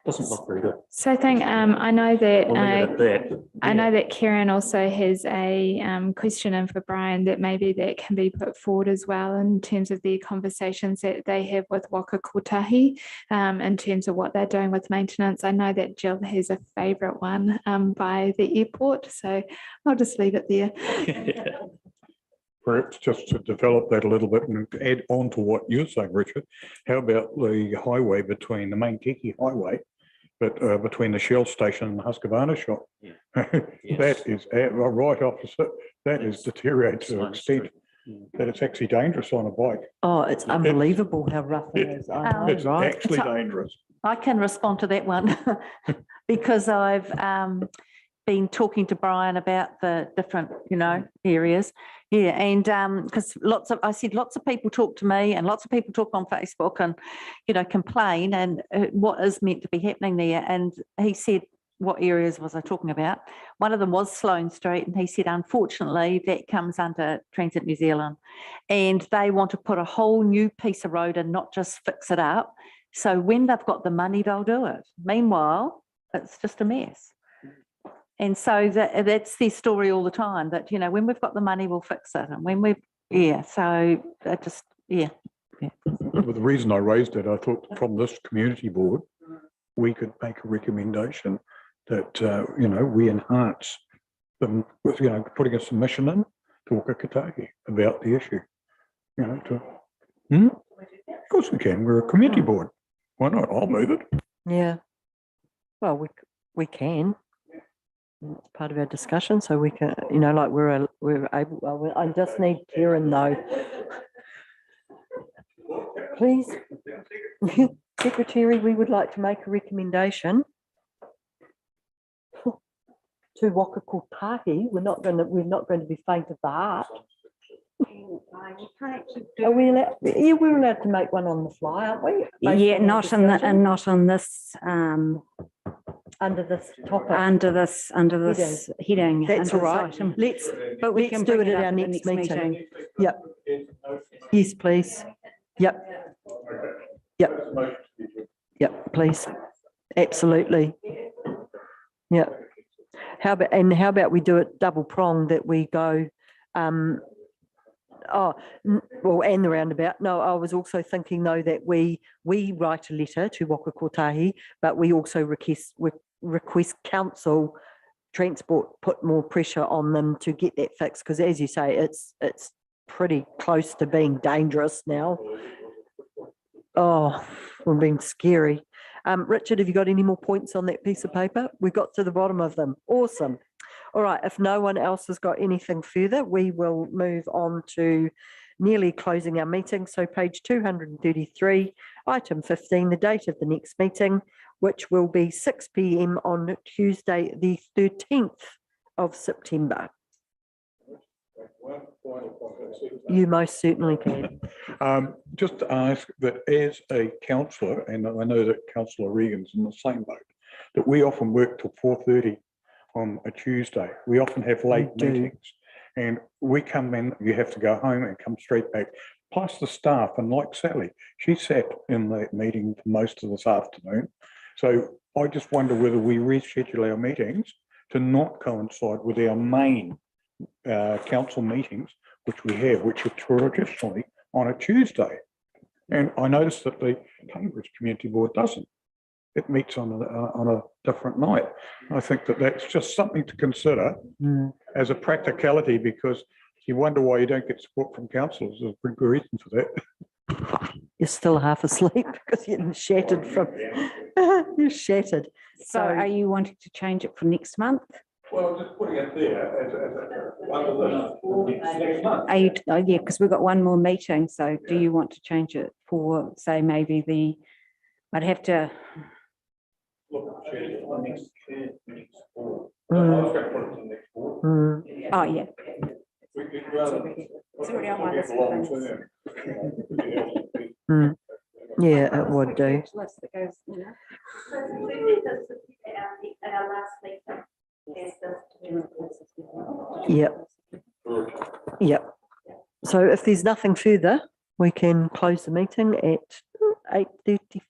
Doesn't look very good. So I think I know that We'll leave it at that. I know that Karen also has a question in for Brian that maybe that can be put forward as well in terms of the conversations that they have with Waka Kotahi in terms of what they're doing with maintenance. I know that Jill has a favourite one by the airport, so I'll just leave it there. Perhaps just to develop that a little bit and add on to what you're saying, Richard, how about the highway between the main Kiki highway, but between the Shell station and the Husqvarna shop? Yeah. That is right opposite. That is deteriorated to an extent that it's actually dangerous on a bike. Oh, it's unbelievable how rough it is. I know, It's right? actually dangerous. I can respond to that one because I've been talking to Brian about the different, areas. Yeah, and because I said lots of people talk to me and lots of people talk on Facebook and, complain and what is meant to be happening there. And he said, what areas was I talking about? One of them was Sloane Street, and he said, unfortunately, that comes under Transit New Zealand, and they want to put a whole new piece of road and not just fix it up. So when they've got the money, they'll do it. Meanwhile, it's just a mess. And so that's their story all the time, that, when we've got the money, we'll fix it. And when so I just. Well, the reason I raised it, I thought from this community board, we could make a recommendation that, we enhance them with, putting a submission in to Waka Kotahi about the issue. Of course we can. We're a community board. Why not? I'll move it. Yeah. Well, we can. It's part of our discussion, so we can, like we're able. Well, I just need Karen though. Please, Secretary, we would like to make a recommendation to Waka Kotahi. We're not going to be faint of the heart. Are we allowed? Yeah, we're allowed to make one on the fly, aren't we? Yeah, not on this. Under this topic. Under this heading. That's all right. Let's do it at our next meeting. Yep. Yes, please. Yep. Yep, please. Absolutely. Yep. How about we do it double pronged, that we go and the roundabout. No, I was also thinking though that we write a letter to Waka Kotahi, but we also request council transport put more pressure on them to get that fixed, because as you say, it's pretty close to being dangerous now. Oh, we're being scary. Richard, have you got any more points on that piece of paper? We got to the bottom of them. Awesome. All right, if no one else has got anything further, we will move on to nearly closing our meeting. So page 233, item 15, the date of the next meeting, which will be 6 p.m. on Tuesday, the 13th of September. You most certainly can. Just to ask that as a councillor, and I know that Councillor Regan's in the same boat, that we often work till 4:30 on a Tuesday. We often have late meetings, and we come in, you have to go home and come straight back. Plus the staff, and like Sally, she sat in the meeting for most of this afternoon. So I just wonder whether we reschedule our meetings to not coincide with our main council meetings, which we have, which are traditionally on a Tuesday. And I noticed that the Cambridge Community Board doesn't. It meets on a different night. I think that that's just something to consider as a practicality, because you wonder why you don't get support from councillors. There's a pretty good reason for that. You're still half asleep because you're shattered from, you're shattered. So are you wanting to change it for next month? Well, just putting it there as next month. Are you, oh, yeah, because we've got one more meeting. So do you want to change it for, say, maybe I'd have to. Look, next board. Mm. I was going to put it to the next board. Oh, yeah. We could rather. It's already on my list of Long things. term. Yeah, it would do. List that goes, you know. Yep. Yep. So if there's nothing further, we can close the meeting at 8:36.